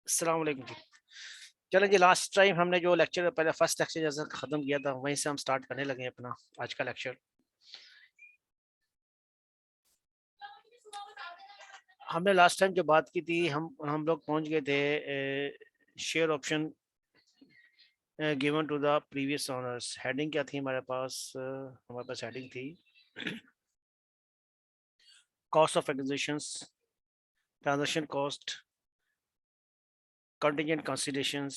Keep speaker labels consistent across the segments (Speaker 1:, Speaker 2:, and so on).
Speaker 1: अस्सलाम वालेकुम जी। चलें जी, लास्ट टाइम हमने जो लेक्चर पहले फर्स्ट लेक्चर जैसा ख़त्म किया था वहीं से हम स्टार्ट करने लगे हैं अपना आज का लेक्चर। हमने लास्ट टाइम जो बात की थी हम लोग पहुंच गए थे share option given to the previous owners. Heading क्या थी हमारे पास हेडिंग थी cost of acquisitions, transaction cost, contingent considerations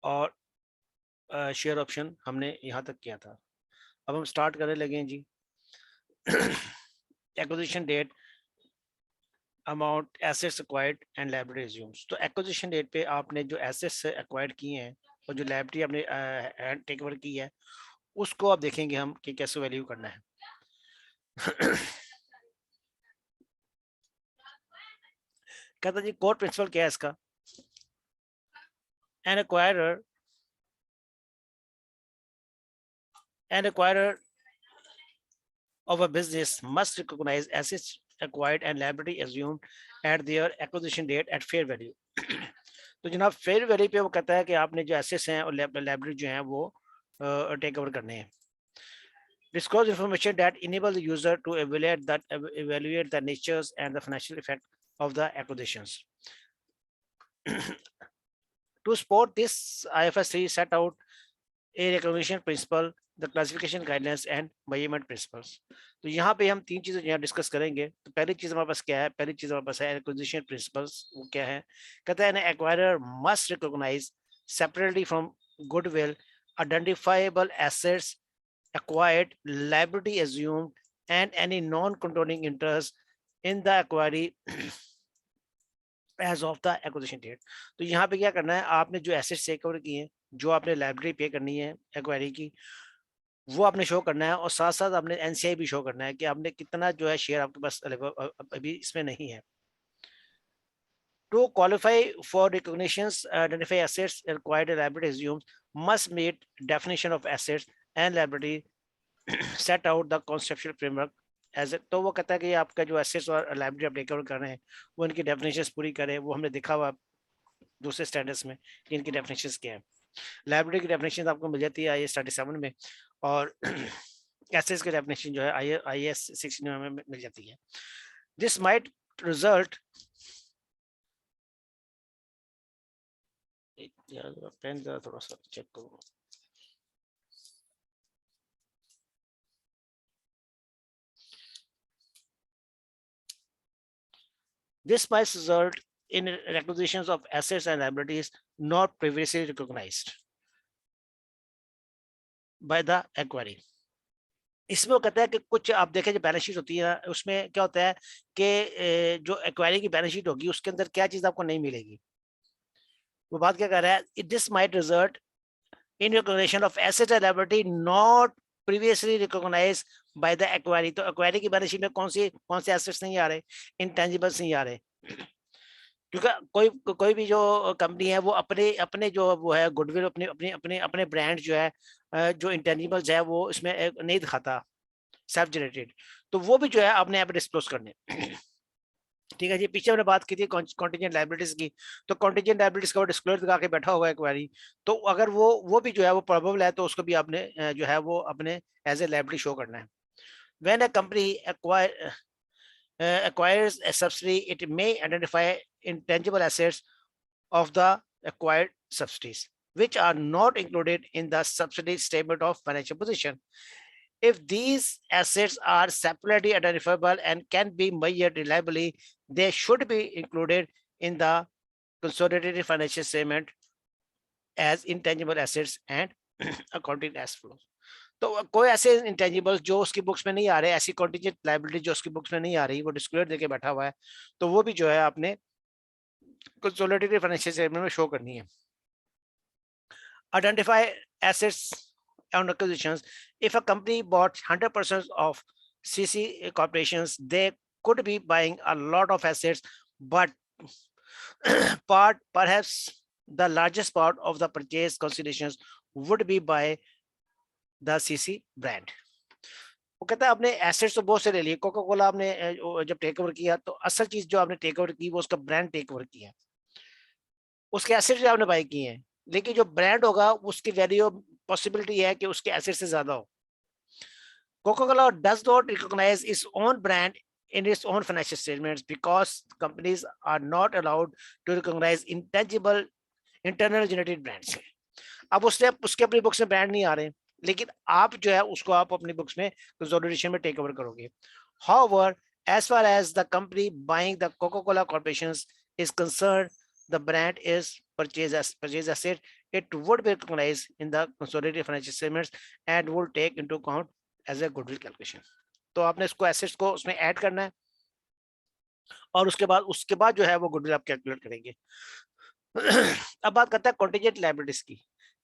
Speaker 1: और शेयर ऑप्शन हमने यहाँ तक किया था। अब हम स्टार्ट करने लगे हैं जी। Acquisition date, amount, assets acquired and liability assumes. तो एक्विजिशन डेट पे आपने जो एसेट्स एक्वायर्ड किए हैं और जो लायबिलिटी आपने टेक ओवर की है उसको आप देखेंगे हम कि कैसे वैल्यू करना है। कहता जी कोर प्रिंसिपल क्या है इसका? An acquirer of a business must recognize assets acquired and liability assumed at their acquisition date at fair value. तो जनाब फेयर वैल्यू पे वो कहता है कि आपने जो एसेट्स हैं और लाइबिलिटी जो हैं वो टेक ओवर करने हैं। Disclose information that enable the user to evaluate the natures and the financial effect of the acquisitions. To support this, IFRS 3 set out a recognition principle, the classification guidelines and measurement principles. तो यहाँ पे हम तीन चीजें यहाँ discuss करेंगे। तो पहली चीज हमारे पास क्या है? पहली चीज हमारे पास है एक्विजिशन प्रिंसिपल्स। वो क्या है? कहता है acquirer must recognise separately from goodwill identifiable assets acquired, liability assumed and any non-controlling interest in the acquiry as of the acquisition date. तो यहाँ पे क्या करना है? आपने जो एसेट्स टेक ओवर किए हैं, जो आपने लाइब्रेरी पे करनी है एक्वायरी की, वो आपने शो करना है और साथ साथ आपने एनसीआई भी शो करना है कि आपने कितना जो है शेयर आपके पास अभी इसमें नहीं है। To qualify for recognitions, identify assets required liability assumes must meet definition of assets and liability set out the conceptual framework as a. तो वो कहता है कि आपका जो एसेट्स और लाइबिलिटी आप टेक ओवर कर रहे हैं वो इनकी डेफिनेशंस पूरी करें। वो हमने देखा हुआ दूसरे स्टैंडर्ड्स में कि इनकी डेफिनेशंस क्या है। लाइबिलिटी की डेफिनेशन आपको मिल जाती है IAS 37 में और एसेट्स की डेफिनेशन जो है IAS 16 में मिल जाती है। दिस माइट रिजल्ट पेन थोड़ा सा चेक करो। This might result in requisitions of assets and liabilities not previously recognized by the acquiry. इसमें वो कहता है कि कुछ आप देखें जो बैलेंस शीट होती है उसमें क्या होता है कि जो एक्वायरी की बैलेंस शीट होगी उसके अंदर क्या चीज आपको नहीं मिलेगी। वो बात क्या कर रहा है? This might result in recognition of asset and liability not previously recognise by the acquiree. तो एक्वायरी की बैलेंस शीट में कौन से एसेट्स नहीं आ रहे? इंटेंजिबल्स नहीं आ रहे। क्योंकि कोई भी जो कंपनी है वो अपने अपने जो वो है गुडविल अपने अपने अपने अपने ब्रांड जो है जो इंटेंजिबल्स है वो इसमें नहीं दिखाता, सेल्फ जनरेटेड। तो वो भी जो है आपने यहाँ पे डिस्क्लोज करने। ठीक है जी। पीछे हमने बात की थी कॉन्टिजेंट लाइबिलिटीज की। तो कॉन्टिजेंट लाइबिलिटीज का वो डिस्क्लोज लगा के बैठा हुआ है क्वेरी। तो अगर वो भी जो है वो प्रोबेबल है तो उसको भी आपने जो है वो अपने एज ए लाइबिलिटी शो करना है। When a company acquires a subsidiary, it may identify intangible assets of the acquired subsidiaries, which are not included in the subsidiary statement of financial position. If these assets are separately identifiable and can be measured reliably, they should be included in the consolidated financial statement as intangible assets and accounting cash flows. तो कोई ऐसे intangibles जो उसकी books में नहीं आ रहे, ऐसी contingent liability जो उसकी बुक्स में नहीं आ रही, वो डिस्क्लोजर देके बैठा हुआ है, तो वो भी जो है आपने कंसोलिडेटेड फाइनेंशियल स्टेटमेंट में शो करनी है। Identify assets on acquisitions. If a company bought 100% of CC corporations, they could be buying a lot of assets, but perhaps the largest part of the purchase considerations would be by the CC brand. वो कहता है आपने assets तो बहुत से ले लिए, Coca Cola आपने जब टेक ओवर किया तो असल चीज जो आपने टेक ओवर की वो उसका ब्रांड टेक ओवर किया। उसके एसेट आपने बाय किए हैं, लेकिन जो ब्रांड होगा उसकी वैल्यू पॉसिबिलिटी है कि उसके एसेट से ज्यादा हो। Coca-Cola does not recognize its own brand in its own financial statements because companies are not allowed to recognize intangible internal generated brands. अब उसके अपनी बुक्स में ब्रांड नहीं आ रहे, लेकिन आप जो है उसको आप अपनी बुक्स में कंसोलिडेशन में टेक ओवर करोगे. However, as far as the company buying the Coca-Cola corporations is concerned, the brand is purchase asset. It would be recognized in the consolidated financial statements and will take into account as a goodwill calculation. तो आपने इसको assets को उसमें add करना है और उसके बाद जो है वो गुडविल आप कैलकुलेट करेंगे. अब बात करता है कॉन्टीजेंट लायबिलिटीज की.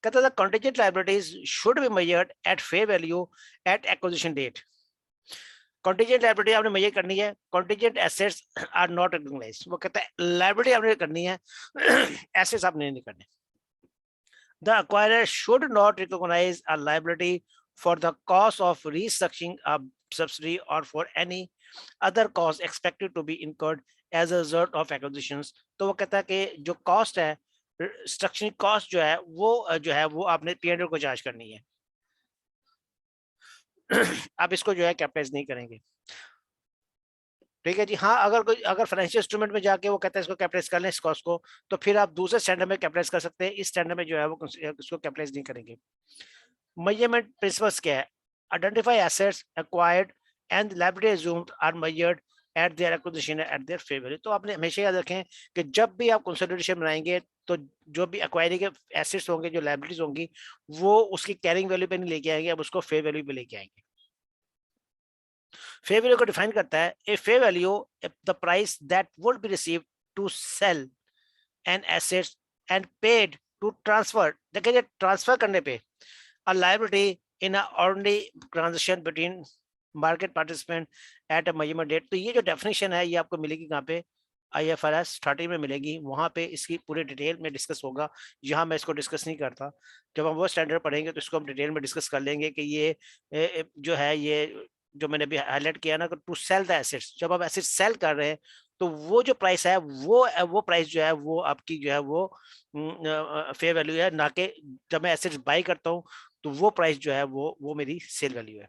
Speaker 1: कहता है contingent liabilities should be measured at fair value at acquisition date. Contingent liability आपने मेजर करनी है, contingent assets are not recognised. वो कहता है लायबिलिटी आपने करनी है, एसेट्स आपने नहीं करने. The acquirer should not recognize a liability for the cost of restructuring a subsidiary or for any other cost expected to be incurred as a result of acquisitions. तो वो कहता है कि जो कॉस्ट है, स्ट्रक्चरिंग कॉस्ट जो है वो आपने P&L को चार्ज करनी है. आप इसको जो है कैपिटलाइज नहीं करेंगे. ठीक है जी. हाँ, अगर फाइनेंशियल इंस्ट्रूमेंट में जाके वो कहता है इसको कैपिटलाइज कर लें इस कॉस्ट को, तो फिर आप दूसरे स्टैंडर्ड में कैपिटलाइज कर सकते हैं. इस स्टैंडर्ड में जो है वो इसको कैपिटलाइज नहीं करेंगे. मेजरमेंट प्रिंसिपल्स क्या है? Identify assets acquired and liability assumed are measured at their acquisition at their fair value. तो आपने हमेशा याद रखें कि जब भी आप कंसोलिडेशन बनाएंगे तो जो भी एक्वायरी के एसेट्स होंगे, जो लायबिलिटीज होंगी, वो उसकी कैरिंग वैल्यू पे नहीं लेके आएंगे, अब उसको फेयर वैल्यू पे लेके आएंगे. फेयर वैल्यू को डिफाइन करता है a fair value the price that would be received to sell an assets and paid to transfer. देखिए ट्रांसफर करने पे a liability in a ordinary transaction between market participant at a measurement date. तो ये जो definition है ये आपको मिलेगी कहाँ पे? IFRS 30 में मिलेगी. वहां पे इसकी पूरे डिटेल में डिस्कस होगा. यहाँ मैं इसको डिस्कस नहीं करता. जब हम वो स्टैंडर्ड पढ़ेंगे तो इसको हम डिटेल में डिस्कस कर लेंगे कि ये जो है ये जो मैंने अभी हाईलाइट किया ना, टू सेल द एसेट्स. जब आप एसेट्स सेल कर रहे हैं तो वो जो प्राइस है वो प्राइस जो है वो आपकी जो है वो फेयर वैल्यू है, ना कि जब मैं एसेट्स बाई करता हूँ तो वो प्राइस जो है वो मेरी सेल वैल्यू है.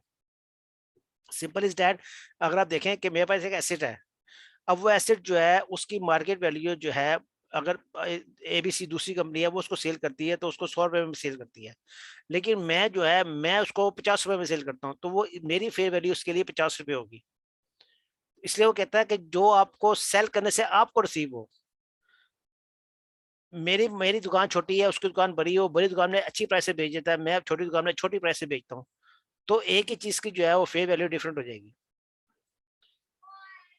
Speaker 1: Simple is that. अगर आप देखें कि मेरे पास एक एसेट है, अब वो एसेट जो है उसकी मार्केट वैल्यू जो है, अगर ABC दूसरी कंपनी है वो उसको सेल करती है तो उसको 100 रुपए में सेल करती है, लेकिन मैं उसको 50 रुपए में सेल करता हूँ, तो वो मेरी फेयर वैल्यू उसके लिए 50 रुपए होगी. इसलिए वो कहता है कि जो आपको सेल करने से आपको रिसीव हो. मेरी दुकान छोटी है, उसकी दुकान बड़ी हो, बड़ी दुकान में अच्छी प्राइस से बेच देता है, मैं छोटी दुकान में छोटी प्राइस से बेचता हूँ, तो एक ही चीज की जो है वो फेयर वैल्यू डिफरेंट हो जाएगी.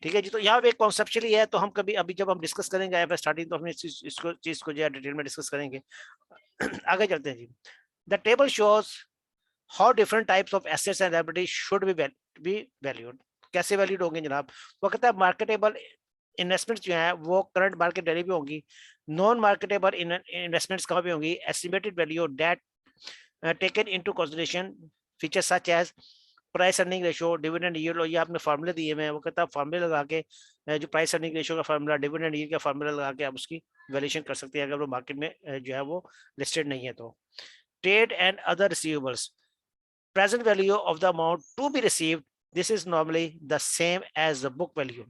Speaker 1: ठीक है जी. तो यहाँ पे एक कॉन्सेप्चुअली है, तो हम कभी अभी जब हम डिस्कस करेंगे IFRS स्टार्टिंग तो हम इसको चीज को जो है डिटेल में डिस्कस करेंगे. आगे चलते हैं जी. The table shows how different types of assets and liabilities should be valued. कैसे वैल्यूड होंगे जनाब? वो कहता है मार्केटेबल इन्वेस्टमेंट्स जो है वो करंट मार्केट वैल्यू भी होंगी. नॉन मार्केटेबल इन्वेस्टमेंट्स कहाँ पे होंगी? Estimated value date taken into consideration features such as price earning ratio, dividend yield. और ये आपने फार्मूले दिए हुए हैं. वो कहता है फार्मूले लगा के जो प्राइस अर्निंग रेशियो का फार्मूला, डिविडेंड यील्ड का फार्मूला लगा के आप उसकी वैल्यूएशन कर सकते हैं अगर वो मार्केट में जो है वो लिस्टेड नहीं है तो. Trade and other receivables, present value of the amount to be received, this is normally the same as the book value.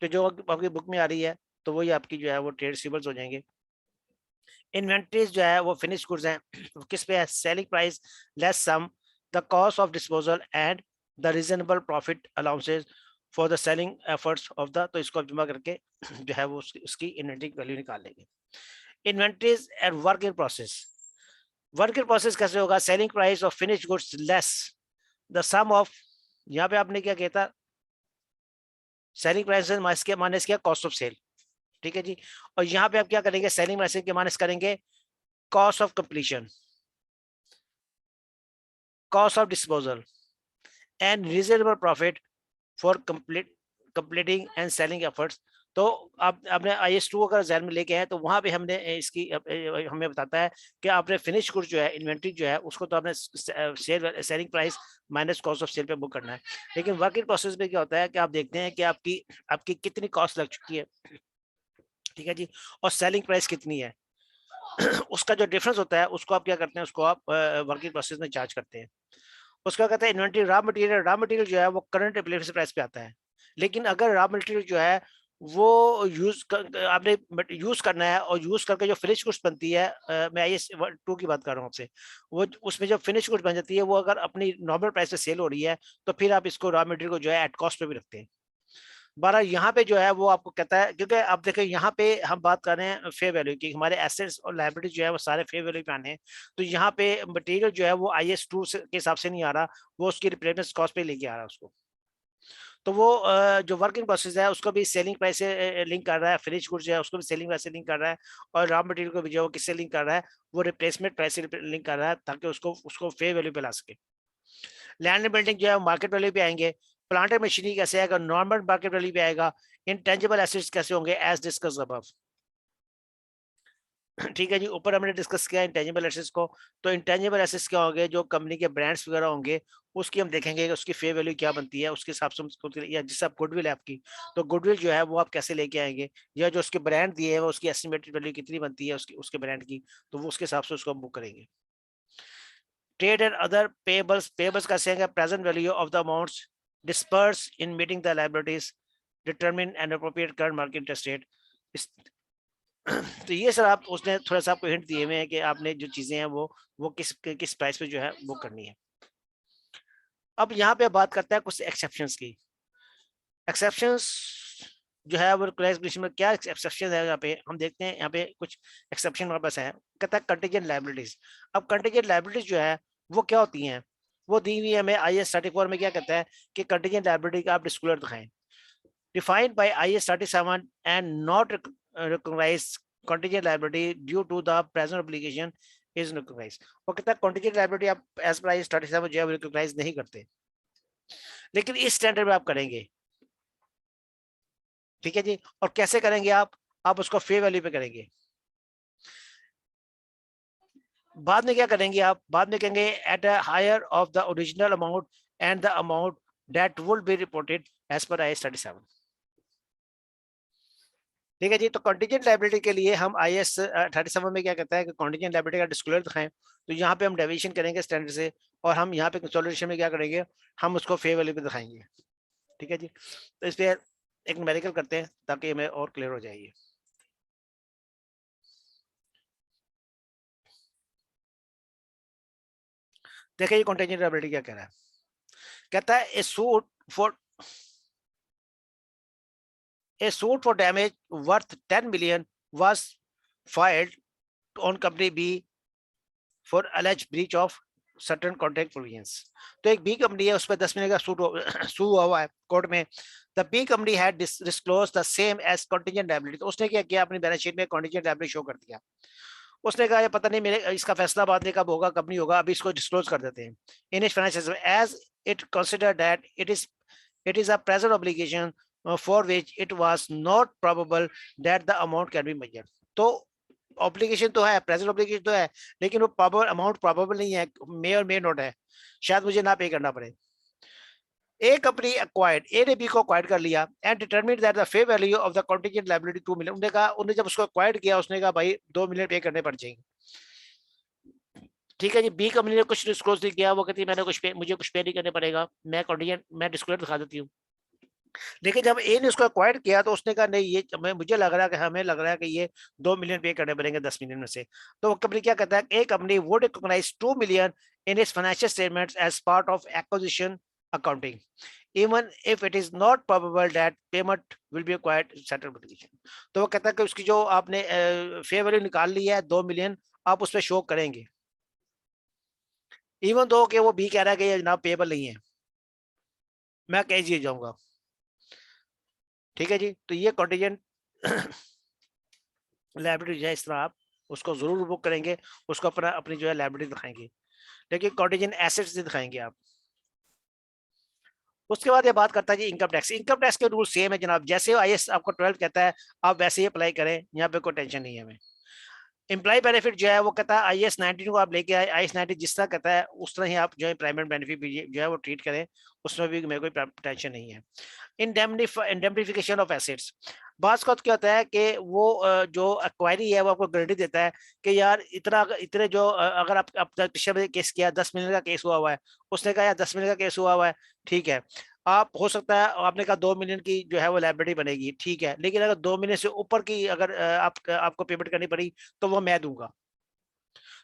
Speaker 1: तो जो आपकी बुक में आ रही है तो वही आपकी जो है वो ट्रेड रिसीवेबल्स हो जाएंगे. इन्वेंटरीज जो है वो फिनिश गुड्स हैं. किस पे है? Selling price less sum the cost of disposal and the reasonable profit allowances for the selling efforts of the. तो इसको जमा करके जो है वो उसकी इन्वेंटरी वैल्यू निकाल लेंगे. Inventories and work in process. Work in process कैसे होगा? Selling price of finish goods less the sum of, यहाँ पे आपने क्या किया था? सेलिंग प्राइस माइनस किया कॉस्ट ऑफ सेल. ठीक है जी. और यहाँ पे आप क्या करेंगे? सेलिंग प्राइस के माइनस करेंगे cost of completion, cost of disposal and reasonable profit for completing and selling efforts. तो आप आपने IS2 अगर ध्यान में लेके हैं तो वहां पे हमने इसकी हमें बताता है कि आपने फिनिश गुड्स जो है, इन्वेंट्री जो है, उसको तो आपने selling price minus cost of sale पे बुक करना है. लेकिन वर्क इन प्रोसेस में क्या होता है कि आप देखते हैं कि आपकी कितनी कॉस्ट लग चुकी है. ठीक है जी, और सेलिंग प्राइस कितनी है उसका जो डिफरेंस होता है उसको आप क्या करते हैं, उसको आप वर्किंग प्रोसेस में चार्ज करते हैं। उसका कहते हैं इन्वेंटरी रॉ मटेरियल जो है वो करंट एप्लीकेशन प्राइस पे आता है। लेकिन अगर रॉ मटेरियल जो है वो आपने यूज करना है और यूज करके जो फिनिश गुड्स बनती है, मैं IS-2 की बात कर रहा हूँ आपसे, वो उसमें जो फिनिश गुड्स बन जाती है वो अगर अपनी नॉर्मल प्राइस पे सेल हो रही है तो फिर आप इसको रॉ मटेरियल को जो है एट कॉस्ट पे भी रखते हैं। 12 यहाँ पे जो है वो आपको कहता है, क्योंकि आप देखें यहाँ पे हम बात कर रहे हैं फेयर वैल्यू की, हमारे एसेट्स और लायबिलिटी जो है वो सारे फेयर वैल्यू पे आने हैं। तो यहाँ पे मटेरियल जो है वो IS-2 के हिसाब से नहीं आ रहा, वो उसकी रिप्लेसमेंट कॉस्ट पे लेके आ रहा है उसको। तो वो जो वर्किंग प्रोसेस है उसको भी सेलिंग प्राइस से लिंक कर रहा है, फिनिश गुड्स जो है उसको भी सेलिंग प्राइस से लिंक कर रहा है, और रॉ मटेरियल को भी जो किससे लिंक कर रहा है, वो रिप्लेसमेंट प्राइस से लिंक कर रहा है, ताकि उसको उसको फेयर वैल्यू पे ला सके। लैंड एंड बिल्डिंग जो है मार्केट वैल्यू पे आएंगे। प्लांट एंड मशीनरी कैसे आएगा, नॉर्मल मार्केट वैल्यू पे आएगा। इंटेंजिबल एसेट्स कैसे होंगे, एज डिस्कस अबव। ठीक है जी, ऊपर हमने डिस्कस किया इंटेंजिबल एसेट्स को। तो इंटेंजिबल एसेट्स क्या होंगे, जो कंपनी के ब्रांड्स वगैरह होंगे, उसकी हम देखेंगे कि उसकी फेयर वैल्यू क्या बनती है, उसके हिसाब से या जिससे आप गुडविल है आपकी, तो गुडविल जो है वो आप कैसे लेके आएंगे, या जो उसके ब्रांड दिए हैं वो उसकी एस्टिमेटेड वैल्यू कितनी बनती है उसकी, उसके ब्रांड की, तो वो उसके हिसाब से उसको हम बुक करेंगे। Trade and other payables, payables कैसे आएंगे, present value of the amounts disburse in meeting the liabilities, determine and appropriate current market interest rate. तो ये सर आप उसने थोड़ा सा आपको हिंट दिए हुए हैं कि आपने जो चीजें हैं वो किस प्राइस पे जो है वो करनी है। अब यहाँ पे बात करते हैं कुछ एक्सेप्शंस की। एक्सेप्शंस जो है वो क्लैसिफिकेशन में क्या एक्सेप्शन है, यहाँ पे हम देखते हैं, यहाँ पे कुछ एक्सेप्शन हमारे पास है। कहता है कंटीजेंट लायबिलिटीज। अब कंटीजेंट लायबिलिटीज जो है वो क्या होती हैं, वो दी हुई है हमें IS-34 में। क्या कहता है कि कंटीजेंट लायबिलिटी का आप डिस्क्लोजर दिखाएं, defined by IS-37 and not recognized contingent liability due to the present obligation is recognized। वो कहता है contingent liability आप as per IS-37 जो है रिकॉग्नाइज नहीं करते, लेकिन इस स्टैंडर्ड में आप करेंगे। ठीक है जी, और कैसे करेंगे आप उसको फेयर वैल्यू पे करेंगे। बाद में क्या करेंगे आप, बाद में कहेंगे at a higher of the original amount and the amount that would be reported as per IS-37। ठीक है जी, तो कॉन्टीजेंट लायबिलिटी के लिए हम IS-37 में क्या कहता है कि कॉन्टीजेंट लायबिलिटी का डिस्क्लोजर दिखाएं। तो यहाँ पे हम डेविएशन करेंगे स्टैंडर्ड से, और हम यहाँ पे कंसोलिडेशन में क्या करेंगे, हम उसको फेयर वैल्यू पे दिखाएंगे। ठीक है जी, तो इस पे एक न्यूमेरिकल करते हैं ताकि हमें और क्लियर हो जाएगी। देखिए ये कॉन्टीजेंट लायबिलिटी क्या कह रहा है, कहता है a suit for damage worth 10 million was filed on company B for alleged breach of certain contract provisions। तो एक बी कंपनी है, उस पर 10 मिलियन का सू हुआ है कोर्ट में। The B company had disclose the same as contingent liability. तो उसने क्या किया, अपनी बैलेंस शीट में कंटीजेंट लायबिलिटी शो कर दिया। उसने कहा ये पता नहीं मेरे इसका फैसला बाद में कब होगा कब नहीं होगा, अभी इसको डिस्क्लोज कर देते हैं। In its financial as it consider that it is a present obligation for which it was not probable that the amount can be measured। तो ऑब्लिगेशन तो है, प्रेजेंट ऑब्लिगेशन तो है, लेकिन वो प्रॉबल अमाउंट प्रॉबेबल नहीं है, मे और मे नॉट है, शायद मुझे ना पे करना पड़े। ए कंपनी एक्वायर्ड, ए ने बी को एक्वायर्ड कर लिया and determined that the fair value of the contingent liability 2 million. उन्होंने कहा, उन्होंने जब उसको एक्वायर्ड किया उसने कहा भाई 2 मिलियन पे करने पड़ जाएंगे। ठीक है जी, बी कंपनी ने कुछ डिस्क्लोज नहीं किया, वो कहती है मैंने मुझे कुछ पे नहीं करने पड़ेगा, मैं कंटीजेंट मैं डिस्क्लोजर दिखा देती हूँ। लेकिन जब ए ने उसको एक्वायर्ड किया तो उसने कहा नहीं, ये मुझे लग रहा है कि हमें लग रहा है कि ये 2 मिलियन पे करने पड़ेंगे 10 मिलियन में से। तो कंपनी क्या कहता है, a company would recognise 2 million in its financial statements as part of acquisition accounting even if it is not probable that payment will be required settle obligation. तो वो कहता है कि उसकी जो आपने फेयर वैल्यू निकाल ली है 2 मिलियन, आप उस पर शो करेंगे, इवन दो कि वो बी कह रहा है कि ये जनाब पेबल नहीं है, मैं कह दिए जाऊंगा। ठीक है जी, तो ये कॉन्टीजेंट लायबिलिटी जो है, इस तरह आप उसको जरूर बुक करेंगे, उसको अपनी जो है लायबिलिटी दिखाएंगे, लेकिन कॉन्टीजेंट एसेट्स नहीं दिखाएंगे आप। उसके बाद ये बात करता है जी इनकम टैक्स। इनकम टैक्स के रूल सेम है जनाब, जैसे IS आपको 12 कहता है आप वैसे ही अप्लाई करें, यहाँ पे कोई टेंशन नहीं है हमें। एम्प्लॉय बेनिफिट जो है वो कहता है IAS 19 को आप लेके आए, IAS 19 जिस तरह कहता है उस तरह ही आप जो है प्राइवेट बेनिफिट जो है वो ट्रीट करें, उसमें भी मेरे कोई टेंशन नहीं है। इंडेमनिफिकेशन ऑफ एसेट्स, बात का क्या होता है कि वो जो एक्वायरी है वो आपको गारंटी देता है कि यार इतना इतने जो अगर आप पिछले केस किया 10 मिलियन का केस हुआ है, उसने कहा यार 10 मिलियन का केस हुआ है, ठीक है, आप हो सकता है आपने कहा 2 मिलियन की जो है वो लाइबिलिटी बनेगी, ठीक है, लेकिन अगर 2 मिलियन से ऊपर की अगर आपको पेमेंट करनी पड़ी तो वो मैं दूंगा,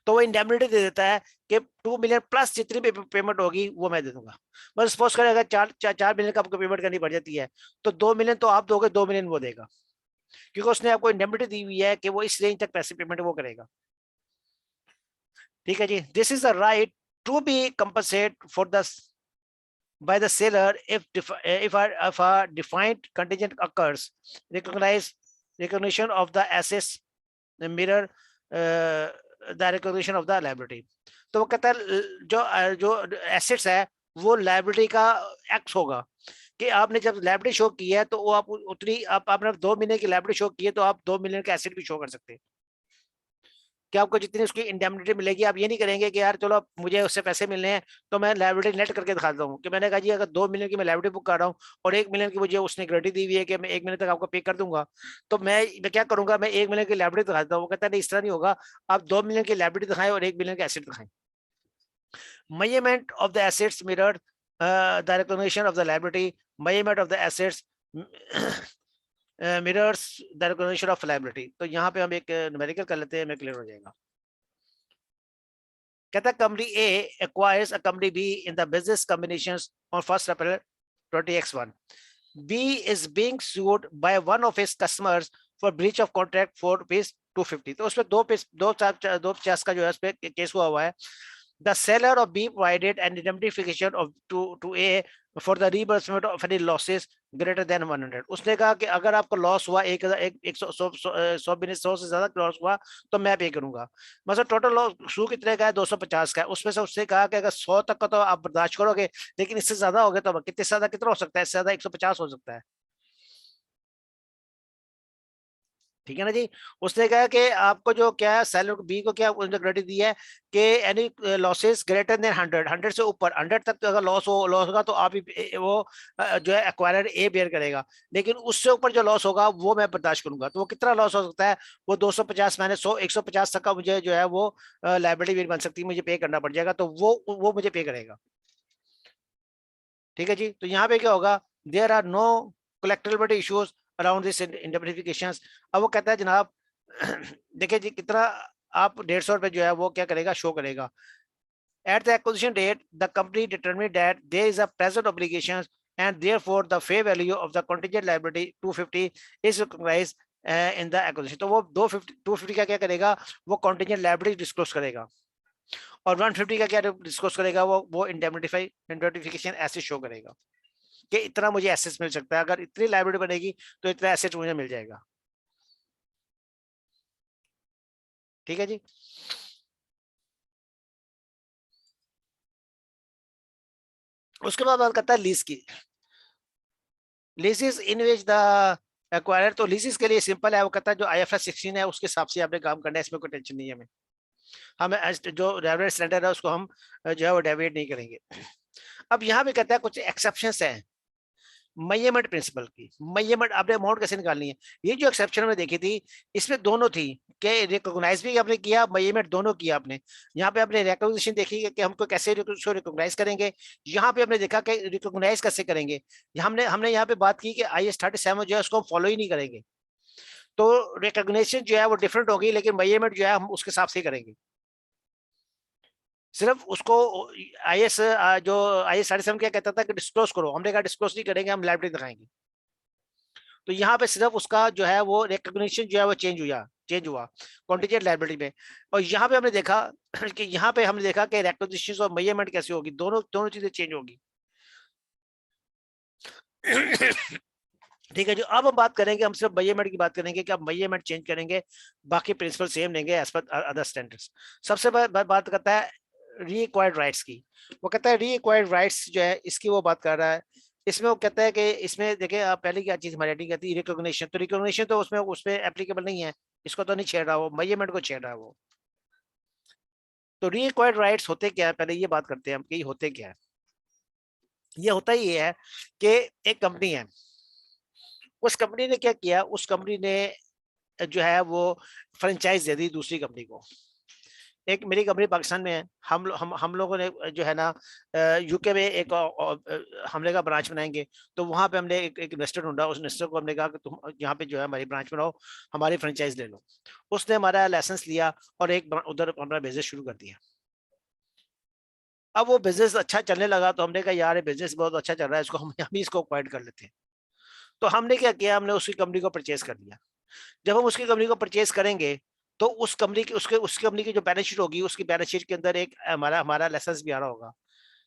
Speaker 1: तो वो इंडेमनिटी दे देता है कि 2 मिलियन प्लस जितनी भी पेमेंट होगी वो मैं दे दूंगा। बस सपोज करें अगर 4 मिलियन का आपको पेमेंट करनी पड़ जाती है तो 2 मिलियन तो आप दोगे, 2 मिलियन वो देगा, क्योंकि उसने आपको इंडेमनिटी दी हुई है कि वो इस रेंज तक पैसे पेमेंट वो करेगा। ठीक है जी, this is the right to be compensate for the by the seller if a defined contingent occurs, recognition of the assets mirror the recognition of the liability। तो वो कहता है जो एसेट्स है वो लाइबिलिटी का एक्ट होगा कि आपने जब लाइबिलिटी शो की है तो वो आप उतनी आपने 2 मिलियन की लाइबिलिटी शो की है तो आप 2 मिलियन का एसेट भी शो कर सकते हैं कि आपको जितनी उसकी इंडेमनिटी मिलेगी। आप ये नहीं करेंगे कि यार चलो मुझे उससे पैसे मिलने हैं तो मैं लाइबिलिटी नेट करके दिखाता हूँ कि मैंने कहा जी अगर 2 मिलियन की मैं लाइबिलिटी बुक कर रहा हूँ और 1 मिलियन की मुझे उसने गारंटी दी हुई है कि मैं 1 मिलियन तक आपको पे कर दूंगा, तो मैं क्या करूंगा, मैं 1 मिलियन की लाइबिलिटी दिखाता हूँ। वो कहता है नहीं इस तरह नहीं होगा, आप 2 मिलियन की लाइबिलिटी दिखाएं और 1 मिलियन के एसेट दिखाएं। measurement of the assets mirrored the recognition of the liability, measurement of the assets mirrors the recognition of liability। तो यहाँ पे हम एक न्यूमेरिकल कर लेते हैं, हमें क्लियर हो जाएगा। कहता है company A acquires a company B in the business combinations on 1st April 20x1। B is being sued by one of his customers for breach of contract for rupees 250। तो उसमें 250 का जो है उस पर केस हुआ है। The seller of B provided an indemnification of to A for the reimbursement of any losses greater than 100। उसने कहा कि अगर आपको लॉस हुआ 100 से ज्यादा लॉस हुआ तो मैं पे करूंगा। मतलब टोटल लॉस शू कितने का है, 250 का है, उसमें से उसने कहा कि अगर 100 तक का तो आप बर्दाश्त करोगे, लेकिन इससे ज्यादा हो गया तो कितने ज्यादा कितना हो सकता है, इससे ज्यादा 150 हो सकता है। ठीक है ना जी। उसने कहा कि आपको जो क्या है सेलर बी को क्या गारंटी दी है कि एनी लॉसेस ग्रेटर देन 100 से ऊपर 100 तक अगर लॉस होगा तो आप ही वो जो है एक्वायरर ए बेयर करेगा, लेकिन उससे ऊपर जो लॉस होगा वो मैं बर्दाश्त करूंगा। तो वो कितना लॉस हो सकता है, वो 250 माइनस 100 150 तक का मुझे जो है वो लाइबिलिटी बिल बन सकती है, मुझे पे करना पड़ जाएगा, तो वो मुझे पे करेगा। ठीक है जी। तो यहाँ पे क्या होगा, there are no collectability issues around this indemnifications. अब वो कहता है जनाब देखिए जी कितना आप 150 रुपए जो है वो क्या करेगा, शो करेगा। At the acquisition date the company determined that there is a present obligation and therefore the fair value of the contingent liability 250 is recognised in the acquisition. तो वो 250 का क्या करेगा, वो कंटीजेंट लायबिलिटी डिस्क्लोज करेगा, और 150 का क्या डिस्क्लोज करेगा, वो इंडेमनिफिकेशन ऐसे शो करेगा कि इतना मुझे एसेट्स मिल सकता है, अगर इतनी लाइबिलिटी बनेगी तो इतना एसेट मुझे मिल जाएगा। ठीक है जी। उसके बाद बात करता है लीज की। लीजेस इन विच द एक्वायरर, तो लीजेस के लिए सिंपल है, वो कहता है जो IFRS 16 है उसके हिसाब से आपने काम करना है, इसमें कोई टेंशन नहीं है हमें। हम जो रेवेन्यू स्टैंडर्ड है उसको हम जो है वो डेविएट नहीं करेंगे। अब यहाँ पे कहता है कुछ एक्सेप्शंस हैं मेजरमेंट प्रिंसिपल की। मेजरमेंट आपने अमाउंट कैसे निकालनी है, ये जो एक्सेप्शन में देखी थी इसमें दोनों थी कि रिकॉग्नाइज भी आपने किया, मेजरमेंट दोनों किया आपने। यहाँ पे आपने रिकॉग्निशन देखी कि हमको कैसे रिकॉग्नाइज करेंगे, यहाँ पे हमने देखा कि रिकॉग्नाइज कैसे करेंगे। हमने हमने यहाँ पे बात की कि IAS 37 जो है उसको हम फॉलो ही नहीं करेंगे, तो रिकॉग्निशन जो है वो डिफरेंट होगी, लेकिन मेजरमेंट जो है हम उसके हिसाब से करेंगे। सिर्फ उसको IAS जो IAS 37 क्या कहता था कि डिस्क्लोज करो, हमने कहा डिस्क्लोज नहीं करेंगे, हम लाइबिलिटी दिखाएंगे। तो यहाँ पे सिर्फ उसका जो है वो रिकॉग्निशन जो है वो चेंज हुआ कॉन्टीजेंट लायबिलिटी में। और यहाँ पे हमने देखा कि यहाँ पे हमने देखा कि रिकॉग्निशन और मेजरमेंट कैसे होगी, दोनों दोनों चीजें चेंज होगी। ठीक है जो अब हम बात करेंगे, हम सिर्फ मेजरमेंट की बात करेंगे कि अब मेजरमेंट चेंज करेंगे, बाकी प्रिंसिपल सेम लेंगे एज पर अदर स्टैंडर्ड्स। सबसे बात करता है रीएक्वायर्ड राइट्स की। वो कहता है रीएक्वायर्ड राइट्स जो है इसकी वो बात कर रहा है इसमें वो कहता है कि इसमें देखिए आप पहले क्या चीज हमारी हेडिंग कहती है रिकॉग्निशन, तो रिकॉग्निशन तो उसमें एप्लीकेबल नहीं है, इसको तो नहीं छेड़ रहा, वो मेजरमेंट को छेड़ रहा है वो। तो रीक्वायर्ड राइट्स होते क्या है, पहले ये बात करते हैं हम कि होते क्या है। ये होता ही है कि एक कंपनी है, उस कंपनी ने क्या किया, उस कंपनी ने जो है वो फ्रेंचाइज दे दी दूसरी कंपनी को। एक मेरी कंपनी पाकिस्तान में है, हम लोगों ने जो है ना यूके में एक हमने का ब्रांच बनाएंगे, तो वहां पे हमने एक इन्वेस्टर ढूंढा, उस इन्वेस्टर को हमने कहा कि तुम यहाँ पे जो है हमारी ब्रांच बनाओ, हमारी फ्रेंचाइज ले लो। उसने हमारा लाइसेंस लिया और एक उधर अपना बिजनेस शुरू कर दिया। अब वो बिजनेस अच्छा चलने लगा तो हमने कहा यार ये बिजनेस बहुत अच्छा चल रहा है, इसको हम इसको एक्वायर कर लेते हैं। तो हमने क्या किया, हमने उसकी कंपनी को परचेज कर लिया। जब हम उसकी कंपनी को परचेज करेंगे तो उस कंपनी की उसकी कंपनी की जो बैलेंस शीट होगी, उसकी बैलेंस शीट के अंदर एक हमारा हमारा लाइसेंस भी आ रहा होगा।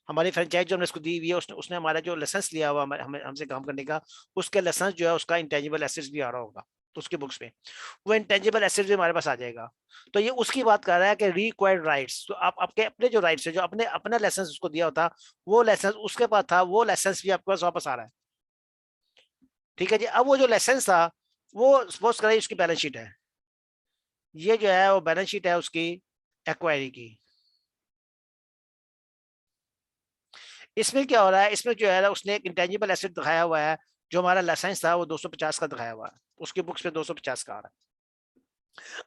Speaker 1: हमारी फ्रेंचाइज जो हमने उसको दी हुई है, उसने हमारा जो लाइसेंस लिया हुआ हमसे काम करने का, उसके लाइसेंस जो है उसका इंटेंजिबल एसेट्स भी आ रहा होगा, तो उसकी बुक्स में वो इंटेंजिबल एसेट्स भी हमारे पास आ जाएगा। तो ये उसकी बात कर रहा है कि रिक्वायर्ड राइट्स, तो आप आपके अपने जो राइट्स है, जो अपने अपना लाइसेंस उसको दिया होता, वो लाइसेंस उसके पास था, वो लाइसेंस भी आपके पास वापस आ रहा है। ठीक है जी। अब वो जो लाइसेंस था, वो सपोज करें उसकी बैलेंस शीट है, ये जो है वो बैलेंस शीट है उसकी एक्वायरी की। इसमें क्या हो रहा है, इसमें जो है उसने एक इंटेंजिबल एसेट दिखाया हुआ है, जो हमारा लाइसेंस था वो 250 का दिखाया हुआ है, उसकी बुक्स पे 250 का आ रहा है।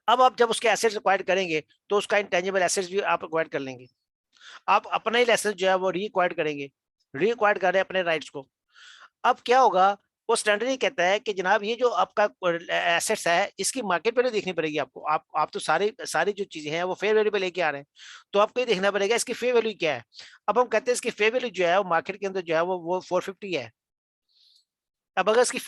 Speaker 1: अब आप जब उसके एसेट्स एक्वायर करेंगे तो उसका इंटेंजिबल एसेट्स भी आप एक्वायर कर लेंगे। आप अपना ही लाइसेंस जो है वो रीक्वायर्ड करेंगे, रीक्वायर्ड कर रहे हैं अपने राइट्स को। अब क्या होगा, वो स्टैंडर्ड ही कहता है कि जनाब ये जो आपका एसेट्स है, इसकी मार्केट वैल्यू देखनी पड़ेगी आपको। आप तो सारी सारी जो चीजें हैं वो फेयर वैल्यू पे लेके आ रहे हैं, तो आपको ये देखना पड़ेगा इसकी फेयर वैल्यू क्या है। अब हम कहते हैं इसकी फेयर वैल्यू जो है वो मार्केट के अंदर जो है वो 450 है। अब अगर इसकी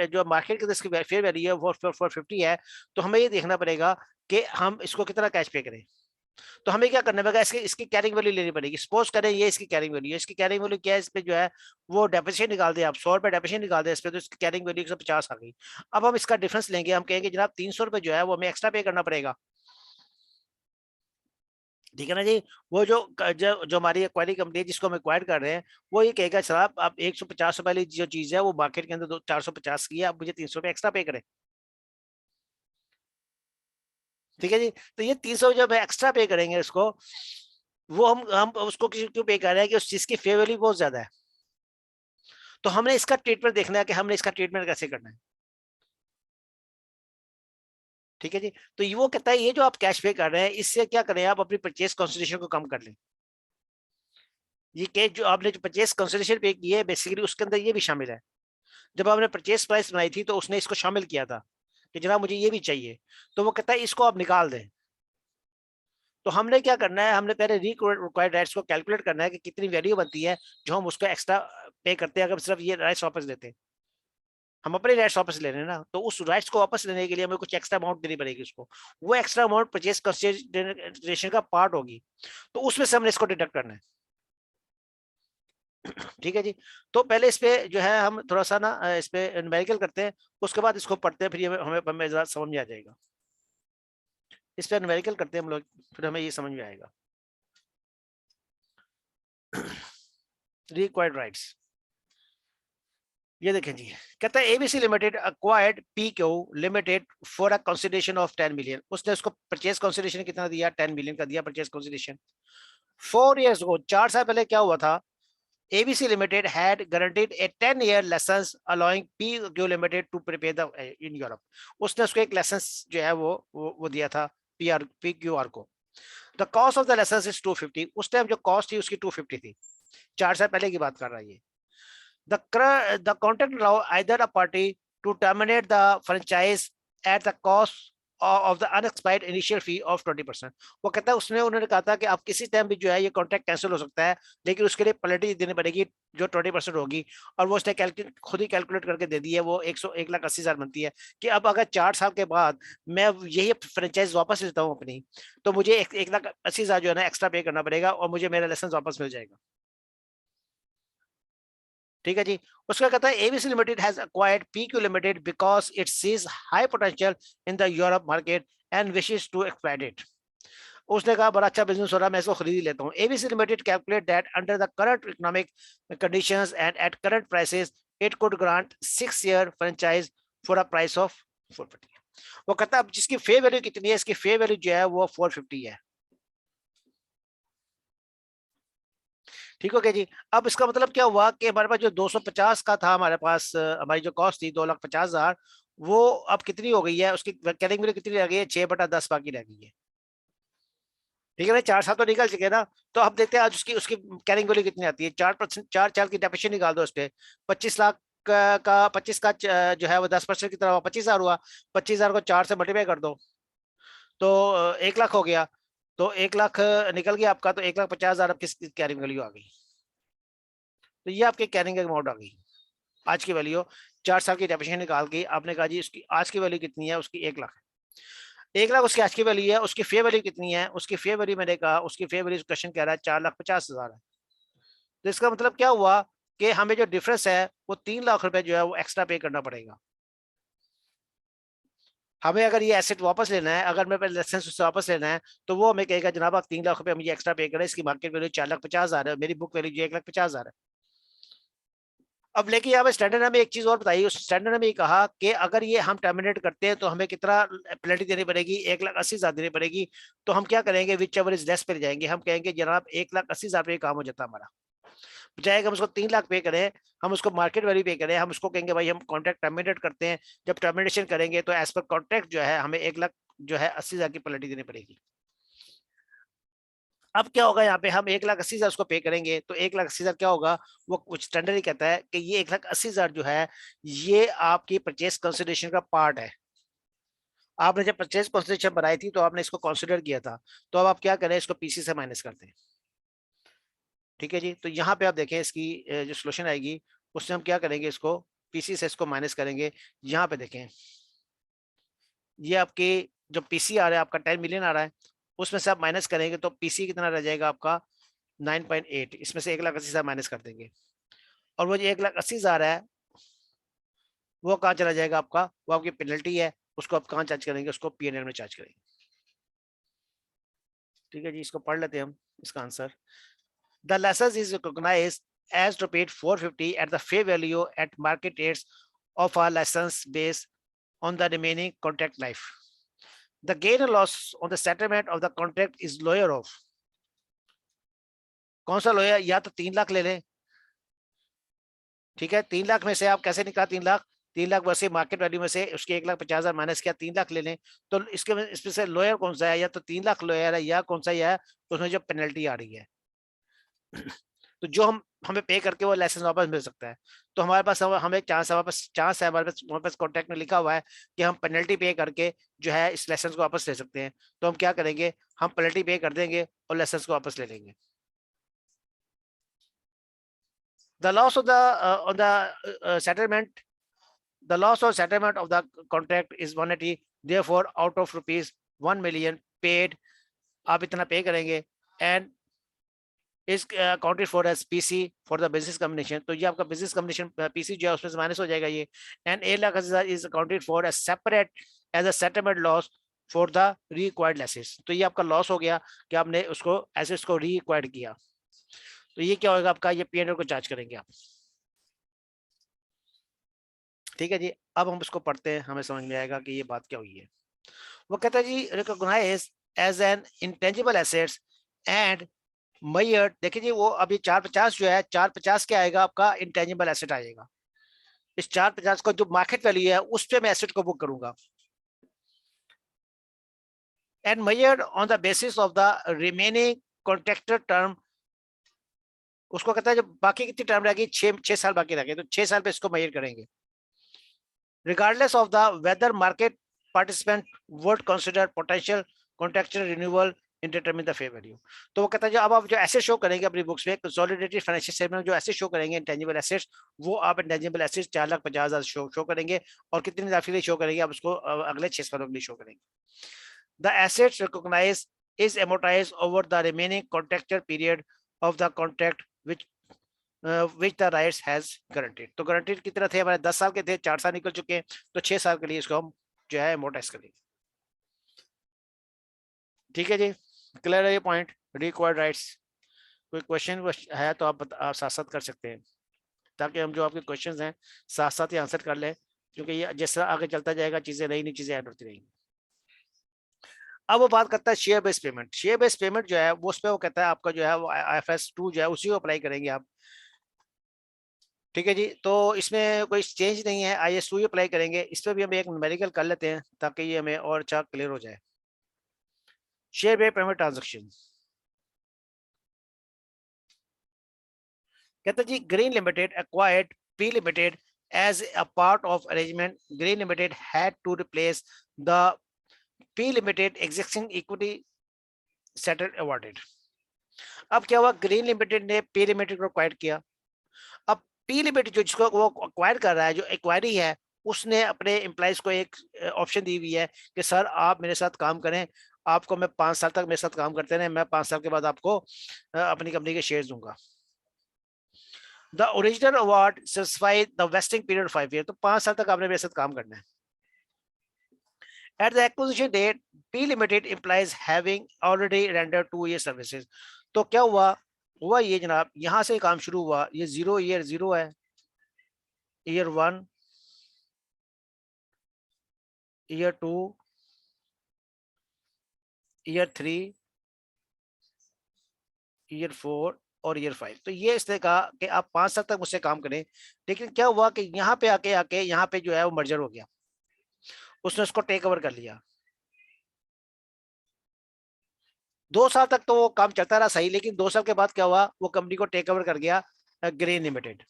Speaker 1: जो मार्केट के अंदर इसकी फेयर वैल्यू है वो 450 है, तो हमें ये देखना पड़ेगा कि हम इसको कितना कैश पे करें। तो हमें क्या करना पड़ेगा, इसकी इसकी कैरिंग वैल्यू लेनी पड़ेगी। सपोज करें ये इसकी कैरिंग वैल्यू है, इसकी कैरिंग वैल्यू क्या है, इस पे जो है वो डेप्रिसिएशन निकाल दे, आप 100 रुपए डेप्रिसिएशन निकाल दे इस पे, तो इसकी कैरिंग वैल्यू 150 आ गई। अब हम इसका डिफरेंस लेंगे, हम कहेंगे जनाब 300 रुपए जो है वो हमें एक्स्ट्रा पे करना पड़ेगा। ठीक है ना जी। वो जो हमारी एक्वायरी कंपनी है जिसको हम एक्वायर कर रहे हैं, वो ये कहेगा साहब आप 150 रुपए वाली जो चीज है वो मार्केट के अंदर 450 की है, आप मुझे 300 रुपए एक्स्ट्रा पे करें। ठीक है जी। तो ये 300 जब एक्स्ट्रा पे करेंगे उसको, वो हम उसको क्यों पे कर रहे हैं कि उस चीज की फेयर वैल्यू बहुत ज्यादा है। तो हमने इसका ट्रीटमेंट देखना है कि हमने इसका ट्रीटमेंट कैसे करना है। ठीक है जी। तो ये वो कहता है ये जो आप कैश पे कर रहे हैं, इससे क्या करें, आप अपनी परचेस कंसिडरेशन को कम कर लें। ये कैश जो आपने जो परचेस कंसिडरेशन पे की है, बेसिकली उसके अंदर ये भी शामिल है। जब आपने परचेस प्राइस बनाई थी तो उसने इसको शामिल किया था कि जनाब मुझे ये भी चाहिए, तो वो कहता है इसको आप निकाल दें। तो हमने क्या करना है, हमने पहले रिक्वायर्ड राइट्स को कैलकुलेट करना है कि कितनी वैल्यू बनती है जो हम उसको एक्स्ट्रा पे करते हैं अगर सिर्फ ये राइट्स वापस देते हैं। हम अपने राइट्स वापस ले रहे हैं ना, तो उस राइट्स को वापस लेने के लिए हमें कुछ एक्स्ट्रा अमाउंट देनी पड़ेगी उसको। वो एक्स्ट्रा अमाउंट परचेज कंसिडरेशन का पार्ट होगी, तो उसमें से हमने इसको डिडक्ट करना है। ठीक है जी। तो पहले इस पे जो है हम थोड़ा सा ना इस पे न्यूमेरिकल करते हैं, उसके बाद इसको पढ़ते हैं, फिर ये हमें जरा समझ में आ जाएगा। इस पे न्यूमेरिकल करते हैं हम लोग, फिर हमें ये समझ में आएगा। रिक्वायर्ड राइट्स, ये देखें जी। कहता है ABC limited acquired PQ limited for a consideration of 10 million. उसने उसको परचेज कंसिडरेशन कितना दिया, 10 मिलियन का दिया परचेज कंसिडरेशन। 4 years ago, 4 साल पहले क्या हुआ था, ABC Limited had guaranteed a 10-year license allowing PQ Limited to prepare the in Europe. उसने उसको एक लाइसेंस जो है वो दिया था PQR को। The cost of the license is 250। उस टाइम जो कॉस्ट थी उसकी 250 थी, 4 साल पहले की बात कर रहा है ये। The contract allow either a party to terminate the franchise at the cost of the unexpired initial fee of 20%। वो कहता है उसने उन्होंने कहा था कि आप किसी टाइम भी जो है ये कॉन्ट्रैक्ट कैंसिल हो सकता है, लेकिन उसके लिए पेनल्टी देनी पड़ेगी जो 20% होगी। और वो उसने खुद ही कैलकुलेट करके दे दी है, वो 1,80,000 बनती है कि अब अगर 4 साल के बाद मैं यही फ्रेंचाइज वापस लेता हूँ अपनी, तो मुझे 1,80,000 जो है ना एक्स्ट्रा पे करना पड़ेगा और मुझे मेरा लाइसेंस वापस मिल जाएगा। ठीक है जी। उसका कहता है ABC limited has acquired PQ limited because it sees high potential in the Europe market and wishes to expand it. उसने कहा बड़ा अच्छा बिजनेस हो रहा है, मैं इसको खरीद ही लेता हूँ। ABC limited calculate that under the current economic conditions and at current prices it could grant 6-year franchise for a price of 450। वो कहता है अब जिसकी फेयर वैल्यू कितनी है, इसकी फेयर वैल्यू जो है वो 450 है। ठीक हो गया जी। अब इसका मतलब क्या हुआ कि हमारे पास जो 250 का था, हमारे पास हमारी जो कॉस्ट थी 2,50,000, वो अब कितनी हो गई है, उसकी कैरिंग वैल्यू कितनी रह गई है, 6/10 बाकी रह गई है। ठीक है ना, 4 साल तो निकल चुके ना। तो अब देखते हैं आज उसकी उसकी कैरिंग वैल्यू कितनी आती है। 4%, 4 साल की डेप्रिसिएशन निकाल दो उस पर। 25 लाख का 25 का जो है वो 10% की तरह 25,000 हुआ। 25,000 को 4 से मल्टीप्लाई कर दो तो 1 लाख हो गया। तो 1 लाख निकल गया आपका, तो 1,50,000 अब किस कैरिंग वैल्यू आ गई। तो ये आपके कैरिंग अमाउंट आ गई आज की वैल्यू। 4 साल की डेप्रिसिएशन निकाल के आपने कहा जी उसकी आज की वैल्यू कितनी है, उसकी 1 लाख। 1 लाख उसकी आज की वैल्यू है, उसकी फेयर वैल्यू कितनी है, उसकी फेयर वैल्यू मैंने कहा, उसकी फेयर वैल्यू क्वेश्चन कह रहा है 4,50,000 है। तो इसका मतलब क्या हुआ कि हमें जो डिफरेंस है वो 3 लाख रुपए जो है वो एक्स्ट्रा पे करना पड़ेगा। हमें अगर ये एसेट वापस लेना है, अगर मेरे पास लाइसेंस उससे वापस लेना है, तो वो हमें कहेगा जनाब आप 3 लाख रुपए मुझे एक्स्ट्रा पे करें, इसकी मार्केट वैल्यू 4,50,000 है, मेरी बुक वैल्यू जो 1,50,000 है। अब लेकिन यहाँ पे स्टैंडर्ड ने हमें एक चीज और बताई, उस स्टैंडर्ड ने हमें कहा कि अगर ये हम टर्मिनेट करते हैं तो हमें कितना पेनल्टी देनी पड़ेगी, 1,80,000 देनी पड़ेगी। तो हम क्या करेंगे, विच एवर इज लेस पे जाएंगे, हम कहेंगे जनाब 1,80,000 पे काम हो जाता हमारा, बजाय हम उसको 3 लाख पे करें, हम उसको मार्केट वैल्यू पे करें, हम उसको कहेंगे भाई हम कॉन्ट्रैक्ट टर्मिनेट करते हैं। जब टर्मिनेशन करेंगे तो एज पर कॉन्ट्रैक्ट जो है हमें 1 लाख जो है 80,000 की पेनल्टी देनी पड़ेगी। अब क्या होगा, यहाँ पे हम 1,80,000 उसको पे करेंगे, तो 1,80,000 क्या होगा, वो स्टैंडर्ड ही कहता है कि ये 1,80,000 जो है ये आपकी परचेज कंसिडरेशन का पार्ट है। आपने जब परचेज कंसिडरेशन बनाई थी तो आपने इसको कंसिडर किया था। तो अब आप क्या करें, इसको पीसी से माइनस करते हैं। ठीक है जी। तो यहाँ पे आप देखें इसकी जो सोल्यूशन आएगी उससे हम क्या करेंगे, इसको पीसी से इसको माइनस करेंगे। यहाँ पे देखें ये आपके जो पीसी आ रहा है आपका 10 मिलियन आ रहा है, उसमें से आप माइनस करेंगे तो पीसी कितना रह जाएगा आपका 9.8, इसमें से 1,80,000 माइनस कर देंगे। और वो जो 1,80,000 है वो कहाँ चला जाएगा आपका, वो आपकी पेनल्टी है, उसको आप कहाँ चार्ज करेंगे, उसको पीएनएल में चार्ज करेंगे। ठीक है जी, इसको पढ़ लेते हैं हम इसका answer. The licence is recognised as rupees 450 at the fair value at market rates of a license based on the remaining contract life. The gain or loss on the settlement of the contract is lower of, कौन सा लोया, या तो 3 लाख ले लें। ठीक है, 3 लाख में से आप कैसे निकाला 3 लाख, 3 लाख वैसे मार्केट वैल्यू में से उसके 1,50,000 माइनस किया, 3 लाख ले लें। तो इसके में इसमें से लोयर कौन सा है, या तो 3 लाख लोयर है या कौन सा ही है, उसमें जो पेनल्टी आ रही है। तो जो हम हमें पे करके वो लाइसेंस वापस मिल सकता है। तो हमारे पास हमें चांस है, हमारे पास कॉन्ट्रैक्ट में लिखा हुआ है कि हम पेनल्टी पे करके जो है इस लाइसेंस को वापस ले सकते हैं। तो हम क्या करेंगे, हम पेनल्टी पे कर देंगे और लाइसेंस को वापस ले लेंगे। The loss of the on the settlement, the loss or settlement of the contract is 180, therefore out of rupees 1 million paid आप इतना पे करेंगे and is accounted for as PC for the business combination। तो ये आपका business combination PC जो है उसमें से माइनस हो जाएगा ये। and 1,80,000 is accounted for as separate as a settlement loss for the reacquired losses। तो ये आपका लॉस हो गया कि आपने उसको एसेट्स को रीक्वायर्ड किया। तो ये क्या होगा आपका, ये पीएनएल को चार्ज करेंगे आप। ठीक है जी, अब हम इसको पढ़ते हैं, हमें समझ में आएगा कि ये बात क्या हुई है। वो कहता है जी recognise as an intangible assets and measured. देखिए जी वो अभी 450 जो है, 450 क्या आएगा आपका, इंटेंजिबल एसेट आएगा। इस 450 का जो मार्केट वैल्यू है उस पे मैं एसेट को बुक करूंगा। And मयर्ड on the basis of the remaining contractor term. उसको कहता है जब बाकी कितनी टर्म रहेगी, 6 साल बाकी रहेंगे, तो 6 साल पे इसको मयर्ड करेंगे। regardless of the whether market participant would consider potential contractual renewal in determine the fair value। तो वो कहता है जो अब आप जो एसेट शो करेंगे अपनी बुक्स में, कंसोलिडेटेड फाइनेंशियल स्टेटमेंट जो एसेट शो करेंगे इंटेंजिबल एसेट्स, वो आप इंटेंजिबल एसेट्स 4,50,000 शो करेंगे। और कितनी राशि के लिए शो करेंगे, आप उसको अगले 6 सालों के लिए शो करेंगे। The assets recognise is amortise over the remaining contractual period of the contract which which the rights has guaranteed. तो गारंटीड कितने थे हमारे, 10 साल के थे, 4 साल निकल चुके हैं, तो 6 साल के लिए इसको हम जो है मोटाइज करेंगे। ठीक है जी, क्लियर है ये पॉइंट? Required rights. कोई क्वेश्चन है तो आप साथ साथ कर सकते हैं, ताकि हम जो आपके क्वेश्चंस हैं साथ साथ ही आंसर कर लें, क्योंकि ये जैसा आगे चलता जाएगा चीजें नई नई चीजें ऐड होती रहेंगी। अब वो बात करता है share based payment. Share based payment जो है वो उस पर वो कहता है आपका जो है वो IFRS 2 जो है उसी को अप्लाई करेंगे आप। ठीक है जी, तो इसमें कोई चेंज नहीं है, IAS 2 ही अप्लाई करेंगे। इस पर भी हम एक न्यूमेरिकल कर लेते हैं ताकि ये हमें और अच्छा क्लियर हो जाए। शेयर बेस्ड पेमेंट ट्रांजेक्शन कहता जी, green limited acquired P Limited as a part of arrangement. Green Limited had to replace the P Limited existing equity settled awarded. अब क्या हुआ, ग्रीन लिमिटेड ने P Limited को acquire किया। अब P Limited जो जिसको वो एक्वायर कर रहा है, जो एक्वायरी है, उसने अपने एम्प्लॉइज को एक ऑप्शन दी हुई है कि सर आप मेरे साथ काम करें, आपको मैं 5 साल तक मेरे साथ काम करते रहे, मैं 5 साल के बाद आपको अपनी कंपनी के शेयर दूंगा। The original award satisfy the vesting period 5 year, तो 5 साल तक आपने मेरे साथ काम करना है। At the acquisition date P Limited implies having already rendered 2 year services। तो क्या हुआ, हुआ ये जनाब, यहां से काम शुरू हुआ, ये 0 ईयर 0 है, ईयर 1, ईयर 2, ईयर 3, ईयर 4 और ईयर 5। तो ये इसने कहा कि आप 5 साल तक मुझसे काम करें। लेकिन क्या हुआ कि यहाँ पे आके आके यहाँ पे जो है वो मर्जर हो गया, उसने उसको टेक ओवर कर लिया। 2 साल तक तो वो काम चलता रहा सही, लेकिन 2 साल के बाद क्या हुआ, वो कंपनी को टेक ओवर कर गया ग्रीन लिमिटेड।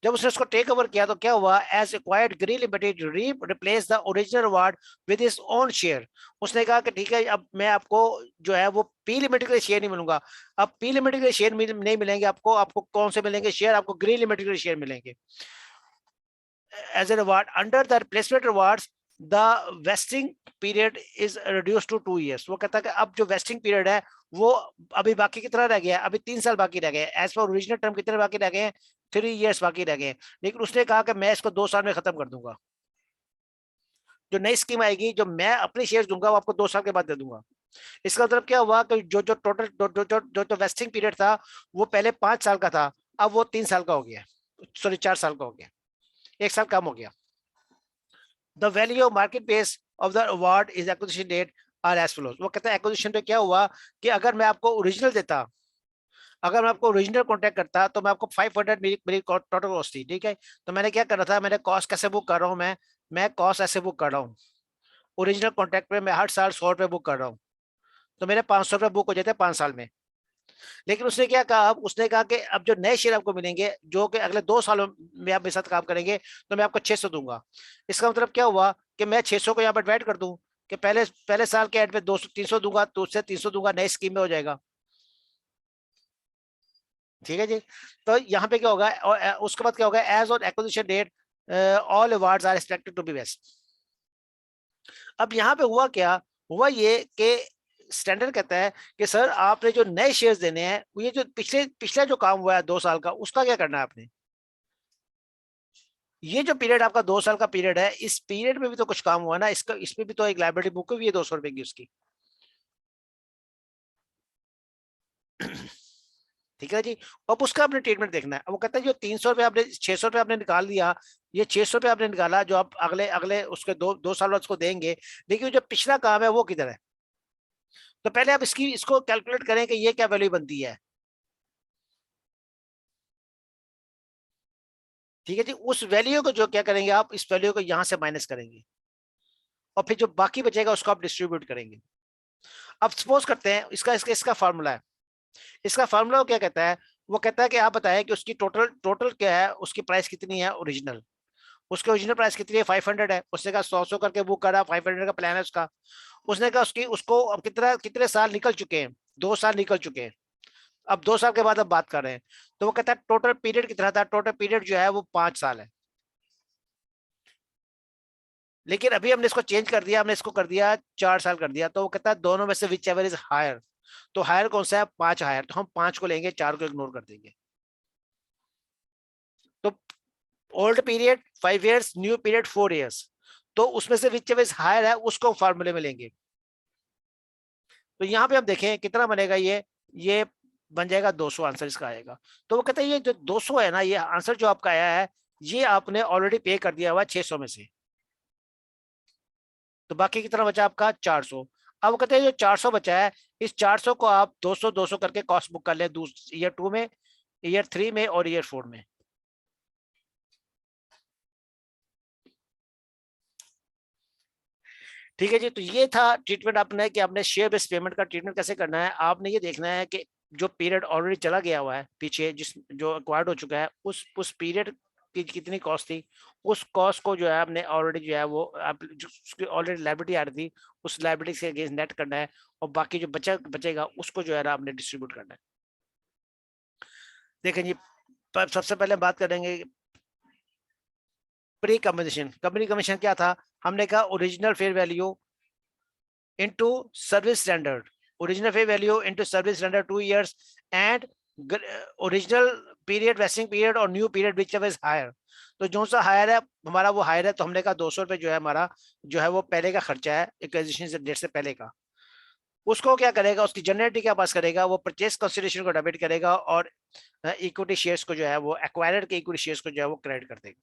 Speaker 1: जब उसने उसको टेक ओवर किया तो क्या हुआ, as acquired Green limited replace the original award with his own share. उसने कहा कि ठीक है, अब मैं आपको जो है वो P लिमिटेड के शेयर नहीं मिलूंगा। अब P लिमिटेड के शेयर नहीं मिलेंगे आपको, आपको कौन से मिलेंगे शेयर, आपको ग्रीन लिमिटेड के शेयर मिलेंगे as an award. Under the replacement awards the vesting period is reduce to 2 years. वो कहता है कि अब जो वेस्टिंग पीरियड है वो अभी बाकी कितना रह गया, अभी 3 साल बाकी रह गए। एज पर ओरिजिनल टर्म कितने बाकी रह गए, 3 ईयर्स बाकी रह गए। लेकिन उसने कहा कि मैं इसको 2 साल में खत्म कर दूंगा। जो नई स्कीम आएगी, जो मैं अपने शेयर दूंगा वो आपको 2 साल के बाद दे दूंगा। इसका मतलब क्या हुआ कि जो जो टोटल जो वेस्टिंग पीरियड था वो पहले 5 साल का था, अब वो 3 साल का हो गया, सॉरी 4 साल का हो गया, 1 साल कम हो गया। The value of market base of the award is acquisition date are as follows. वो कहता है एक्विजिशन पे क्या हुआ कि अगर मैं आपको ओरिजिनल देता, अगर मैं आपको ओरिजिनल कॉन्टैक्ट करता तो मैं आपको 500 मेरी टोटल कॉस्ट थी, ठीक है। तो मैंने क्या कर रहा था, मैंने कॉस्ट कैसे बुक कर रहा हूँ, मैं कॉस्ट ऐसे बुक कर रहा हूँ, ओरिजिनल कॉन्ट्रैक्ट पे मैं हर साल 100 रुपए बुक कर रहा हूँ, तो मेरे 500 रुपए बुक हो जाते हैं 5 साल में। लेकिन उसने क्या कहा, अब उसने कहा कि अब जो नए शेयर आपको मिलेंगे जो कि अगले 2 सालों में आप मेरे साथ काम करेंगे, तो मैं आपको 600 दूंगा। इसका मतलब क्या हुआ कि मैं 600 को यहाँ पर डिवाइड कर दूं कि पहले पहले साल के एंड पे 200 300 दूंगा, तो उससे 300 दूंगा, नई स्कीम में हो जाएगा। ठीक है जी। तो यहाँ पे क्या होगा, और उसके बाद क्या होगा, as on acquisition date all awards are expected to be vest. अब यहाँ पे हुआ क्या, हुआ ये कि स्टैंडर्ड कहता है कि सर आपने जो नए शेयर्स देने हैं, ये जो पिछले जो काम हुआ है 2 साल का, उसका क्या करना है आपने। ये जो पीरियड आपका 2 साल का पीरियड है, इस पीरियड में भी तो कुछ काम हुआ ना, इसका इसमें भी तो एक लाइबिलिटी बुक हुई है 200 रुपए की उसकी। ठीक है जी। अब उसका आपने ट्रीटमेंट देखना है। वो कहता है जो 300 रुपए आपने 600 रुपए आपने निकाल दिया, ये 600 रुपए आपने निकाला जो आप अगले अगले उसके 2 साल बाद उसको देंगे, लेकिन जो पिछला काम है वो किधर है। तो पहले आप इसको कैलकुलेट करें कि ये क्या वैल्यू बनती है। ठीक है जी। उस वैल्यू को जो क्या करेंगे, आप इस वैल्यू को यहां से माइनस करेंगे और फिर जो बाकी बचेगा उसको आप डिस्ट्रीब्यूट करेंगे। अब सपोज करते हैं इसका फार्मूला है। इसका फार्मूला क्या कहता है, वो कहता है कि आप बताएं कि उसकी टोटल टोटल क्या है, उसकी प्राइस कितनी है ओरिजिनल। उसकी ओरिजिनल प्राइस कितनी है, 500 है। उसने कहा 100 करके बुक करा, 500 का प्लान है उसका। उसने कहा उसकी उसको अब कितने साल निकल चुके हैं, 2 साल निकल चुके हैं। अब 2 साल के बाद अब बात कर रहे हैं, तो वो कहता है टोटल पीरियड कितना था, टोटल पीरियड जो है वो 5 साल है। लेकिन अभी हमने इसको चेंज कर दिया, हमने इसको कर दिया 4 साल कर दिया। तो वो कहता है दोनों में से विच एवर इज हायर। तो हायर कौन सा है, 5 हायर, तो हम 5 को लेंगे, 4 को इग्नोर कर देंगे। तो old period 5 years, new period 4 years, तो उसमें से विच एवर इज हायर है उसको फॉर्मूले में लेंगे। तो यहाँ पे हम देखें कितना बनेगा, ये बन जाएगा 200 आंसर इसका आएगा। तो वो कहते हैं ये जो 200 है ना, ये आंसर जो आपका आया है ये आपने ऑलरेडी पे कर दिया हुआ 600 में से, तो बाकी कितना बचा आपका 400। अब वो कहते हैं जो 400 बचा है, इस 400 को आप 200 200 करके कॉस्ट बुक कर ले, ईयर 2 में, ईयर 3 में और ईयर 4 में। ठीक है जी। तो ये था ट्रीटमेंट आपने कि आपने शेयर बेस्ड पेमेंट का ट्रीटमेंट कैसे करना है। आपने ये देखना है कि जो पीरियड ऑलरेडी चला गया हुआ है पीछे, जिस जो एक्वायर्ड हो चुका है, उस पीरियड की कितनी कॉस्ट थी, उस कॉस्ट को जो है आपने ऑलरेडी जो है वो आप उसकी ऑलरेडी लायबिलिटी आ रही थी, उस लायबिलिटी के अगेंस्ट नेट करना है, और बाकी जो बचेगा उसको जो है ना आपने डिस्ट्रीब्यूट करना है। देखें जी, सबसे पहले बात करेंगे प्री कम्बिनेशन। कंपनी कमीशन क्या था, हमने कहा original fair value into service standard, original fair value into service standard 2 years and original period, vesting period और new period which is higher. तो जो सा हायर है हमारा वो हायर है, तो हमने कहा 200 रुपए जो है हमारा जो है वो पहले का खर्चा है एक्विजिशन डेट से पहले का, उसको क्या करेगा, उसकी जनरेटिव क्या पास करेगा, वो परचेस कंसिडरेशन को डेबिट करेगा और इक्विटी शेयर्स को जो है वो एक्वायर्ड के इक्विटी शेयर्स को जो है वो क्रेडिट कर देगा।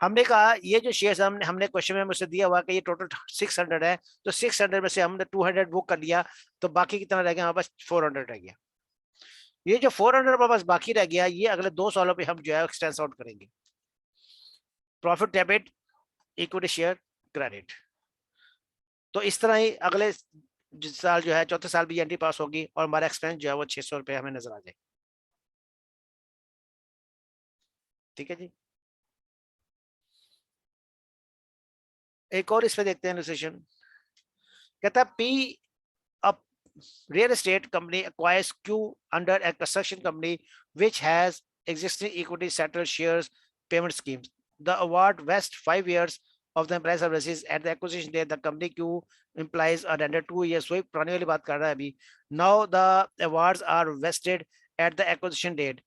Speaker 1: हमने कहा ये जो शेयर्स हमने क्वेश्चन में मुझसे दिया हुआ कि ये टोटल 600 है, तो 600 में से हमने 200 बुक कर लिया, तो बाकी कितना रह गया हमारे पास 400 रह गया। ये जो 400 हमारे पास बाकी रह गया, ये अगले 2 सालों पे हम जो है एक्सटेंस आउट करेंगे, profit debit equity share credit. तो इस तरह ही अगले जिस साल जो है चौथे साल भी एंट्री पास होगी और हमारा एक्सपेंस जो है वो 600 रुपए हमें नजर आ जाएगा। ठीक है जी। एक और इस पे देखते हैं इलस्ट्रेशन। कहता है P a real estate company acquires Q under a construction company which has existing equity settled shares payment schemes. The award vests 5 years of the employee services at the acquisition date. The company Q implies a render 2 years. वही पुरानी वाली बात कर रहा है अभी। Now the awards are vested at the acquisition date.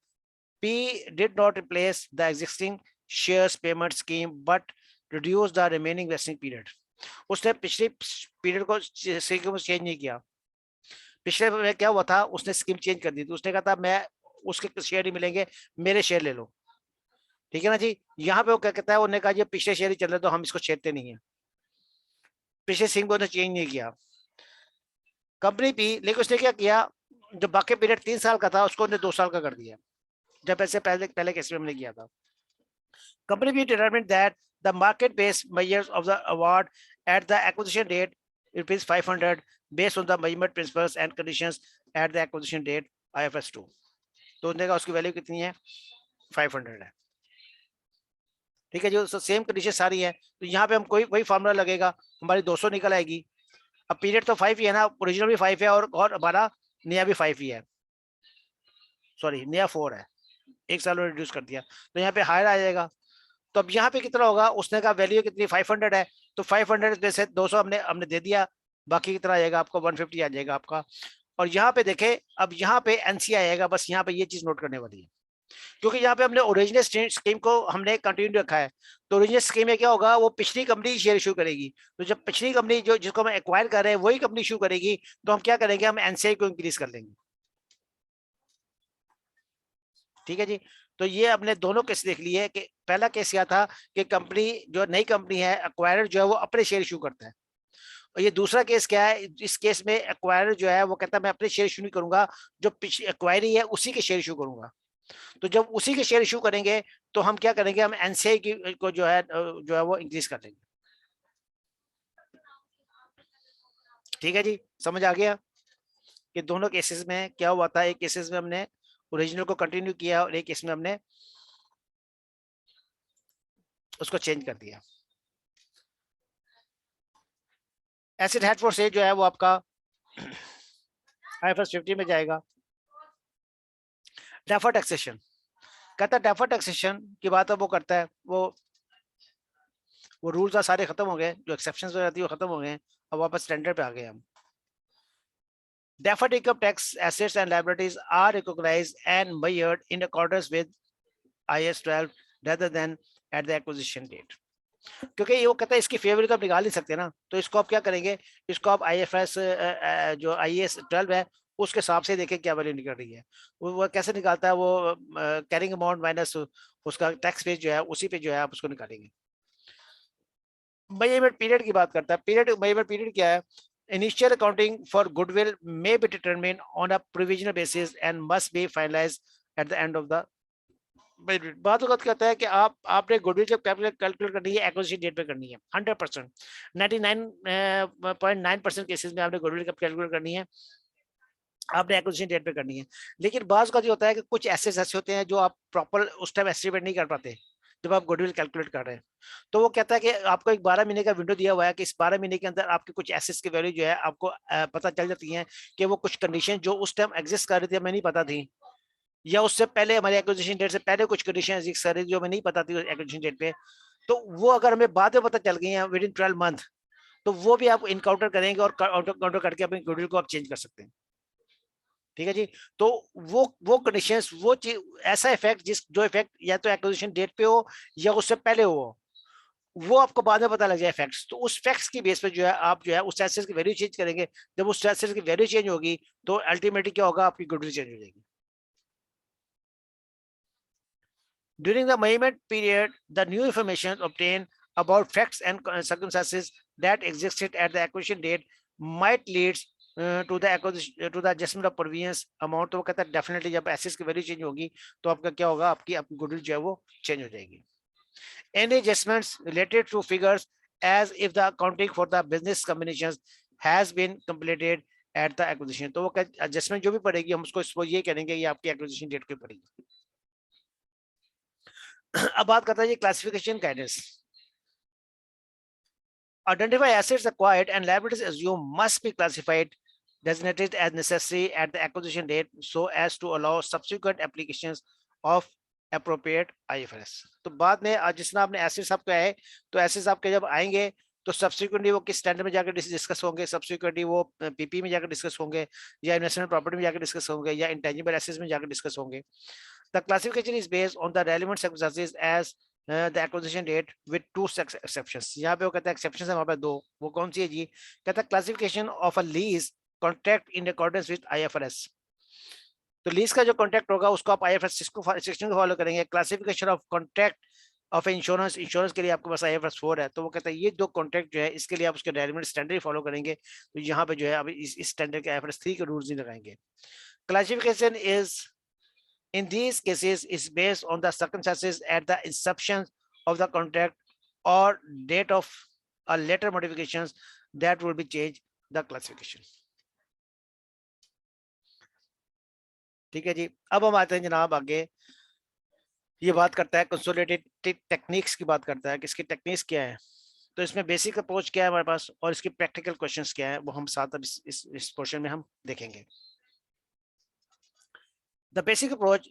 Speaker 1: P did not replace the existing shares payment scheme but reduced the remaining vesting period. उसने पिछली पीरियड को चेंज नहीं किया। पिछले में क्या हुआ था, उसने स्कीम चेंज कर दी थी, उसने कहा था मैं उसके शेयर ही मिलेंगे, मेरे शेयर ले लो। ठीक है ना जी। यहाँ पे वो क्या कहता है, उन्होंने कहा ये पिछले शेयर ही चल रहे तो हम इसको छेड़ते नहीं है, पिछले स्कीम को उसने चेंज नहीं किया कंपनी भी। लेकिन उसने क्या किया, जो बाकी पीरियड 3 साल का था उसको उसने 2 साल का कर दिया, जब ऐसे पहले पहले केस में हमने किया था। कंपनी भी determined that the market based measures of the award at the acquisition date ₹500 based on the measurement principles and conditions at the acquisition date IFRS 2। तो उन्होंने कहा उसकी वैल्यू कितनी है, 500 है। ठीक है जो सेम कंडीशन सारी है, तो यहाँ पे हम कोई वही फार्मूला लगेगा, हमारी 200 निकल आएगी। अब पीरियड तो 5 ही है ना, ओरिजिनल भी 5 है और हमारा नया भी 5 ही है, सॉरी नया 4 है, 1 साल में रिड्यूस कर दिया, तो यहाँ पे हायर आ जाएगा। तो अब यहाँ पे कितना होगा, उसने कहा वैल्यू कितनी 500 है, तो 500 में से 200 हमने हमने दे दिया, बाकी कितना आ जाएगा आपको 150 आ जाएगा आपका। और यहाँ पे देखें, अब यहाँ पे एनसीआई आएगा, बस यहाँ पे ये चीज नोट करने वाली है, क्योंकि यहाँ पे हमने ओरिजिनल स्कीम को हमने कंटिन्यू रखा है। तो ओरिजिनल स्कीम में क्या होगा, वो पिछली कंपनी शेयर इशू करेगी, तो जब पिछली कंपनी जो जिसको हम एक्वायर कर रहे हैं वही कंपनी इशू करेगी, तो हम क्या करेंगे, हम एनसीआई को इंक्रीज कर लेंगे। ठीक है जी। तो ये हमने दोनों केस देख लिए कि पहला केस क्या था कि कंपनी जो नई कंपनी है एक्वायरर जो है वो अपने शेयर इशू करता है, और ये दूसरा केस क्या है, इस केस में एक्वायरर जो है वो कहता है मैं अपने शेयर इशू नहीं करूंगा, जो पिछली एक्वायरी है उसी के शेयर इशू करूंगा। तो जब उसी के शेयर इशू करेंगे तो हम क्या करेंगे, हम एनसीआई को जो है वो इंक्रीज कर देंगे। ठीक है जी, समझ आ गया कि दोनों केसेस में क्या हुआ था, एक केसेस में हमने ओरिजिनल को कंटिन्यू किया और एक केस में हमने उसको चेंज कर दिया। एसिड हेड फॉर से जो है वो आपका IFRS 50 में जाएगा। डेफर टैक्सेशन, कहता है डेफर टैक्सेशन की बात है वो करता है, वो रूल्स सारे खत्म हो गए, जो एक्सेप्शंस वगैरह थी वो खत्म हो गए, अब वापस स्टैंडर्ड पे आ गए हम। Deferred income tax assets and liabilities are recognized and measured in accordance with IAS 12 rather than at the acquisition date. क्योंकि ये वो कहता है इसकी फेवरेट तो आप निकाल नहीं सकते ना, तो इसको आप क्या करेंगे, इसको आप IFRS जो IAS 12 है उसके हिसाब से देखें क्या वैल्यू निकल रही है। वो कैसे निकालता है, वो कैरिंग अमाउंट माइनस उसका टैक्स पेज जो है उसी पे जो है आप उसको निकालेंगे। मेजरमेंट पीरियड की बात करता है। मेजरमेंट पीरियड क्या है? Initial accounting for goodwill may be determined on a provisional basis and must be finalised eight the end of the. बात वक्त कहता है कि आपने गुडविल जब कैलकुलेट करनी है एक्विजिशन डेट पे करनी है 100%। 99.9% केसेस में आपने गुडविल कब कैलकुलेट करनी है, आपने एक्विजिशन डेट पे करनी है। लेकिन बाज का जो होता है कि कुछ एसेट्स ऐसे होते हैं जो आप प्रॉपर उस टाइम एस्टिमेट नहीं कर पाते जब आप गुडविल कैलकुलेट कर रहे हैं। तो वो कहता है कि आपको एक 12 महीने का विंडो दिया हुआ है कि इस 12 महीने के अंदर आपके कुछ एसेट्स की वैल्यू जो है आपको पता चल जाती है कि वो कुछ कंडीशन जो उस टाइम एग्जिस्ट कर रही थी हमें नहीं पता थी, या उससे पहले हमारे एक्विजिशन डेट से पहले कुछ कंडीशन एग्जिस्ट कर रही थी जो हमें नहीं पता थी एक्विजिशन डेट पे, तो वो अगर हमें बाद में पता चल गई है विद इन 12 मंथ, तो वो भी आप इनकाउंटर करेंगे और काउंटर करके अपनी गुडविल को आप चेंज कर सकते हैं। ठीक है जी। तो वो कंडीशंस, वो चीज, ऐसा इफेक्ट जो इफेक्ट या तो एक्विजिशन डेट पे हो या उससे पहले हो, वो आपको बाद में पता लग जाए फैक्ट्स, तो उस फैक्ट्स की बेस पे जो है आप जो है उस एसेट की वैल्यू चेंज करेंगे। जब उस एसेट की वैल्यू चेंज होगी तो अल्टीमेटली क्या होगा, आपकी गुडविल चेंज हो जाएगी। During the measurement period, the new information obtained about facts and circumstances that existed at the acquisition date might lead to the acquisition to the adjustment of provisions amount। तो वो कहता है definitely जब assets की value change होगी तो आपका क्या होगा, आपकी गुडविल जो है वो चेंज हो जाएगी। Any adjustments related to figures as if the accounting for the business combinations has been completed at the acquisition। तो वो एडजस्टमेंट जो भी पड़ेगी हम उसको ये करेंगे ये आपकी एक्विजिशन डेट के पड़ेगी। अब बात करता है ये classification guidance. Identify assets acquired and liabilities assumed must be classified designated as necessary at the acquisition date so as to allow subsequent applications of appropriate IFRS। तो बाद में जिसना आपने एसेट्स आपके आए तो एसेट्स आपके जब आएंगे तो सब्सिक्वेंटली वो किस स्टैंडर्ड में जाकर डिस्कस होंगे, सब्सिक्वेंटली वो पीपी में जाकर डिस्कस होंगे या इन्वेस्टमेंट प्रॉपर्टी में जाकर डिस्कस होंगे या इंटेंजिबल एसेट्स में जाकर डिस्कस होंगे। The classification is based on the relevant circumstances as the acquisition date with two exceptions। यहाँ पे वो कहता है exceptions है वहाँ पे दो, वो कौन सी है जी? कहता है classification of a lease contract in accordance with IFRS। तो लीज का जो कॉन्ट्रैक्ट होगा उसको आप IFRS 16 को फॉलो करेंगे। Classification of contract of insurance, insurance के लिए आपके पास IFRS 4 है। तो वो कहता है ये दो कॉन्ट्रैक्ट जो है इसके लिए आप उसके रेलेवेंट स्टैंडर्ड फॉलो करेंगे। तो यहाँ पे जो है अभी इस स्टैंडर्ड के IFRS 3 के रूल्स नहीं लगाएंगे। Classification is in these cases is based on the circumstances at the inception of the contract or date of a later modifications that will be changed the classification। ठीक है जी। अब हम आते हैं जनाब आगे, ये बात करता है कंसोलिडेटेड टेक्निक्स की बात करता है कि इसकी टेक्निक्स क्या है। तो इसमें बेसिक अप्रोच क्या है हमारे पास और इसकी प्रैक्टिकल क्वेश्चंस क्या है वो हम साथ अब इस पोर्शन में हम देखेंगे। The basic approach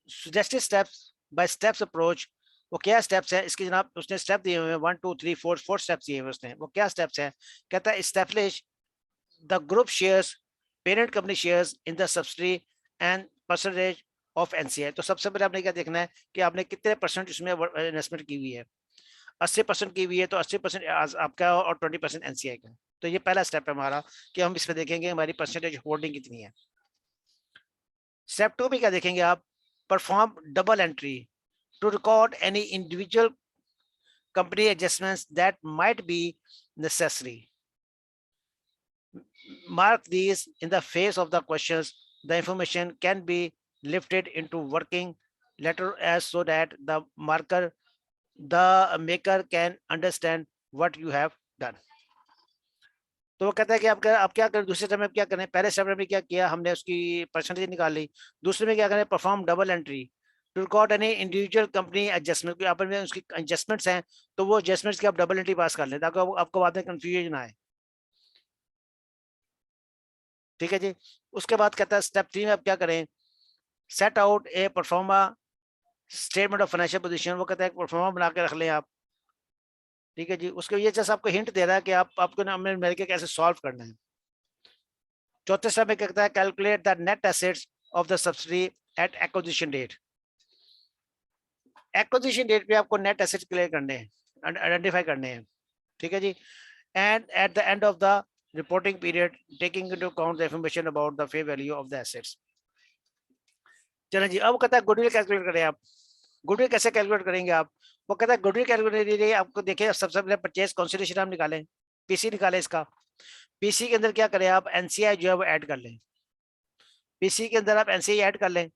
Speaker 1: suggested steps by steps approach. वो क्या स्टेप्स है इसके जनाब, उसने स्टेप दिए हुए हैं 1 2 3 4 स्टेप्स दिए हुए उसने। वो क्या स्टेप्स है? कहता है establish the group shares parent company shares in the subsidy and percentage of NCI। तो सबसे पहले आपने क्या देखना है कि आपने कितने परसेंट इसमें इन्वेस्टमेंट की हुई है। 80% की हुई है तो 80% आपका और 20% NCI का। तो ये पहला स्टेप है हमारा कि हम इसमें देखेंगे हमारी परसेंटेज होल्डिंग कितनी है। स्टेप 2 में क्या देखेंगे आप? Perform double entry to record any individual company adjustments that might be necessary। Mark these in the face of the questions. The information can be lifted into working letter as so that the maker can understand what you have done। तो वो कहता है कि आप क्या करें, दूसरे step में क्या करें? पहले स्टेप में क्या किया हमने, उसकी परसेंटेज निकाल ली। दूसरे में क्या करें? Perform double entry to record any individual company adjustment. आपस में उसकी एडजस्टमेंट्स हैं तो वो एडजस्टमेंट्स की आप डबल एंट्री पास कर लें ताकि आपको बाद में कंफ्यूजन आए। ठीक है जी। उसके बाद कहता है स्टेप 3 में आप क्या करें? Set out A pro forma statement of financial position. वो कहता है परफॉर्मा बना के रख लें आप। ठीक है जी। उसके ये जैसे आपको हिंट दे रहा है कि आपको ना मेरे के कैसे सॉल्व करना है। चौथे स्टेप में कहता है calculate the net assets of the subsidy at acquisition date. Acquisition date पे आपको नेट एसेट क्लियर करने हैं। आइडेंटिफाई करने हैं, ठीक है जी। And at the end of the reporting period taking into account the information about the fair value of the assets. चलो जी, अब कहता है गुडविल कैलकुलेट करें आप। गुडविल कैसे कैलकुलेट करेंगे आप? वो कहता है गुडविल कैलकुलेट के लिए आपको देखिए सबसे पहले परचेज कंसीडरेशन हम निकालें, पीसी निकालें इसका। पीसी के अंदर क्या करें आप, एनसीआई जो है वो ऐड कर लें। पीसी के अंदर आप एनसीआई ऐड कर लें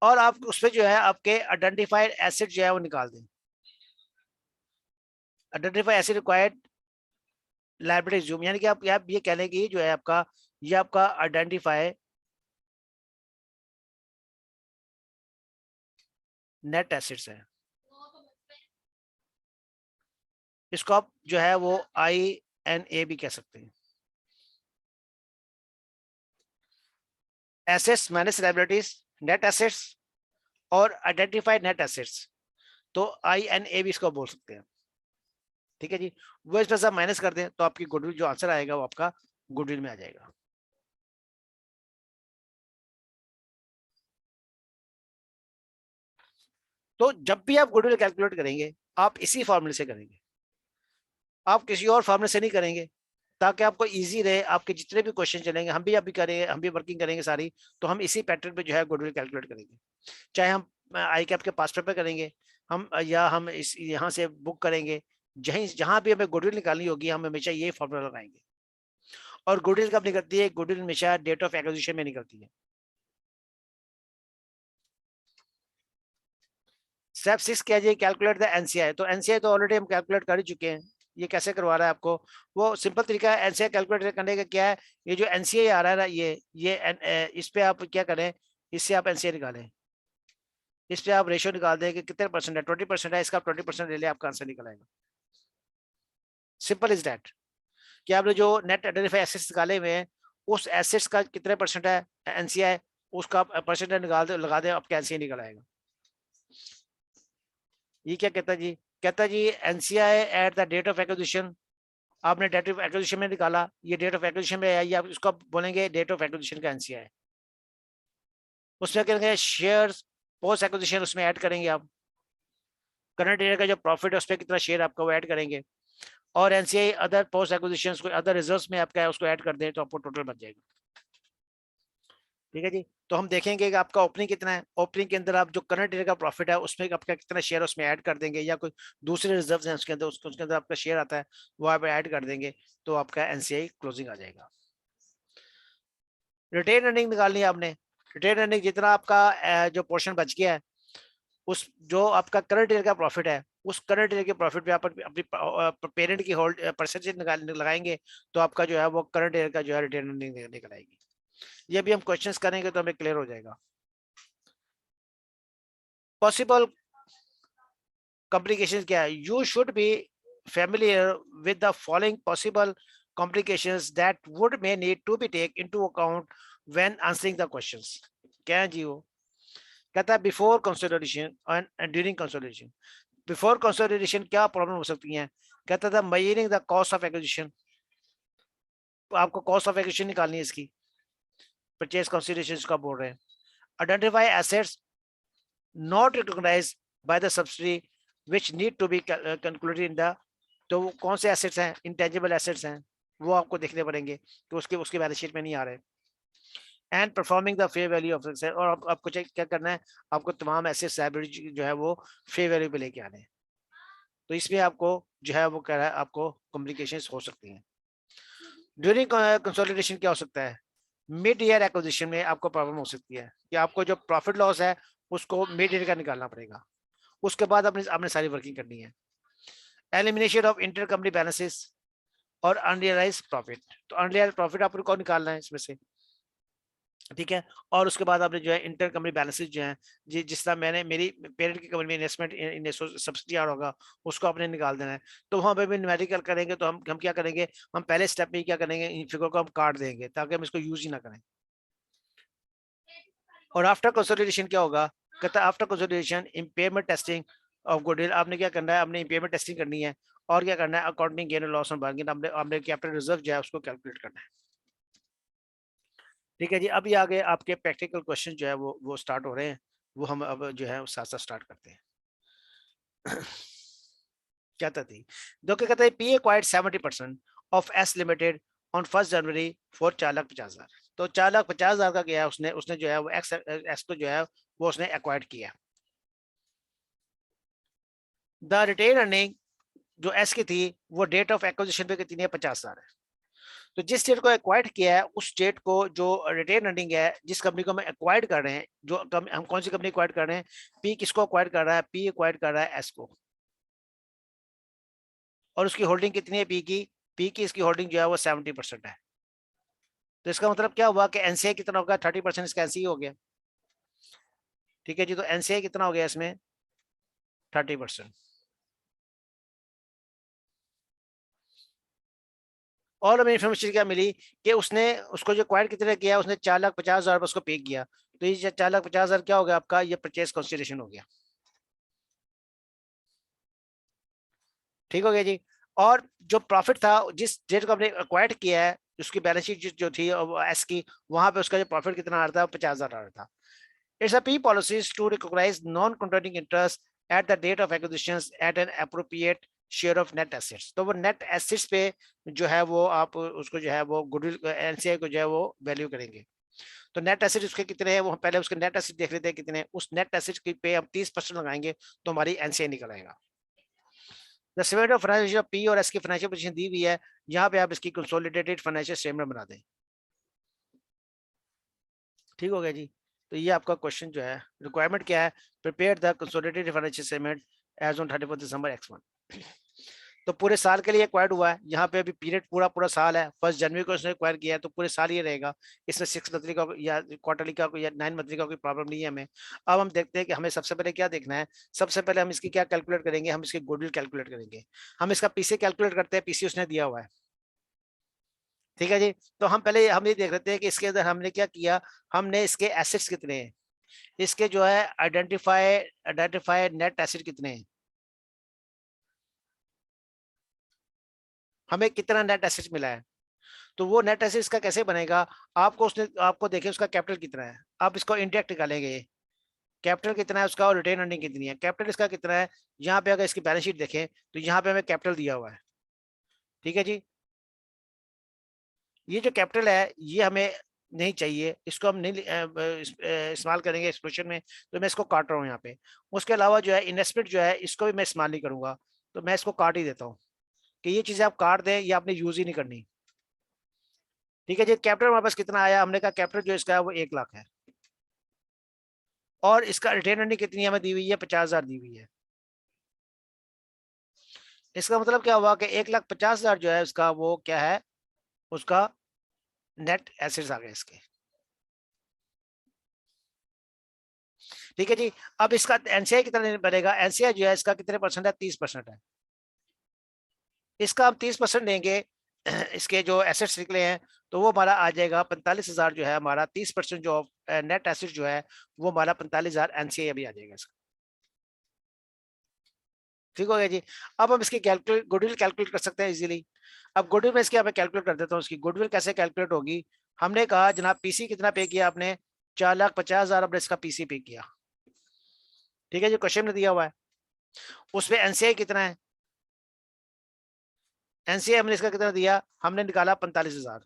Speaker 1: और आप उसमें जो है आपके आइडेंटिफाइड एसेट जो है वो निकाल दें। Identify asset required liability zoom, यानी कि आप ये कह लें कि जो है आपका ये आपका आइडेंटिफाई नेट एसेट्स है। इसको आप जो है वो INA भी कह सकते हैं। Assets minus liabilities, net assets और आइडेंटिफाइड नेट एसेट्स, तो INA भी इसको बोल सकते हैं, ठीक है जी। वो इसमें से माइनस कर दें तो आपकी गुडविल जो आंसर आएगा वो आपका गुडविल में आ जाएगा। तो जब भी आप गुडविल कैलकुलेट करेंगे आप इसी फॉर्मूले से करेंगे, आप किसी और फॉर्मूले से नहीं करेंगे, ताकि आपको इजी रहे। आपके जितने भी क्वेश्चन चलेंगे, हम भी अभी करेंगे, हम भी वर्किंग करेंगे सारी, तो हम इसी पैटर्न पे जो है गुडविल कैलकुलेट करेंगे। चाहे हम आई कैप के पास पे करेंगे हम, या हम इस यहाँ से बुक करेंगे, जहां भी हमें गुडविल निकालनी होगी हम हमेशा ये फॉर्मूला लगाएंगे। और गुडविल कब निकलती है? गुडविल हमेशा डेट ऑफ एक्विजिशन में निकलती है। स्टेप 6 क्या है? Calculate the NCI. तो एनसीआई तो ऑलरेडी हम कैलकुलेट कर ही चुके हैं। ये कैसे करवा रहा है आपको? वो सिंपल तरीका है एनसीआई कैलकुलेट करने का। क्या है? ये जो एनसीआई आ रहा है ना, इस पे आप क्या करें, इससे आप एनसीआई निकालें। इस पे आप रेशियो निकाल दें कि कितने परसेंट है, 20% है, इसका आप 20% ले लें, आपका आंसर निकल आएगा। Simple is that. कि आपने जो नेट आइडेंटिफाई एसेट्स निकाले हुए हैं, उस एसेट्स का कितने परसेंट है एनसीआई, उसका परसेंटेज निकाल दे, लगा दे, आपका एनसीआई निकल आएगा। ये क्या कहता है जी? कहता है जी NCI at the date of acquisition. आपने डेट ऑफ एक्विजिशन में निकाला, ये डेट ऑफ एक्विजिशन में आई, आप इसको बोलेंगे डेट ऑफ एक्विजिशन का एनसीआई। उसमें करेंगे शेयर्स पोस्ट एक्विजिशन, उसमें ऐड करेंगे आप। करंट ईयर का जो प्रॉफिट है उस पर कितना शेयर आपका वो ऐड करेंगे। और एनसीआई अदर पोस्ट एक्विजिशन को अदर रिजर्व्स में आपका है उसको ऐड कर दें तो आपको टोटल बन जाएगा, ठीक है जी। तो हम देखेंगे कि आपका ओपनिंग कितना है। ओपनिंग के अंदर आप जो करंट ईयर का प्रॉफिट है उसमें आपका कितना शेयर उसमें ऐड कर देंगे, या कोई दूसरे रिजर्व्स हैं उसके अंदर, उसके अंदर आपका शेयर आता है वो आप ऐड कर देंगे, तो आपका एनसीआई क्लोजिंग आ जाएगा। रिटेन अर्निंग निकालनी है आपने। रिटेन अर्निंग जितना आपका जो पोर्शन बच गया है, उस जो आपका करंट ईयर का प्रॉफिट है, उस करंट ईयर के प्रॉफिट पे आप अपनी पेरेंट की होल्ड परसेंटेज लगाएंगे, तो आपका जो है वो करंट ईयर का जो है रिटेन अर्निंग निकल आएगी। ये भी हम क्वेश्चंस करेंगे तो हमें क्लियर हो जाएगा। पॉसिबल कॉम्प्लिकेशंस क्या है? You should be familiar with the following possible complications that would may need to be taken into account when answering the questions. क्या है जी वो? कहता है before consolidation and during consolidation. Before consolidation क्या problem हो सकती है? कहता था measuring the cost of acquisition. आपको कॉस्ट ऑफ एक्विजिशन निकालनी है इसकी, परचेज कंसिडरेशन का बोल रहे हैं। Identify assets not recognised by the subsidy which need to be concluded in the, तो वो कौन से एसेट्स हैं? इंटेंजिबल एसेट्स हैं, वो आपको देखने पड़ेंगे कि उसके बैलेंस शीट में नहीं आ रहे। And performing the fair value of asset, और आपको क्या करना है, आपको तमाम एसेट्स लायबिलिटी जो है वो फेयर वैल्यू पे लेके आने हैं। तो इसमें आपको जो है वो कह रहा है आपको कॉम्प्लिकेशंस हो सकती हैं। ड्यूरिंग कंसोलिडेशन क्या हो सकता है? मिड ईयर एक्विजिशन में आपको प्रॉब्लम हो सकती है कि आपको जो प्रॉफिट लॉस है उसको मिड ईयर का निकालना पड़ेगा, उसके बाद आपने सारी वर्किंग करनी है। Elimination of inter company balances और अनरियलाइज प्रॉफिट, तो अनरियलाइज प्रॉफिट आपको निकालना है इसमें से, ठीक है। और उसके बाद आपने जो है इंटर कंपनी बैलेंसेस जो है, जिस तरह मैंने मेरी पेरेंट की कंपनी में इन्वेस्टमेंट इन सब्सिडी आ होगा उसको आपने निकाल देना है। तो वहाँ पे भी न्यूमेरिकल करेंगे तो हम क्या करेंगे, हम पहले स्टेप में क्या करेंगे, इन फिगर को हम काट देंगे ताकि हम इसको यूज ही ना करें। और आफ्टर कंसोलिडेशन क्या होगा? कहता है after consolidation impairment testing of goodwill. आपने क्या करना है, आपने इम्पेयरमेंट टेस्टिंग करनी है, और क्या करना है, अकाउंटिंग गेन और लॉस ऑन बार्गेन, आपने कैपिटल रिजर्व जो है उसको कैलकुलेट करना है, ठीक है जी। अभी आगे आपके प्रैक्टिकल क्वेश्चन जो है वो स्टार्ट हो रहे हैं, वो हम अब जो है साथ साथ स्टार्ट करते हैं। क्या थी, जो क्या कहते हैं P acquired 70% of S limited on 1 January for 4,50,000। तो 4,50,000 का गया उसने उसने जो है वो एक्स एस को जो है वो उसने एक्वायर्ड किया। द रिटेन अर्निंग जो एस की थी वो डेट ऑफ एक्विजिशन पे कितनी है, 50,000 है। तो जिस स्टेट को एक्वायर्ड किया है उस स्टेट को जो रिटेन अर्निंग है, जिस कंपनी को हम एक्वायर्ड कर रहे हैं, हम कौन सी कंपनी एक्वायर्ड कर रहे हैं, पी किसको एक्वायर्ड कर रहा है, पी एक्वायर्ड कर रहा है एस को। और उसकी होल्डिंग कितनी है पी की इसकी होल्डिंग जो है वो 70% है। तो इसका मतलब क्या हुआ कि एनसीआई कितना होगा, 30% इसका एनसीआई हो गया। ठीक है जी, तो एनसीआई कितना हो गया इसमें, 30%। और हमें इन्फॉर्मेशन क्या मिली कि उसने उसको जो क्वायर कितने किया, उसने 4,50,000 उसको पे किया। तो ये 4,50,000 क्या हो गया आपका, ये परचेज कंसिडरेशन हो गया। ठीक हो गया जी। और जो प्रॉफिट था जिस डेट को हमने एक्वायर्ड किया है, उसकी बैलेंस शीट जो थी एस की, वहां पे उसका जो प्रॉफिट कितना आ रहा था, 50,000 आ रहा था। It's a P policies to recognise non controlling interest at the date of acquisitions at an appropriate share of net assets. तो वो नेट एसेट्स पे जो है वो आप उसको जो है वो गुडविल एनसीआई को जो है वो वैल्यू करेंगे। तो नेट एसेट उसके कितने हैं, वो पहले उसके नेट एसेट देख लेते हैं कितने हैं। उस नेट एसेट की पे हम 30% लगाएंगे तो हमारी एनसीआई निकल आएगा। The statement of financial P और एस की फाइनेंशियल पोजीशन दी हुई है, यहाँ पे आप इसकी कंसोलिडेटेड फाइनेंशियल स्टेटमेंट बना दें। ठीक हो गया जी। तो ये आपका क्वेश्चन जो है, रिक्वायरमेंट क्या है, prepare the consolidated financial statement as on 31 December x1। तो पूरे साल के लिए एक्वायर्ड हुआ है, यहाँ पे अभी पीरियड पूरा पूरा साल है, 1 जनवरी को उसने एक्वायर किया है तो पूरे साल ये रहेगा। इसमें 6 मंथली का या क्वार्टरली का या 9 मंथली का कोई प्रॉब्लम नहीं है हमें। अब हम देखते हैं कि हमें सबसे पहले क्या देखना है। सबसे पहले हम इसकी क्या कैलकुलेट करेंगे, हम इसकी गुडविल कैलकुलेट करेंगे। हम इसका पीसी कैलकुलेट करते हैं, पीसी उसने दिया हुआ है। ठीक है जी। तो हम पहले हम ये देख लेते हैं कि इसके अंदर हमने क्या किया। हमने इसके एसेट्स कितने हैं, इसके जो है आइडेंटिफाई नेट एसेट कितने हैं, हमें कितना नेट एसेट मिला है। तो वो नेट एसेट का कैसे बनेगा, आपको उसने आपको देखे उसका कैपिटल कितना है, आप इसको इंडेक्ट निकालेंगे। कैपिटल कितना है उसका और रिटेन अर्निंग कितनी है, कैपिटल इसका कितना है। यहाँ पे अगर इसकी बैलेंस शीट देखें तो यहाँ पे हमें कैपिटल दिया हुआ है। ठीक है जी। ये जो कैपिटल है ये हमें नहीं चाहिए, इसको हम नहीं इस्तेमाल करेंगे एक्सप्रेशन में, तो मैं इसको काट रहा हूँ यहाँ पे। उसके अलावा जो है इन्वेस्टमेंट जो है इसको भी मैं इस्तेमाल नहीं करूंगा, तो मैं इसको काट ही देता हूँ कि ये चीजें आप काट दें, ये आपने यूज ही नहीं करनी। ठीक है जी। कैपिटल हमारे पास कितना आया, हमने कहा कैपिटल जो इसका है वो 1 लाख है। और इसका रिटेन अर्निंग कितनी हमें दी हुई है, 50,000 दी हुई है। इसका मतलब क्या हुआ कि 1,50,000 जो है उसका वो क्या है, उसका नेट एसेट्स आ गए इसके। ठीक है जी। अब इसका एनसीआई कितना बनेगा, एनसीआई जो है इसका कितने परसेंट है, 30% है। इसका हम 30% देंगे इसके जो एसेट्स निकले हैं, तो वो हमारा आ जाएगा 45,000 जो है हमारा 30% जो नेट एसेट जो है वो हमारा 45,000 एनसीआई अभी आ जाएगा इसका। ठीक हो गया जी। अब हम इसकी कैलकुलेट गुडविल कैलकुलेट कर सकते हैं इजीली। अब गुडविल में इसकी मैं कैलकुलेट कर देता हूँ, इसकी गुडविल कैसे कैलकुलेट होगी। हमने कहा जनाब पीसी कितना पे किया आपने, 4,50,000 आपने इसका पीसी पे किया। ठीक है जी, क्वेश्चन में दिया हुआ है। उसमें एनसीआई कितना है, एनसीआई हमने इसका कितना दिया, हमने निकाला 45,000।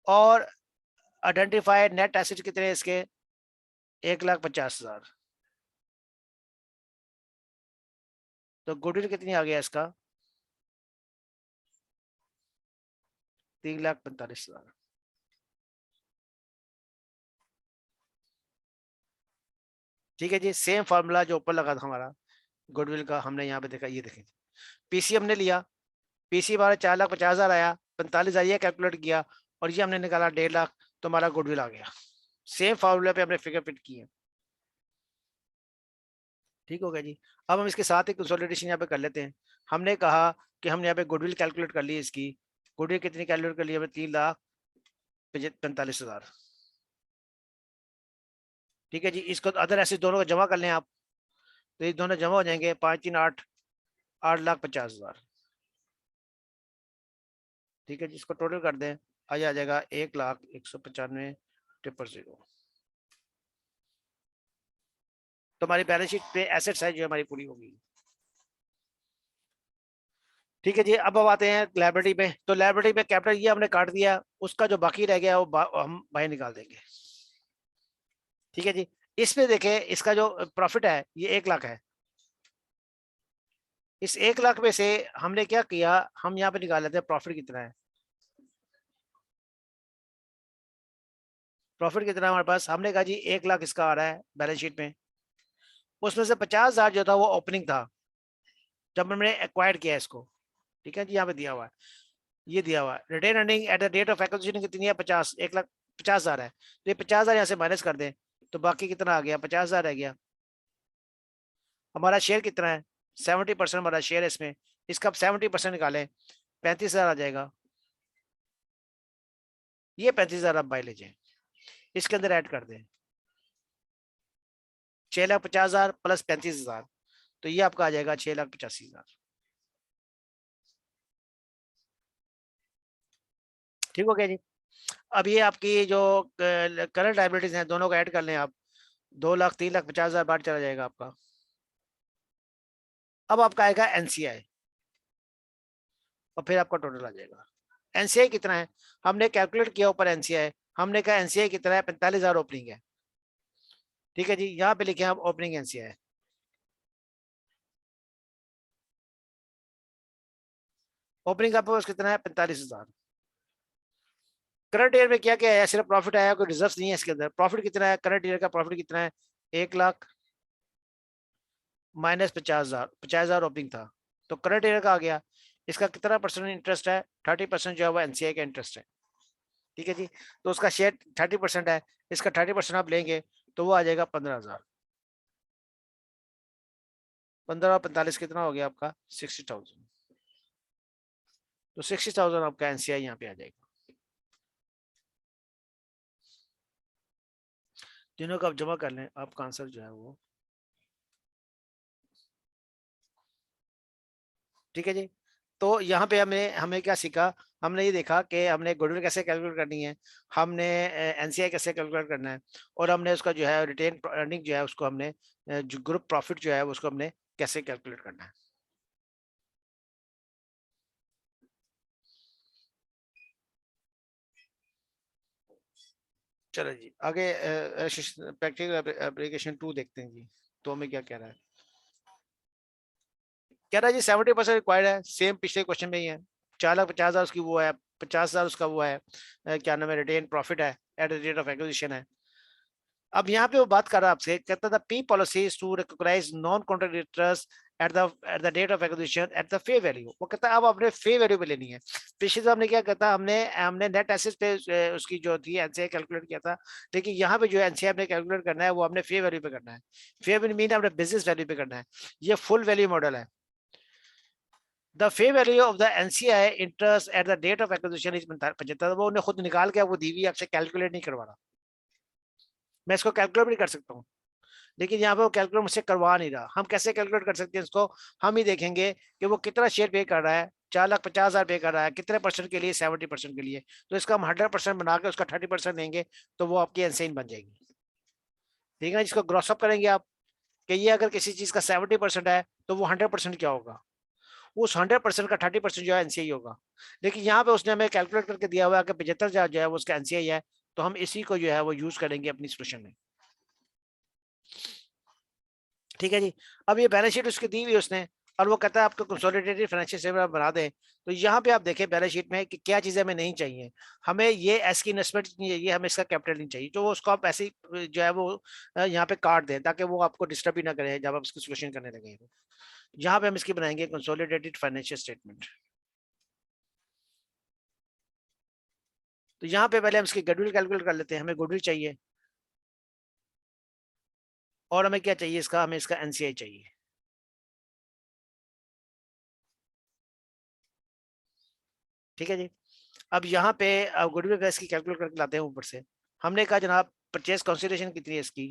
Speaker 1: और आइडेंटिफाइड नेट एसेट कितने हैं इसके, 1,50,000। तो गुडविल कितनी आ गया इसका, 3,45,000। ठीक है जी। सेम फार्मूला जो ऊपर लगा था हमारा गुडविल का, हमने यहाँ पे देखा, ये देखें पीसी हमने लिया, पीसी हमारा 4,50,000 आया, 45,000 ये कैलकुलेट किया, और ये हमने निकाला 1.5 लाख, तो हमारा गुडविल आ गया। सेम फार्मूला पे हमने फिगर फिट किए। ठीक हो गया जी। अब हम इसके साथ ही कंसोलिडेशन यहाँ पे कर लेते हैं। हमने कहा कि हमने यहाँ पे गुडविल कैलकुलेट कर ली इसकी। गुडविल कितनी कैलकुलेट कर ली हमें, 3,45,000। ठीक है जी। इसको अदर ऐसे दोनों को जमा कर लें आप, तो ये दोनों जमा हो जाएंगे, 5 3 8, 8,50,000। ठीक है जी। इसको टोटल कर दें, आ जाएगा 1,01,95,000। तो हमारी बैलेंस शीट पे एसेट साइड जो हमारी पूरी होगी। ठीक है जी, अब आते हैं लायबिलिटी पे। तो लायबिलिटी पे कैपिटल ये हमने काट दिया, उसका जो बाकी रह गया वो हम बाहर निकाल देंगे। ठीक है जी, इसमें देखें इसका जो प्रॉफिट है ये 1 लाख है। इस 1 लाख में से हमने क्या किया, हम यहाँ पे निकाल लेते हैं प्रॉफिट कितना है। प्रॉफिट कितना है हमारे पास, हमने कहा जी 1 लाख इसका आ रहा है बैलेंस शीट में। उसमें से 50,000 जो था वो ओपनिंग था जब हमने एक्वायर्ड किया इसको। ठीक है जी, यहाँ पे दिया हुआ है, ये दिया हुआ है retain earning at the date of acquisition कितनी है, 50, 1,50,000 है। तो ये 50,000 यहाँ से माइनस कर दें तो बाकी कितना आ गया, 50,000 रह गया। हमारा शेयर कितना है, 70% हमारा शेयर है इसमें। इसका अब 70% निकालें, 35,000 आ जाएगा। ये 35,000 आप बाय लीजिए, इसके अंदर ऐड कर दें 6,50,000 प्लस 35,000, तो ये आपका आ जाएगा 6,85,000। ठीक हो गया जी। अब ये आपकी जो करंट लायबिलिटीज हैं दोनों को ऐड कर लें आप, 2 लाख 3,50,000 बाहर चला जाएगा आपका। अब आपका आएगा एनसीआई और फिर आपका टोटल आ जाएगा। एनसीआई कितना है, हमने कैलकुलेट किया ऊपर एनसीआई, हमने कहा एनसीआई कितना है, 45,000 ओपनिंग है। ठीक है जी, यहाँ पे लिखे आप ओपनिंग एनसीआई, ओपनिंग आपके पास कितना है, 45,000। करंट ईयर में क्या क्या है, सिर्फ प्रॉफिट आया, कोई रिजर्व नहीं है इसके अंदर। प्रॉफिट कितना है, करंट ईयर का प्रॉफिट कितना है, 1 लाख माइनस 50,000, 50,000 ओपनिंग था, तो करंट ईयर का आ गया। इसका कितना परसेंट इंटरेस्ट है, 30% जो है वो एनसीआई का इंटरेस्ट है। ठीक है जी, तो उसका शेयर 30% है, इसका 30% आप लेंगे तो वो आ जाएगा 15,000। 15 और 45 कितना हो गया आपका, 60,000। तो 60,000 आपका एनसीआई यहाँ पे आ जाएगा। तीनों का आप जमा कर लें, आपका आंसर जो है वो। ठीक है जी, तो यहाँ पे हमें हमें क्या सीखा, हमने ये देखा कि हमने गुडविल कैसे कैलकुलेट करनी है, हमने एनसीआई कैसे कैलकुलेट करना है, और हमने उसका जो है रिटेन अर्निंग जो है उसको हमने जो ग्रुप प्रॉफिट जो है उसको हमने कैसे कैलकुलेट करना है। चलो जी आगे प्रैक्टिकल एप्लीकेशन 2 देखते हैं जी। तो हमें क्या कह रहा है, कह रहा है जी 70% रिक्वायर्ड है, सेम पिछले क्वेश्चन में ही है। 4,50,000 उसकी वो है, 50,000 उसका वो है क्या नाम है, रिटेन प्रॉफिट है at the rate of acquisition है। अब यहाँ पे वो बात कर रहा है आपसे, कहता था P policies to recognise non contractors at the date of एक्विजिशन एट द फे वैल्यू। वो कहता है अब आपने फे वैल्यू पे लेनी है। पिछले तो हमने क्या कहता, हमने हमने नेट एसेट पे उसकी जो थी एनसीआई कैलकुलेट किया था, लेकिन यहाँ पे जो एनसीआई हमने कैलकुलेट करना है वो हमने फे वैल्यू पे करना है। फे वैल्यू मीन हमने बिजनेस वैल्यू पे करना है। ये फुल वैल्यू मॉडल है। द फे value of the NCI interest at the date of acquisition is 75। वो उन्हें खुद निकाल के वो दी हुई, आपसे कैलकुलेट नहीं करवा रहा। मैं इसको कैलकुलेट भी कर सकता हूँ, लेकिन यहाँ पे वो कैलकुलेट मुझसे करवा नहीं रहा। हम कैसे कैलकुलेट कर सकते हैं इसको, हम ही देखेंगे कि वो कितना शेयर पे कर रहा है। 4,50,000 पे कर रहा है, कितने परसेंट के लिए, 70% के लिए। तो इसका हम 100% बना के उसका 30% देंगे तो वो आपकी एनसेन बन जाएगी। ठीक है ना, जिसको ग्रॉसअप करेंगे आप कि ये अगर किसी चीज का 70% है तो वो 100% क्या होगा, उस 100% का 30% जो है एनसीआई होगा। लेकिन यहाँ पे उसने हमें कैलकुलेट करके दिया हुआ है कि 75,000 जो है वो उसका एनसीआई है, तो हम इसी को जो है वो यूज करेंगे अपनी सोल्यूशन में। ठीक है जी, अब ये बैलेंस शीट उसकी दी हुई उसने, और वो कहता है आपको कंसोलिडेटेड फाइनेंशियल स्टेटमेंट बना दें। तो यहाँ पे आप देखें बैलेंस शीट में कि क्या चीजें हमें नहीं चाहिए। हमें ये एस की इन्वेस्टमेंट नहीं चाहिए, हमें इसका कैपिटल नहीं चाहिए, तो वो उसको आप ऐसे जो है वो यहाँ पे काट दें ताकि वो आपको डिस्टर्ब भी ना करे जब आप इसकी सोल्यूशन करने लगे। यहाँ पे हम इसकी बनाएंगे कंसोलिडेटेड फाइनेंशियल स्टेटमेंट। तो यहाँ पे पहले हम इसकी गुडविल कैलकुलेट कर लेते हैं। हमें गुडविल चाहिए और हमें क्या चाहिए इसका, हमें इसका एनसीआई चाहिए। ठीक है जी, अब यहाँ पे गुडविल का इसकी कैलकुलेट करके लाते हैं ऊपर से। हमने कहा जनाब परचेज कंसिडरेशन कितनी है इसकी,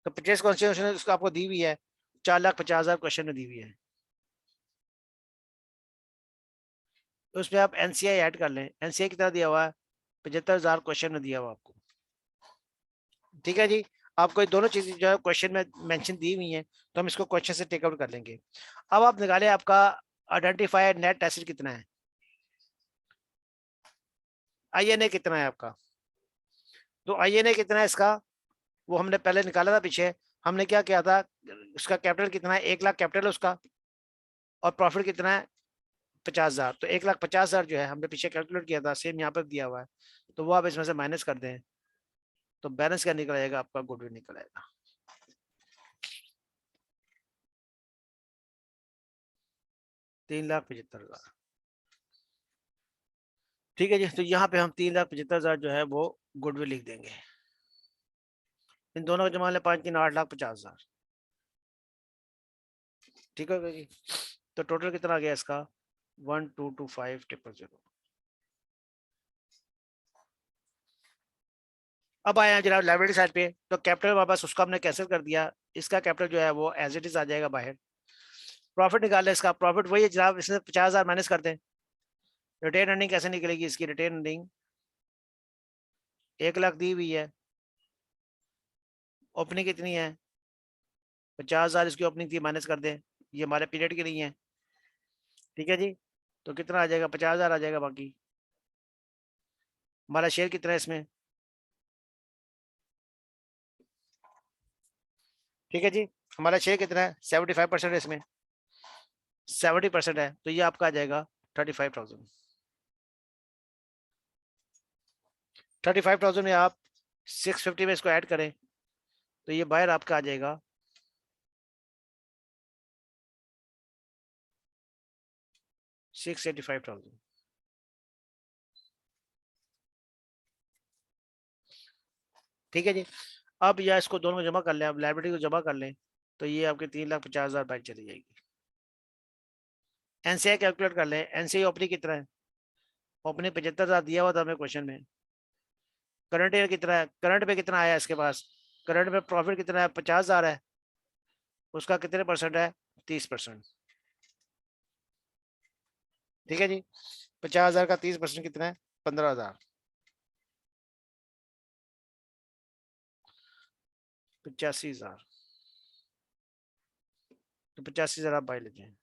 Speaker 1: तो परचेज कंसिडरेशन उसको आपको दी हुई है, 4,50,000 क्वेश्चन में दी हुई है। तो उसमें आप एनसीआई ऐड कर लें, एनसीआई कितना दिया हुआ है, 75,000 क्वेश्चन में दिया हुआ आपको। ठीक है जी, आपको ये दोनों चीजें जो है क्वेश्चन में मेंशन दी हुई हैं, तो हम इसको क्वेश्चन से टेक आउट कर लेंगे। अब आप निकालें आपका आइडेंटिफाइड नेट एसिड कितना है, आईएनए कितना है आपका। तो आईएनए कितना है इसका, वो हमने पहले निकाला था पीछे। हमने क्या किया था, उसका कैपिटल कितना है, 1 लाख कैपिटल है उसका, और प्रॉफिट कितना है 50,000। तो 1,50,000 जो है हमने पीछे कैलकुलेट किया था, सेम यहाँ पर दिया हुआ है। तो वो आप इसमें से माइनस कर दें, तो बैलेंस क्या निकल आएगा आपका, गुडविल निकल आएगा। 3,75,000। ठीक है जी, तो यहाँ पे हम 3,75,000 जो है वो गुडविल लिख देंगे। इन दोनों का जमा ले 5 3 8,50,000। ठीक है जी, तो टोटल कितना आ गया इसका 1,225,000। अब आए हैं जनाब लाइब्रेरी साइड पे, तो कैपिटल वापस उसका हमने कैंसिल कर दिया, इसका कैपिटल जो है वो एज इट इज आ जाएगा बाहर। प्रॉफिट निकाल इसका, प्रॉफिट वही है जनाब, इसमें 50,000 माइनस कर दें। रिटेन अर्निंग कैसे निकलेगी इसकी, रिटेन अर्निंग 1 लाख दी हुई है, ओपनिंग कितनी है 50,000 इसकी ओपनिंग थी, माइनस कर दें, ये हमारे पीरियड की नहीं है। ठीक है जी, तो कितना आ जाएगा 50,000 आ जाएगा। बाकी हमारा शेयर कितना है इसमें, ठीक है जी, हमारा शेयर कितना है 75% है इसमें, 70% है, तो ये आपका आ जाएगा 35,000। 35,000 में आप 650 में इसको ऐड करें, तो ये बाहर आपका आ जाएगा 685,000। ठीक है जी, अब या इसको दोनों को जमा कर लें, अब लाइब्रेरी को जमा कर लें, तो ये आपके 3,50,000 बाइक चली जाएगी। एनसीआई कैलकुलेट कर लें, एनसीआई ओपनिंग कितना है, ओपनिंग 75,000 दिया हुआ था हमें क्वेश्चन में। करंट ईयर कितना है, करंट में कितना आया इसके पास, करंट में प्रॉफिट कितना है 50,000 है, उसका कितने परसेंट है 30%। ठीक है जी, 50,000 का 30% कितना है 15,000। 85,000, तो 85,000 आप बाई लेते हैं।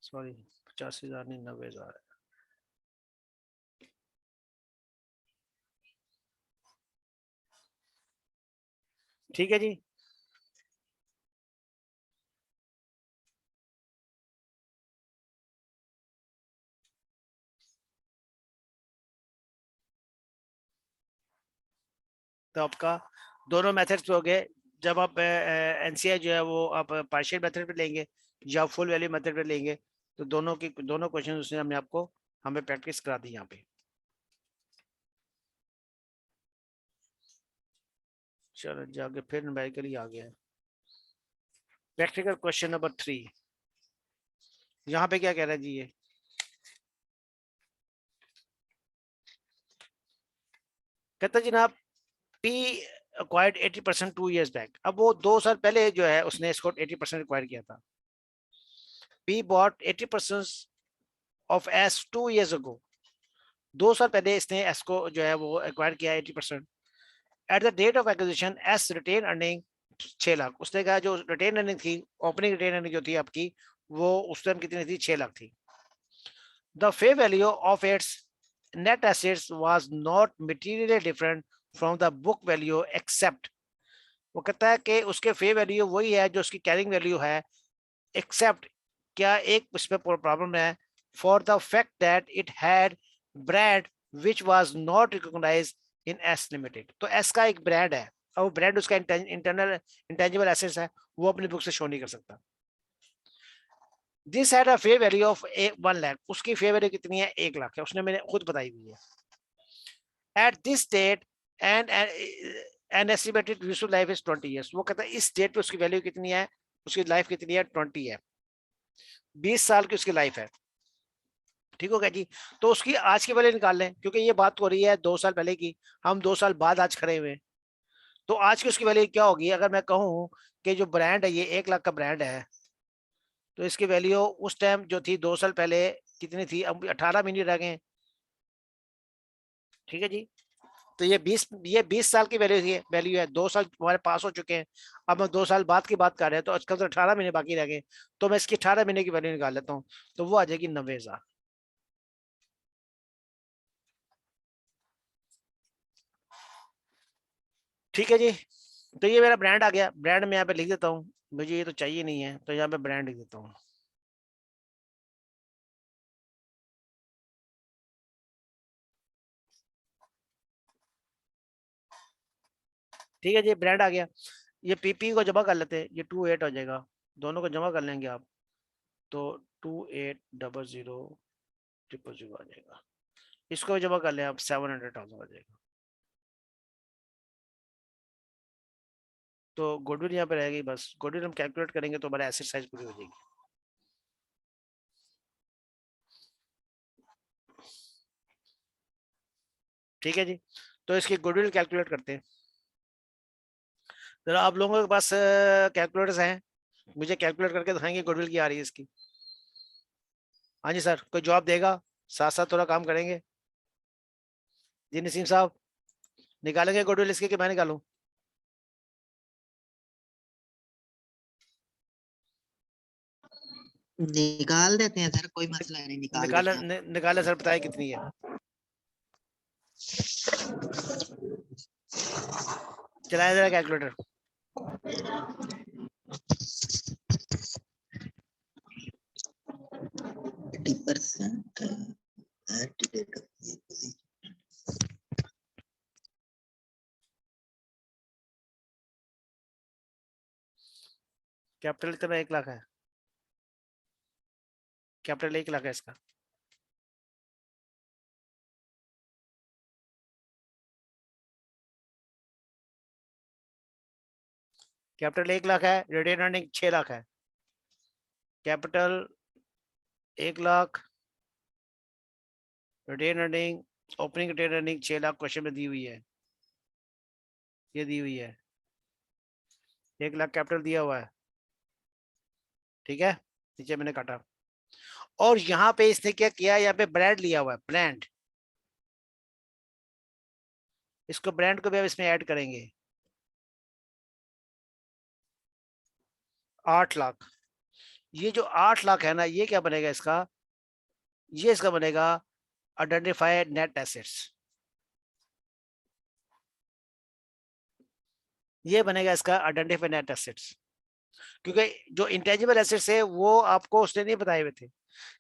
Speaker 1: सॉरी 85,000 नहीं 90,000 है। ठीक है जी, तो आपका दोनों मेथड्स पे हो गए। जब आप एनसीआई जो है वो आप पार्शियल मेथड पे लेंगे या फुल वैल्यू मेथड पे लेंगे, तो दोनों क्वेश्चन उसने हमने आपको हमें प्रैक्टिस करा दी यहाँ पे। चलो जाके फिर न्यूमेरिकली आ गया। प्रैक्टिकल क्वेश्चन नंबर 3, यहाँ पे क्या कह रहा है जी, ये कहता है जनाब पी acquired 80% 2 years back। अब वो 2 साल पहले जो है उसने इसको 80% एक्वायर किया था। P bought 80% of S 2 years ago। 2 साल पहले इसने एस को जो है वो एक्वायर किया 80%। At the date of acquisition S retain earning 6 lakh. उसने कहा जो रिटेन अर्निंग थी, ओपनिंग रिटेन अर्निंग जो थी आपकी, वो उस टाइम कितनी थी 6 लाख थी। The fair value of its net assets was not materially different from the book value except. वो कहता है कि उसके फेयर वैल्यू वही है जो उसकी कैरिंग वैल्यू है, एक्सेप्ट क्या एक उसमें प्रॉब्लम है, for the fact that it had brand which was not recognised in S limited. तो एस का एक ब्रांड है, और वो ब्रांड उसका इंटरनल इंटेंजिबल एसेट्स है, वो अपनी बुक से शो नहीं कर सकता। This had a fair value of 1 lakh. उसकी फेयर वैल्यू कितनी है 1 लाख है, उसने मैंने खुद बताई हुई है। At this date and an estimated useful life is 20 years. वो कहता है इस डेट पे उसकी वैल्यू कितनी है, उसकी लाइफ कितनी है 20 है, 20 साल की उसकी लाइफ है। ठीक हो गया जी, तो उसकी आज की वैल्यू निकाल लें, क्योंकि ये बात हो रही है 2 साल पहले की, हम 2 साल बाद आज खड़े हुए। तो आज की उसकी वैल्यू क्या होगी, अगर मैं कहूँ कि जो ब्रांड है ये 1 लाख का ब्रांड है, तो इसकी वैल्यू उस टाइम जो थी 2 साल पहले कितनी थी, अब 18 महीने रह गए। ठीक है जी। तो ये 20 साल की वैल्यू है, 2 साल हमारे पास हो चुके हैं, अब हम 2 साल बाद की बात कर रहे हैं, तो आजकल तो 18 महीने बाकी रह गए, तो मैं इसकी 18 महीने की वैल्यू निकाल लेता हूँ, तो वो आ जाएगी 90,000। ठीक है जी। तो ये मेरा ब्रांड आ गया, ब्रांड मैं यहाँ पे लिख देता हूँ, मुझे ये तो चाहिए नहीं है, तो यहाँ पे ब्रांड लिख देता हूँ। ठीक है जी, ब्रांड आ गया। ये पीपी को जमा कर लेते हैं, ये 28 हो जाएगा, दोनों को जमा कर लेंगे आप, तो 280000 आ जाएगा। इसको जमा कर लें आप, 700,000 आ जाएगा। तो गुडविल यहाँ पे रहेगी, बस गुडविल हम कैलकुलेट करेंगे तो हमारा एसेट साइज पूरी हो जाएगी। ठीक है जी। तो इसकी गुडविल कैलकुलेट करते हैं। जरा आप लोगों के पास कैलकुलेटर्स हैं, मुझे कैलकुलेट करके दिखाएंगे गुडविल की आ रही है इसकी। हाँ जी सर, कोई जवाब देगा, साथ साथ थोड़ा काम करेंगे। जी नसीम साहब, निकालेंगे गुडविल इसकी कि मैं निकालूं?
Speaker 2: निकाल देते हैं सर, कोई मसला नहीं, निकाल देते हैं।
Speaker 1: निकाले सर, बताए कितनी है? चलाया जरा कैलकुलेटर।
Speaker 2: 80%
Speaker 1: कैपिटल इतना 1 लाख है, कैपिटल 1 लाख है इसका। कैपिटल 1 लाख है, रिटेन अर्निंग 6 लाख है। Capital 1 lakh, retain earning, opening retain earning 6 lakh question में दी हुई है, ये दी हुई है। 1 लाख कैपिटल दिया हुआ है, ठीक है, नीचे मैंने काटा। और यहाँ पे इसने क्या किया, यहाँ पे ब्रांड लिया हुआ है, ब्रांड, इसको ब्रांड को भी अब इसमें ऐड करेंगे। 8 लाख, ये जो 8 लाख है ना, ये क्या बनेगा इसका, ये इसका बनेगा आइडेंटिफाई नेट एसेट्स, ये बनेगा इसका आइडेंटिफाई नेट एसेट्स। क्योंकि जो इंटेंजिबल एसेट्स है वो आपको उसने नहीं बताए हुए थे,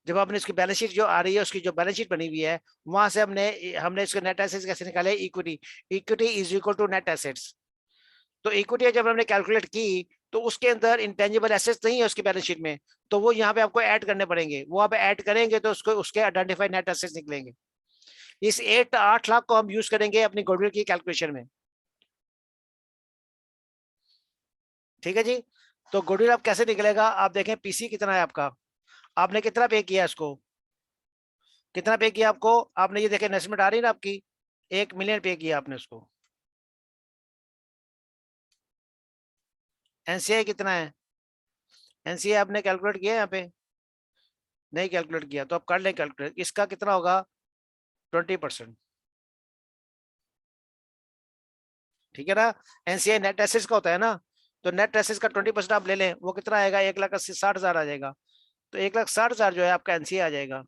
Speaker 1: जब आपने इसकी बैलेंस शीट जो आ रही है, उसकी जो बैलेंस शीट बनी हुई है, वहां से हमने हमने इसके नेट एसेट्स कैसे निकाले, equity, equity is equal to net assets. तो इक्विटी जब हमने कैलकुलेट की, तो उसके अंदर इंटेंजिबल एसेट्स नहीं है उसकी बैलेंस शीट में, तो वो यहाँ पे आपको ऐड करने पड़ेंगे, वो आप ऐड करेंगे तो उसको उसके आइडेंटिफाइड नेट एसेट्स निकलेंगे। इस 8 लाख को हम यूज करेंगे अपनी गुडविल की कैलकुलेशन में। ठीक है जी। तो गुडविल अब कैसे निकलेगा, आप देखें पीसी कितना है आपका, आपने कितना पे किया इसको, कितना पे किया आपको, आपने ये देखे इन्वेस्टमेंट आ रही है ना आपकी, 1 मिलियन पे किया आपने उसको। एनसीआई कितना है, एनसीआई आपने कैलकुलेट किया यहाँ पे, नहीं कैलकुलेट किया, तो आप कर लें कैलकुलेट, इसका कितना होगा, 20%। ठीक है ना, एनसीआई नेट एसेट्स का होता है ना, तो नेट एसेट्स का 20% आप ले लें, वो कितना आएगा, 1,80,60,000 आ जाएगा। तो 1,60,000 जो है आपका एनसीआई आ जाएगा।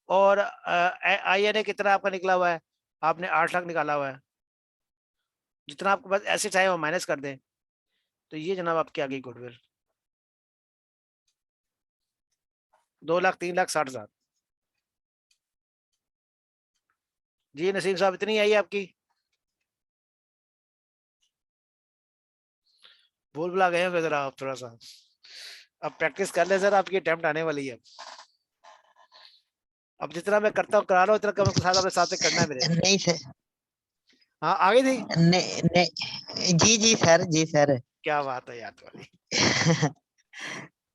Speaker 1: और आईएनए कितना आपका निकला हुआ है, आपने 8 लाख निकाला हुआ है, जितना आपके पास एसेट्स आए वो माइनस कर दें, तो ये जनाब आपकी आ गई गुडविल, 2 लाख, 3,60,000। जी नसीम साहब, इतनी आई आपकी, भूल भुला गए हैं जरा आप थोड़ा सा, अब प्रैक्टिस कर ले सर, आपकी अटेम्प्ट आने वाली है। अब जितना मैं करता हूँ करा रहा हूँ, इतना कम साथ अपने साथ करना है मेरे।
Speaker 2: नहीं सर,
Speaker 1: हाँ आ गई थी,
Speaker 2: नहीं नहीं, जी जी सर, जी सर।
Speaker 1: क्या बात है याद वाली।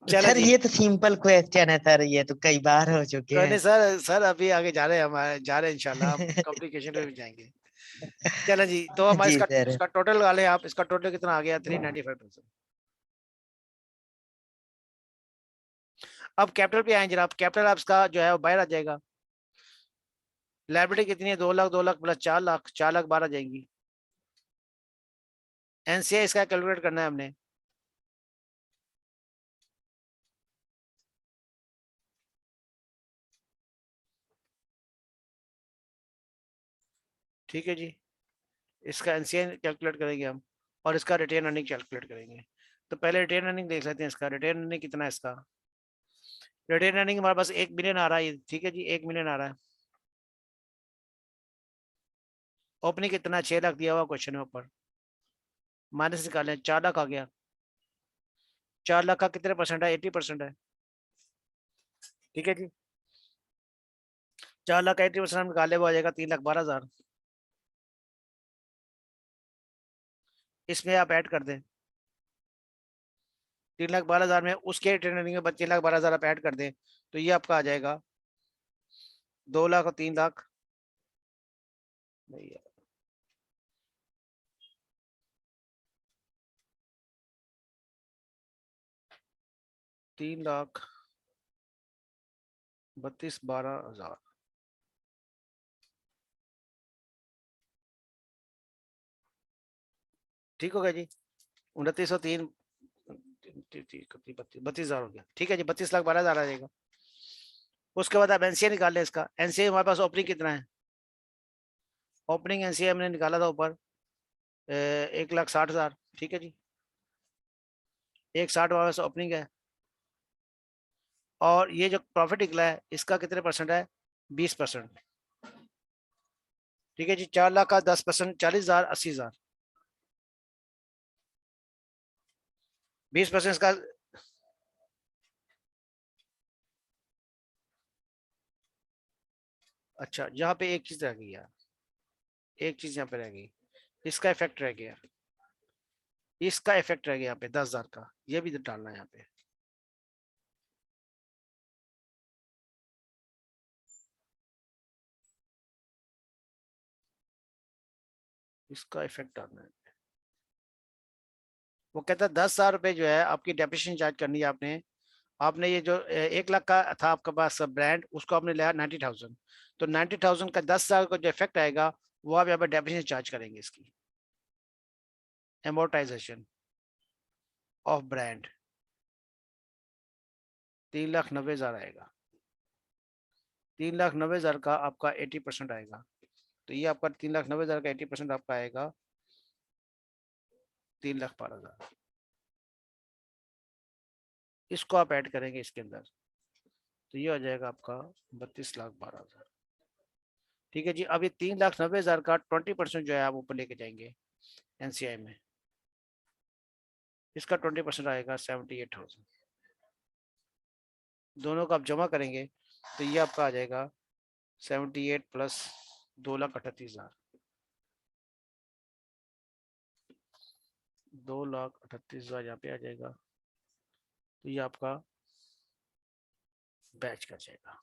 Speaker 1: चलो
Speaker 2: सर
Speaker 1: जी,
Speaker 2: ये तो सिंपल क्वेश्चन है सर, ये तो कई बार हो चुके
Speaker 1: कोई नहीं
Speaker 2: हैं।
Speaker 1: सर, सर अभी आगे जा रहे हैं, हमारे जा रहे हैं इंशाल्लाह, हम कॉम्प्लिकेशन में भी जाएंगे। चलो जी, तो हमारे
Speaker 2: जी
Speaker 1: इसका
Speaker 2: सर।
Speaker 1: इसका टोटल लगा लें आप, इसका टोटल कितना आ गया, 395%। अब कैपिटल पे आए जनाब, कैपिटल आपका जो है वो बाहर आ जाएगा। लायबिलिटी कितनी है, 2 लाख, 2 लाख प्लस 4 लाख, 4 लाख बाहर आ जाएंगी। एनसीआई इसका कैलकुलेट करना है हमने। ठीक है जी, इसका एनसीआई कैलकुलेट करेंगे हम, और इसका रिटेन अर्निंग कैलकुलेट करेंगे। तो पहले रिटेन अर्निंग देख लेते हैं इसका। रिटेन अर्निंग कितना है इसका? रिटेन अर्निंग हमारे पास 1 मिलियन आ रहा है, ठीक है जी, 1 मिलियन आ रहा है। ओपनिंग कितना, 6 लाख दिया हुआ क्वेश्चन में ऊपर, माइनस निकालें, 4 लाख आ गया। 4 लाख का कितने परसेंट है? 80% है। ठीक है जी, 4 लाख का 80% हम निकाले, वो आ जाएगा 3,12,000। इसमें आप ऐड कर दें 3,12,000 में, उसके ट्रेनिंग में 3,12,000 आप ऐड कर दें, तो ये आपका आ जाएगा 2 लाख और 3 लाख। नहीं यार, 3 लाख 32,12,000। ठीक हो गया जी, 2903, 32,000 हो गया। ठीक है जी, 32,12,000 आ जाएगा। उसके बाद आप एनसीए निकाल लें इसका। एनसीए हमारे पास ओपनिंग कितना है? ओपनिंग एनसीए हमने निकाला था ऊपर 1,60,000। ठीक है जी, 1,60 हमारे पास ओपनिंग है। और ये जो प्रॉफिट निकला है इसका कितने परसेंट है? 20%। ठीक है जी, 4 लाख का 10%, 40,000, 80,000। 20% का, अच्छा यहाँ पे एक चीज रह गई यार, एक चीज यहाँ पे रह गई, इसका इफेक्ट रह गया। इसका इफेक्ट रह गया यहाँ पे 10,000 का, ये भी डालना है यहाँ पे। इसका इफेक्ट डालना है। वो कहता है 10,000 रुपए जो है आपकी डेप्रिसिएशन चार्ज करनी है आपने। आपने ये जो 1 लाख का था आपके पास ब्रांड, उसको आपने लिया 90,000। तो 90,000 का 10,000 का जो इफेक्ट आएगा वो आप यहाँ पे डेप्रिसिएशन चार्ज करेंगे इसकी। एमोर्टाइजेशन ऑफ ब्रांड 3,90,000 आएगा। 3,90,000 का आपका 80% आएगा। तो ये आपका 3,90,000 का 80% आपका आएगा 3,12,000। इसको आप ऐड करेंगे इसके अंदर, तो ये हो जाएगा आपका 32,12,000। ठीक है जी, अब ये 3,90,000 का 20% जो है आप ऊपर लेके जाएंगे एनसीआई में। इसका 20% आएगा 78,000। दोनों का आप जमा करेंगे तो ये आपका आ जाएगा 78 प्लस 2,38,000। 2,38,000 यहाँ पे आ जाएगा, तो ये आपका बैच कर जाएगा।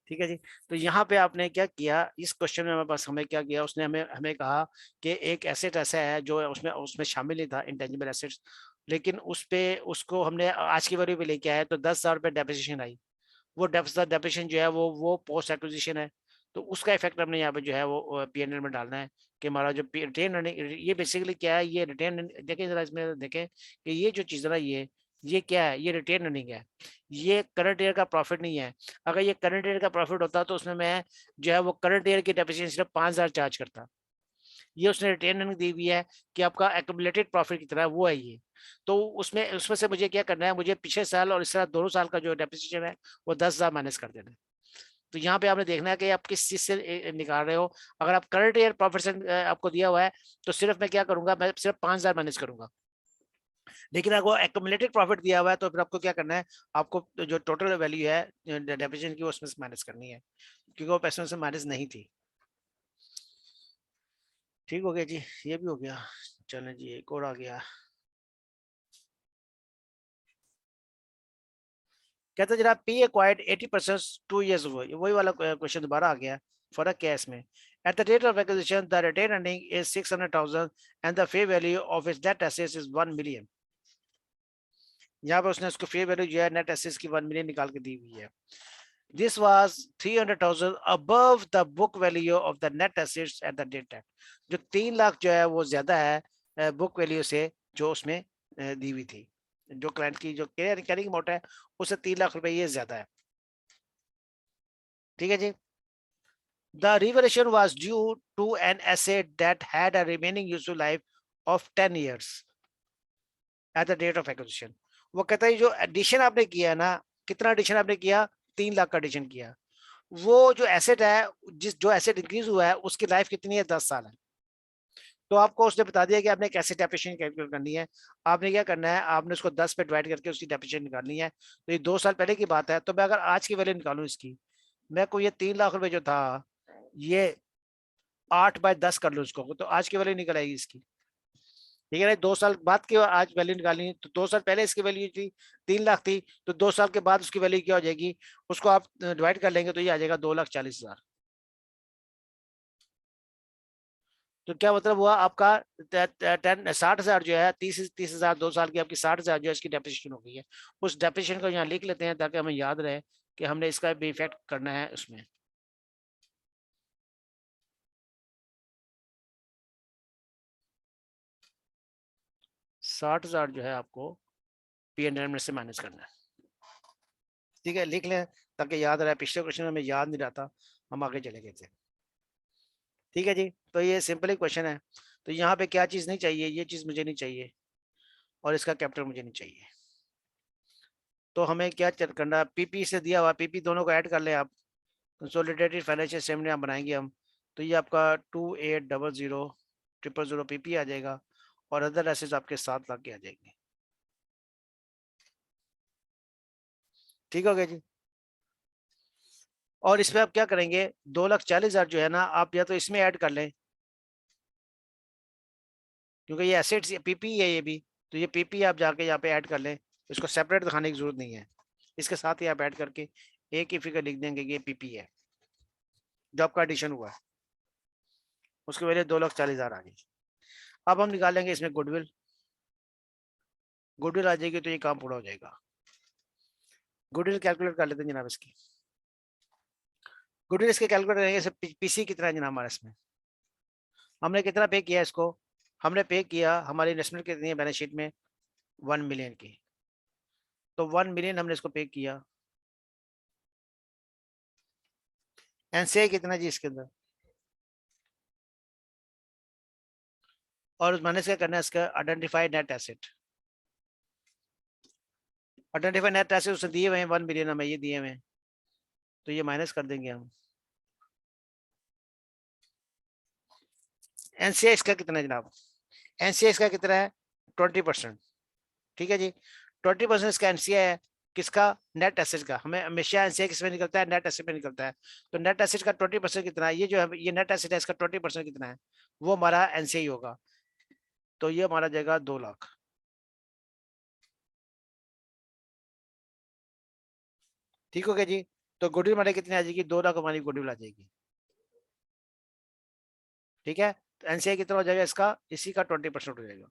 Speaker 1: ठीक है जी, तो यहाँ पे आपने क्या किया, इस क्वेश्चन में हमारे पास हमें क्या किया, उसने हमें हमें कहा कि एक एसेट ऐसा है जो उसमें उसमें शामिल नहीं था, इंटेंजिबल एसेट्स, लेकिन उस पे उसको हमने आज की वैल्यू पे लेके आए तो 10,000 रुपये डेप्रिसिएशन आई। वो डेप्रिसिएशन जो है वो पोस्ट एक्विजिशन है। तो उसका इफेक्ट हमने यहाँ पे जो है वो पीएनएल में डालना है कि हमारा जो रिटेन अर्निंग, ये बेसिकली क्या है, ये रिटेन, देखें जरा इसमें देखें कि ये जो चीज़ है ना, ये क्या है, ये रिटेन अर्निंग है, ये करंट ईयर का प्रॉफिट नहीं है। अगर ये करंट ईयर का प्रॉफिट होता तो उसमें मैं जो है वो करंट ईयर की डेप्रिसिएशन सिर्फ 5,000 चार्ज करता। ये उसने रिटेन अर्निंग दी हुई है कि आपका एक्यूमुलेटेड प्रॉफिट कितना है, वो है ये। तो उसमें उसमें से मुझे क्या करना है, मुझे पिछले साल और इस साल दोनों साल का जो डेप्रिसिएशन है वो 10,000 माइनस कर देना है। तो यहाँ पे आपने देखना है कि आप किस चीज से निकाल रहे हो। अगर आप करंट ईयर प्रॉफिट से आपको दिया हुआ है तो सिर्फ मैं क्या करूंगा, मैं सिर्फ 5,000 माइनस करूंगा। लेकिन अगर वो एक्यूमुलेटेड प्रॉफिट दिया हुआ है तो फिर आपको क्या करना है, आपको जो टोटल वैल्यू है डेप्रिसिएशन की उसमें से माइनस करनी है, क्योंकि वो पैसों से माइनस नहीं थी। ठीक हो गया जी, ये भी हो गया। चलें जी, एक और आ गया। कहते हैं जनाब, पी एक्वायर्ड 80% 2 years ago, वही वाला क्वेश्चन दोबारा आ गया। फर्क क्या है इसमें? At the date of acquisition, the retained earning is 600,000 and the fair value of its net assets is 1 million. यहाँ पे उसने उसको फेयर वैल्यू जो है नेट एसेट्स की 1 मिलियन निकाल के दी हुई है। This was 300,000 above the book value of the net assets at the date. जो 3 लाख जो है वो ज्यादा है बुक वैल्यू से जो उसमें दी हुई थी। जो क्लाइंट की जो कैरिंग अमाउंट है उससे 3 लाख रुपए ये ज्यादा है। ठीक है जी। The revaluation was due to an asset that had a remaining useful life of 10 years at the date of acquisition। वो कहता है जो एडिशन आपने किया ना, कितना एडिशन आपने किया, 3 लाख का एडिशन किया। वो जो एसेट है, जो एसेट इंक्रीज हुआ है उसकी लाइफ कितनी है, 10 साल है। तो आपको उसने बता दिया कि आपने कैसे डेप्रिसिएशन कैलकुलेट करनी है। आपने क्या करना है, आपने उसको 10 पे डिवाइड करके उसकी डेप्रिसिएशन निकालनी है। तो ये 2 साल पहले की बात है। तो मैं अगर आज की वैल्यू निकालूं इसकी, मैं को ये 3 लाख रुपए जो था ये 8/10 कर लो इसको, तो आज की वैल्यू निकल आएगी इसकी। ठीक है ना, 2 साल बाद की आज वैल्यू निकालनी है। तो 2 साल पहले इसकी वैल्यू थी 3 लाख थी, तो 2 साल के बाद उसकी वैल्यू क्या हो जाएगी, उसको आप डिवाइड कर लेंगे तो ये आ जाएगा 2,40,000। तो क्या मतलब हुआ आपका 60,000 जो है, 30,000 2 साल की आपकी 60,000 जो है इसकी डेप्रिसिएशन हो गई है। उस डेप्रिसिएशन को यहाँ लिख लेते हैं ताकि हमें याद रहे कि हमने इसका भी इफेक्ट करना है उसमें। $60,000 जो है आपको P&L में से माइनस करना है। ठीक है, लिख लें ताकि याद रहे। पिछले क्वेश्चन में हमें याद नहीं रहता, हम आगे चले गए थे। ठीक है जी, तो ये सिंपल ही क्वेश्चन है। तो यहाँ पे क्या चीज नहीं चाहिए, ये चीज मुझे नहीं चाहिए और इसका कैपिटल मुझे नहीं चाहिए। तो हमें क्या करना है, पीपी से दिया हुआ, पीपी दोनों को ऐड कर ले आप। कंसोलिडेटेड फाइनेंशियल स्टेटमेंट आप बनाएंगे हम। तो ये आपका 2800,000 पीपी आ जाएगा और अदर एसेट्स आपके 7 लाख के आ जाएंगे। ठीक हो गया जी। और इसमें आप क्या करेंगे, 2,40,000 जो है ना, आप या तो इसमें ऐड कर लें क्योंकि ये एसेट्स पीपी है ये भी। तो ये पीपी आप जाके यहाँ पे ऐड कर लें, इसको सेपरेट दिखाने की जरूरत नहीं है। इसके साथ ही आप ऐड करके एक ही फिगर लिख देंगे कि ये पीपी है जो आपका एडिशन हुआ है, उसकी वजह 2,40,000 आ गई। अब हम निकालेंगे इसमें गुडविल। गुडविल आ जाएगी तो ये काम पूरा हो जाएगा। गुडविल कैलकुलेट कर लेते हैं जनाब इसकी। गुडविल इसके कैलकुलेट करेंगे, पीसी कितना है जनाब हमारा इसमें, हमने कितना पे किया इसको, हमने पे किया, हमारी इन्वेस्टमेंट कितनी है बैलेंस शीट में, 1 मिलियन की। तो 1 मिलियन हमने इसको पे किया। एनसीआई कितना जी इसके अंदर, और मैंने क्या करना है इसका, identify net asset. Identify net asset उसने दिए हुए हैं 1 मिलियन, हमें ये दिए हुए हैं, तो ये माइनस कर देंगे हम। एनसीआई इसका कितना है जनाब, एनसीआई इसका कितना है, 20%। ठीक है जी, 20% इसका एनसीआई है। किसका, नेट एसेट का। हमें हमेशा एनसीआई किसमें निकलता है, नेट एसेट में निकलता है। तो नेट एसेट का 20% कितना है, ये जो है ये नेट एसेट है, इसका 20% कितना है, वो हमारा एनसीआई होगा। तो ये हमारा जाएगा 2 लाख। ठीक हो गया जी। तो गुडविल हमारे कितनी आ जाएगी, 2 लाख हमारी गुडविल आ जाएगी। ठीक है, तो एनसीआई कितना हो जाएगा इसका, इसी का 20% हो जाएगा।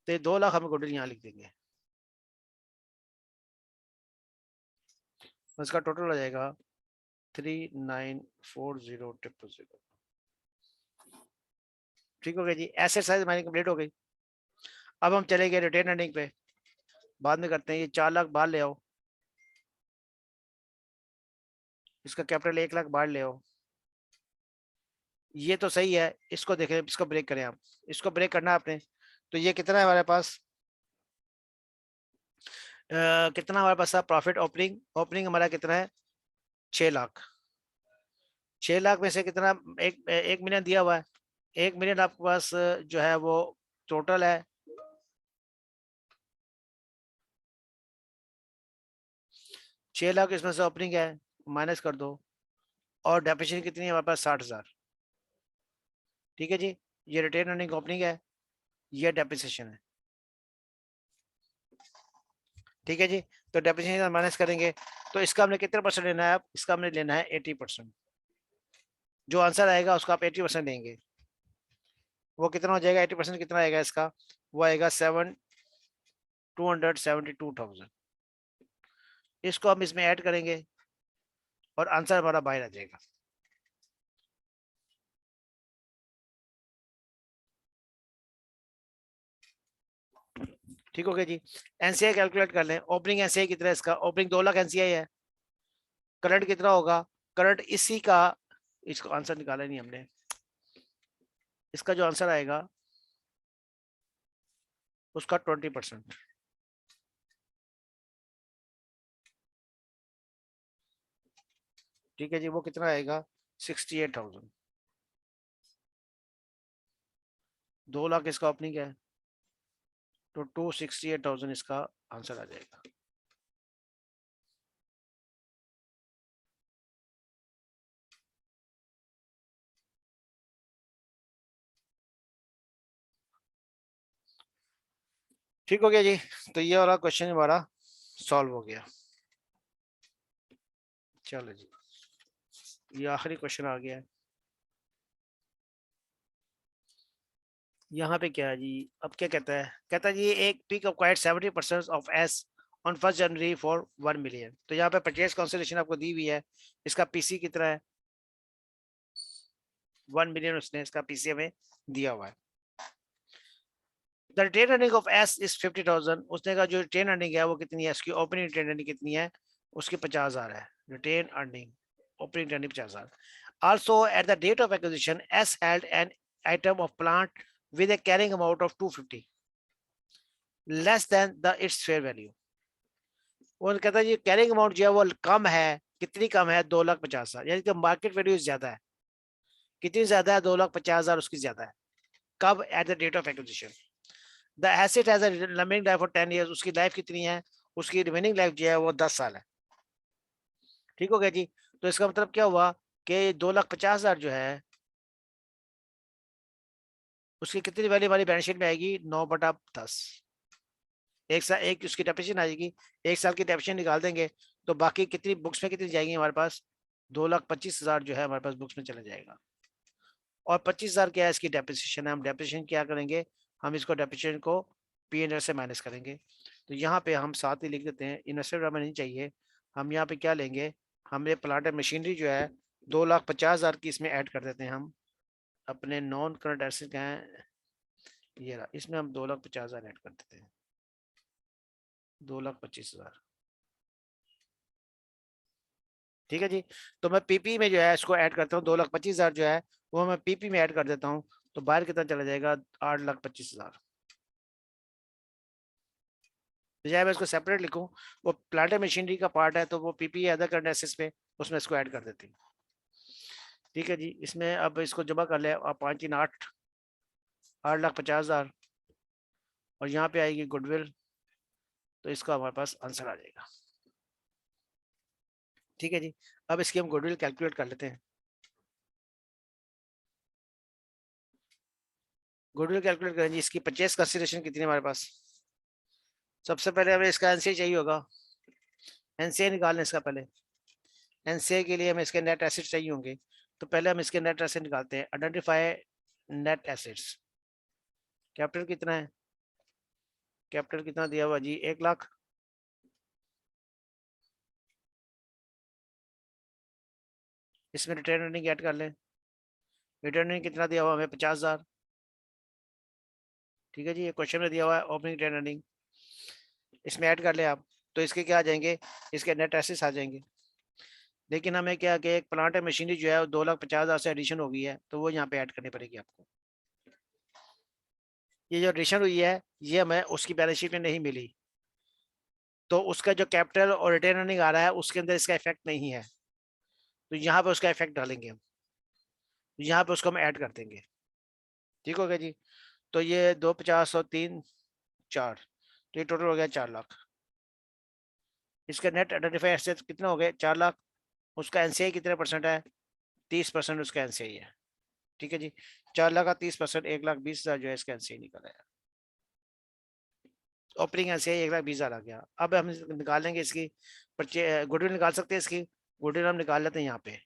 Speaker 1: तो ये 2 लाख हम गुडविल यहाँ लिख देंगे। तो इसका टोटल हो जाएगा 3940,000। ठीक हो गया जी, एसेट साइज हमारी कंप्लीट हो गई। अब हम चले गए रिटेन अर्निंग पे, बाद में करते हैं। ये 4 लाख बाहर ले आओ, इसका कैपिटल 1 लाख बाहर ले आओ। ये तो सही है, इसको देखें, इसको ब्रेक करें आप, इसको ब्रेक करना आपने। तो ये कितना है हमारे पास, कितना हमारे पास प्रॉफिट ओपनिंग, ओपनिंग हमारा कितना है, 6 लाख। 6 लाख में से कितना, 1 मिलियन दिया हुआ है। 1 मिलियन आपके पास जो है वो टोटल है। 6 लाख इसमें से ओपनिंग है, माइनस कर दो। और डेप्रिसिएशन कितनी है हमारे पास, 60,000। ठीक है जी, ये रिटेन अर्निंग ओपनिंग है, ये डेप्रिसिएशन है। ठीक है जी, तो डेप्रिसिएशन माइनस करेंगे तो इसका हमने कितने परसेंट लेना है, अब इसका हमने लेना है 80%। जो आंसर आएगा उसका आप 80% देंगे। वो कितना हो जाएगा, 80% कितना आएगा इसका, वो आएगा 272,000। इसको हम इसमें ऐड करेंगे और आंसर हमारा बाहर आ जाएगा। ठीक हो गया जी। एनसीआई कैलकुलेट कर लें। ओपनिंग एनसीआई कितना है इसका, ओपनिंग 2 लाख एनसीआई है। करंट कितना होगा, करंट इसी का, इसको आंसर निकाला नहीं हमने, इसका जो आंसर आएगा उसका 20%। ठीक है जी, वो कितना आएगा, 68,000। 2 लाख इसका ओपनिंग है, तो 268,000 इसका आंसर आ जाएगा। ठीक हो गया जी। तो ये वाला क्वेश्चन हमारा सॉल्व हो गया। चलो जी, ये आखिरी क्वेश्चन आ गया है। यहाँ पे क्या है जी, अब क्या कहता है, कहता है जी एक peak acquired 70% of S on 1 January for 1 million. तो यहाँ पे परचेज कंसिडरेशन आपको दी हुई है, इसका पीसी कितना है, 1 मिलियन उसने इसका पीसी हमें दिया हुआ है। The retain earning of S is 50,000। उसने कहा जो रिटेन अर्निंग है वो कितनी है, उसकी ओपनिंग रिटेन अर्निंग कितनी है, उसकी 50,000 है। Retain earning, opening earning 50,000। Also at the date of acquisition, S held an item of plant with a carrying amount of 250 less than the its fair value। वो कहता है ये कैरिंग अमाउंट जो है वो कम है, कितनी कम है, 2,50,000, यानी कि मार्केट वैल्यू ज्यादा है। कितनी ज्यादा है, 2,50,000 उसकी ज्यादा है। कब, at the date of acquisition. The asset has a remaining life for 10 years. उसकी लाइफ कितनी है, उसकी रिमेनिंग लाइफ जो है वो 10 साल है। ठीक हो गया जी। तो इसका मतलब क्या हुआ कि 2,50,000 जो है उसकी कितनी वैल्यू हमारी बैलेंस शीट में आएगी, 9/10। एक साल, एक उसकी डेप्रिसिएशन आएगी, एक साल की डेप्रिसिएशन निकाल देंगे तो बाकी कितनी बुक्स में कितनी जाएंगी हमारे पास, 2,25,000 जो है हमारे पास बुक्स में चला जाएगा। और 25,000 क्या है, इसकी डेप्रिसिएशन है। हम डेप्रिसिएशन क्या करेंगे, हम इसको डेप्रिसिएशन को P&L से माइनस करेंगे। तो यहाँ पे हम साथ ही लिख देते हैं, इन्वेस्टमेंट हमें नहीं चाहिए। हम यहाँ पे क्या लेंगे, हमने प्लांट एंड मशीनरी जो है 2,50,000 की इसमें ऐड कर देते हैं हम। अपने नॉन करंट एसेट क्या है, ये रहा, इसमें हम 2,50,000 ऐड कर देते हैं, 2,25,000। ठीक है जी। तो मैं पीपी में जो है इसको ऐड करता हूँ, 2,25,000 जो है वो मैं पीपी में ऐड कर देता हूँ। तो बाहर कितना चला जाएगा, 8,25,000। तो चाहे मैं इसको सेपरेट लिखूं, वो प्लांट एंड मशीनरी का पार्ट है तो वो पीपी अदर करंट एसेट्स पे, उसमें इसको ऐड कर देती हूँ। ठीक है जी। इसमें अब इसको जमा कर ले, आप 5 3 8, 8,50,000। और यहाँ पे आएगी गुडविल, तो इसका हमारे पास आंसर आ जाएगा। ठीक है जी। अब इसकी हम गुडविल कैलकुलेट कर लेते हैं। गुडविल कैलकुलेट करेंगे, इसकी परचेस कंसिडरेशन कितनी है हमारे पास। सबसे पहले हमें इसका एनसीए चाहिए होगा, एनसीए निकालने इसका पहले। एनसीए के लिए हमें इसके नेट एसेट चाहिए होंगे, तो पहले हम इसके नेट एसेट निकालते हैं। Identify net assets. कैपिटल कितना है, कैपिटल कितना दिया हुआ जी, 1 लाख। इसमें रिटर्न अर्निंग ऐड कर लें। रिटर्न अर्निंग कितना दिया हुआ हमें, 50,000। ठीक है जी, ये क्वेश्चन में दिया हुआ है ओपनिंग रिटर्न अर्निंग, इसमें ऐड कर ले आप। तो इसके क्या आ जाएंगे, इसके नेट एसेट्स आ जाएंगे। लेकिन हमें क्या कि एक प्लांट है मशीनरी जो है 2,50,000 से एडिशन हो गई है, तो वो यहाँ पे ऐड करनी पड़ेगी आपको। ये जो एडिशन हुई है ये हमें उसकी बैलेंस शीट में नहीं मिली, तो उसका जो कैपिटल और रिटर्न अर्निंग आ रहा है उसके अंदर इसका इफेक्ट नहीं है, तो यहाँ पे उसका इफेक्ट डालेंगे हम, तो यहाँ पे उसको हम ऐड कर देंगे। ठीक हो गया जी। तो ये 2,50 और 3 4, तो ये टोटल हो गया 4 लाख। इसका नेट आइडेंटिफाइड एसेट कितना हो गया, 4 लाख। उसका एनसीआई कितने परसेंट है, 30% उसका एनसीआई है। ठीक है जी। 4 लाख का 30%, 1,20,000 जो है इसका एनसीआई निकल आया। ओपनिंग एनसीआई 1,20,000 आ गया। अब हम निकालेंगे इसकी गुडविल निकाल सकते हैं इसकी। गुडविल हम निकाल लेते हैं यहाँ पे।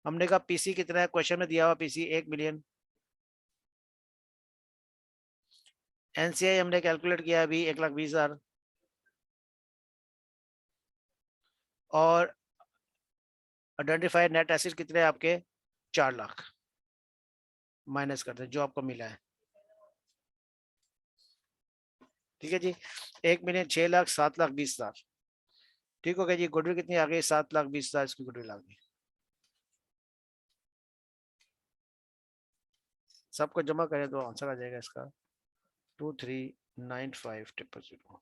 Speaker 1: हमने कहा पीसी कितना है, क्वेश्चन में दिया हुआ पीसी 1 मिलियन। एनसीआई हमने कैलकुलेट किया अभी 1,20,000 और आइडेंटिफाइड नेट एसेट कितने आपके 4 लाख माइनस करते हैं जो आपको मिला है। ठीक है जी, 1,06,00,000 7,20,000 ठीक हो गया जी। गुडविल कितनी आ गई 7,20,000 इसकी गुडविल आ गई। सबको जमा करें तो आंसर आ जाएगा इसका 23,95,000।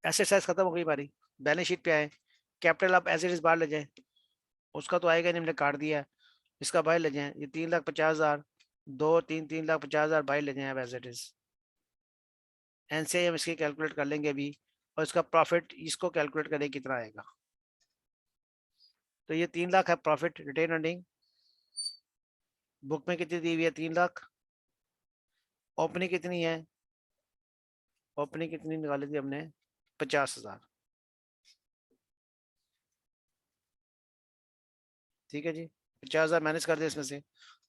Speaker 1: एसेट साइज खत्म हो गई हमारी, बैलेंस शीट पे आए, कैपिटल आप एज इट इज बाहर ले जाए, उसका तो आएगा नहीं, हमने काट दिया है, इसका बाहर ले जाए, ये 3,50,000 3,50,000 बाहर ले जाए एज इट इज। एनसीआई हम इसकी कैलकुलेट कर लेंगे अभी, और इसका प्रॉफिट इसको कैलकुलेट करें कितना आएगा। तो ये 3 लाख है प्रॉफिट रिटेन अर्निंग, बुक में कितनी दी हुई है 3 लाख। ओपनिंग कितनी है, ओपनिंग कितनी निकाली थी हमने 50,000। ठीक है जी, 50,000 माइनस कर दे इसमें से,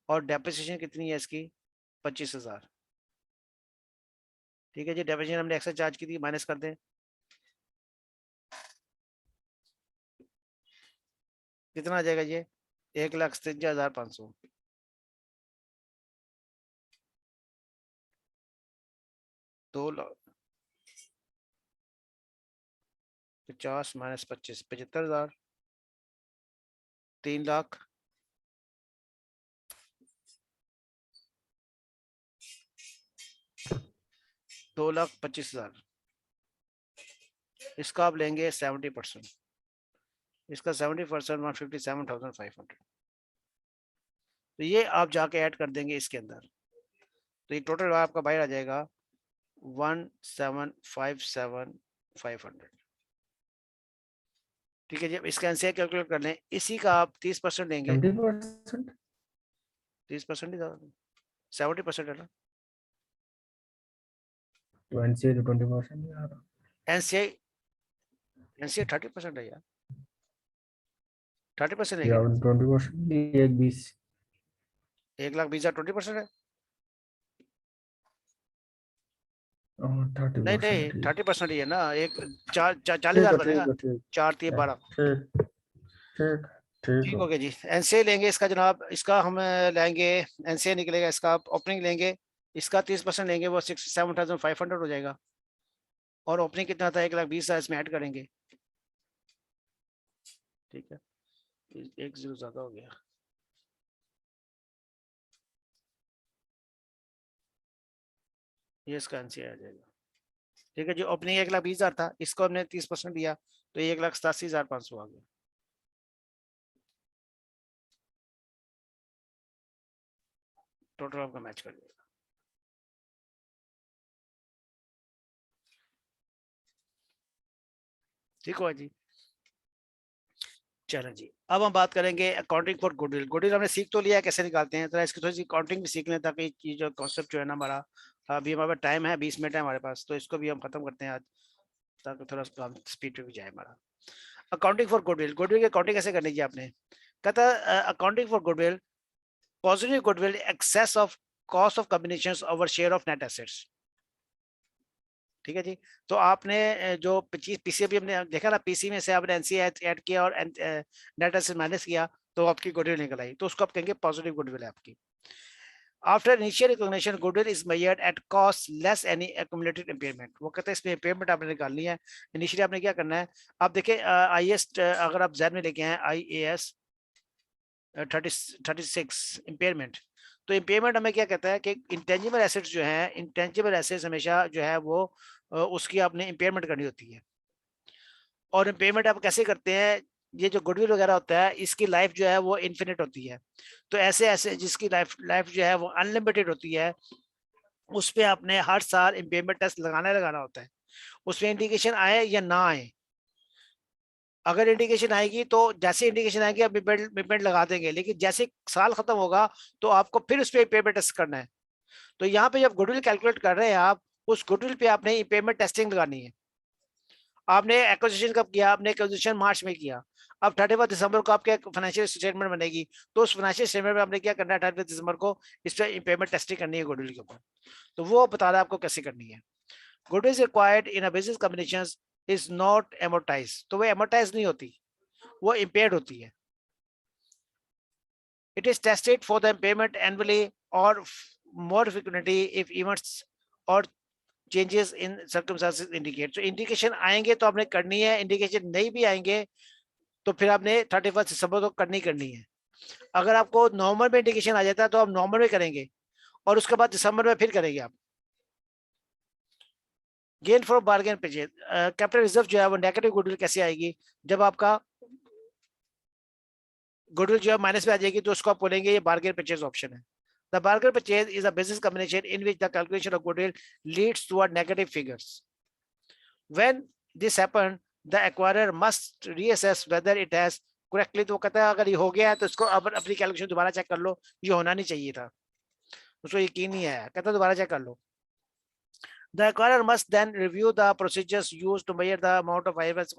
Speaker 1: और डेप्रिसिएशन कितनी है इसकी 25,000। ठीक है जी, डेप्रिसिएशन हमने एक्स्ट्रा चार्ज की थी, माइनस कर दें, कितना आ जाएगा ये 1,57,500। 2 लाख 50 माइनस 25 75,000। 3 लाख 2,25,000। इसका आप लेंगे 70%, इसका 70% 157,500। तो ये आप जाके ऐड कर देंगे इसके अंदर, तो ये टोटल आपका बाहर आ जाएगा 1,757,500। ठीक है जी, इसका आंसर कैलकुलेट कर लें, इसी का आप 30% लेंगे।
Speaker 3: 20%?
Speaker 1: 30% ही 70% है ना।
Speaker 3: 20 to 20% यार।
Speaker 1: एनसीआई 30% है यार, 30%
Speaker 3: या
Speaker 1: लेंगे।
Speaker 3: 20% 1,20,000।
Speaker 1: 1,20,000 20% है। नहीं
Speaker 3: 30% ठीक
Speaker 1: 30% ही है ना, एक 40,000
Speaker 3: ठीक है,
Speaker 1: बनेगा,
Speaker 3: ठीक है, ठीक
Speaker 1: 4 3
Speaker 3: है,
Speaker 1: 12।
Speaker 3: ठीक ठीक ठीक
Speaker 1: ठीक
Speaker 3: है।
Speaker 1: हो गया जी, एनसीए लेंगे इसका जनाब, इसका हम लेंगे, एनसीए निकलेगा इसका, आप ओपनिंग लेंगे, इसका 30% लेंगे, वो 67,500 हो जाएगा। और ओपनिंग कितना था 1,20,000 इसमें ऐड करेंगे। ठीक है, 1 0 ज्यादा हो गया। ये इसका एनसीए आ जाएगा। ठीक है जी, ओपनिंग 1,20,000 था, इसको हमने 30% दिया, तो ये 1,87,500 आ गया। टोटल आपका मैच कर देगा। ठीक हुआ जी। चलो जी, अब हम बात करेंगे अकाउंटिंग फॉर गुडविल। गुडविल हमने सीख तो लिया है कैसे निकालते हैं, तो इसकी थोड़ी सी अकाउंटिंग भी सीख लें, ताकि ये जो कॉन्सेप्ट जो है ना हमारा, अभी हमारे पास टाइम है 20 मिनट है हमारे पास, तो इसको भी हम खत्म करते हैं आज, ताकि थोड़ा काम स्पीड पे भी जाए हमारा। अकाउंटिंग फॉर गुडविल, गुडविल की अकाउंटिंग कैसे करनी चाहिए आपने, कहता accounting for goodwill, positive goodwill excess of cost of combinations over share of net assets. ठीक है जी, तो आपने जो पीसी अभी हमने देखा ना, पीसी में से आपने एनसी ऐड किया और नेट एसेट माइनस किया, तो आपकी गुडविल निकल आई, तो उसको आप कहेंगे पॉजिटिव गुडविल है आपकी। After initial recognition goodwill is measured at cost less any accumulated impairment. वो कहते हैं इसमें इम्पेयरमेंट आपने निकालनी है। इनिशियली आपने क्या करना है, आप देखिए आईएएस अगर आप जहन में लेके आए IAS 36 इम्पेयरमेंट, तो इम्पेयरमेंट हमें क्या कहता है कि इंटेंजिबल एसेट्स जो है, इंटेंजिबल एसेट्स हमेशा जो है वो उसकी आपने इम्पेयरमेंट करनी होती है। और इम्पेयरमेंट आप कैसे करते हैं, ये जो गुडविल वगैरह होता है इसकी लाइफ जो है वो इन्फिनिट होती है, तो ऐसे ऐसे जिसकी लाइफ लाइफ जो है वो अनलिमिटेड होती है, उस पर आपने हर साल इम्पेयरमेंट टेस्ट लगाना होता है। उसमें इंडिकेशन आए या ना आए, अगर इंडिकेशन आएगी तो जैसे इंडिकेशन आएगी आप इम्पेयरमेंट लगा देंगे, लेकिन जैसे साल खत्म होगा तो आपको फिर उस पर इम्पेयरमेंट टेस्ट करना है। तो यहाँ पे जब गुडविल कैलकुलेट कर रहे हैं आप, उस गुडविल पे आपने इम्पेयरमेंट टेस्टिंग लगानी है। आपने एक्विजिशन कब किया? आपने एक्विजिशन मार्च में किया। अब 31 दिसंबर को आपके फाइनेंशियल स्टेटमेंट बनेगी, तो उस फाइनेंशियल स्टेटमेंट में आपने क्या करना है? 31 दिसंबर को इस पर इम्पेयरमेंट टेस्टिंग करनी है गुडविल के ऊपर, तो वो बता रहा है आपको कैसे करनी है। Goodwill required in a business combinations is not एमोर्टाइज, तो वो एमोर्टाइज नहीं होती, वो इम्पेयर्ड होती है। It is tested for the impairment annually or more frequently if events or changes in circumstances indicate. So indication आएंगे तो आपने करनी है, indication नहीं भी आएंगे तो फिर आपने 31 दिसंबर तो करनी है। अगर आपको नॉर्मल में इंडिकेशन आ जाता है तो आप नॉर्मल में करेंगे और उसके बाद दिसंबर में फिर करेंगे आप। Gain for bargain purchase, capital reserve जो है वो नेगेटिव गुडविल कैसे आएगी? जब आपका गुडविल जो है माइनस में आ जाएगी तो उसको आप बोलेंगे ये बार्गेन परचेज ऑप्शन है। The bargain purchase is a business combination in which the calculation of goodwill leads toward negative figures. When this happens, the acquirer must reassess whether it has correctly, तो कहता है अगर ये हो गया है तो इसको अब अपनी कैलकुलेशन दोबारा चेक कर लो, ये होना नहीं चाहिए था, उसको यकीन नहीं आया, कहता दोबारा चेक कर लो। The acquirer must then review the procedures used to measure the amount of IFRS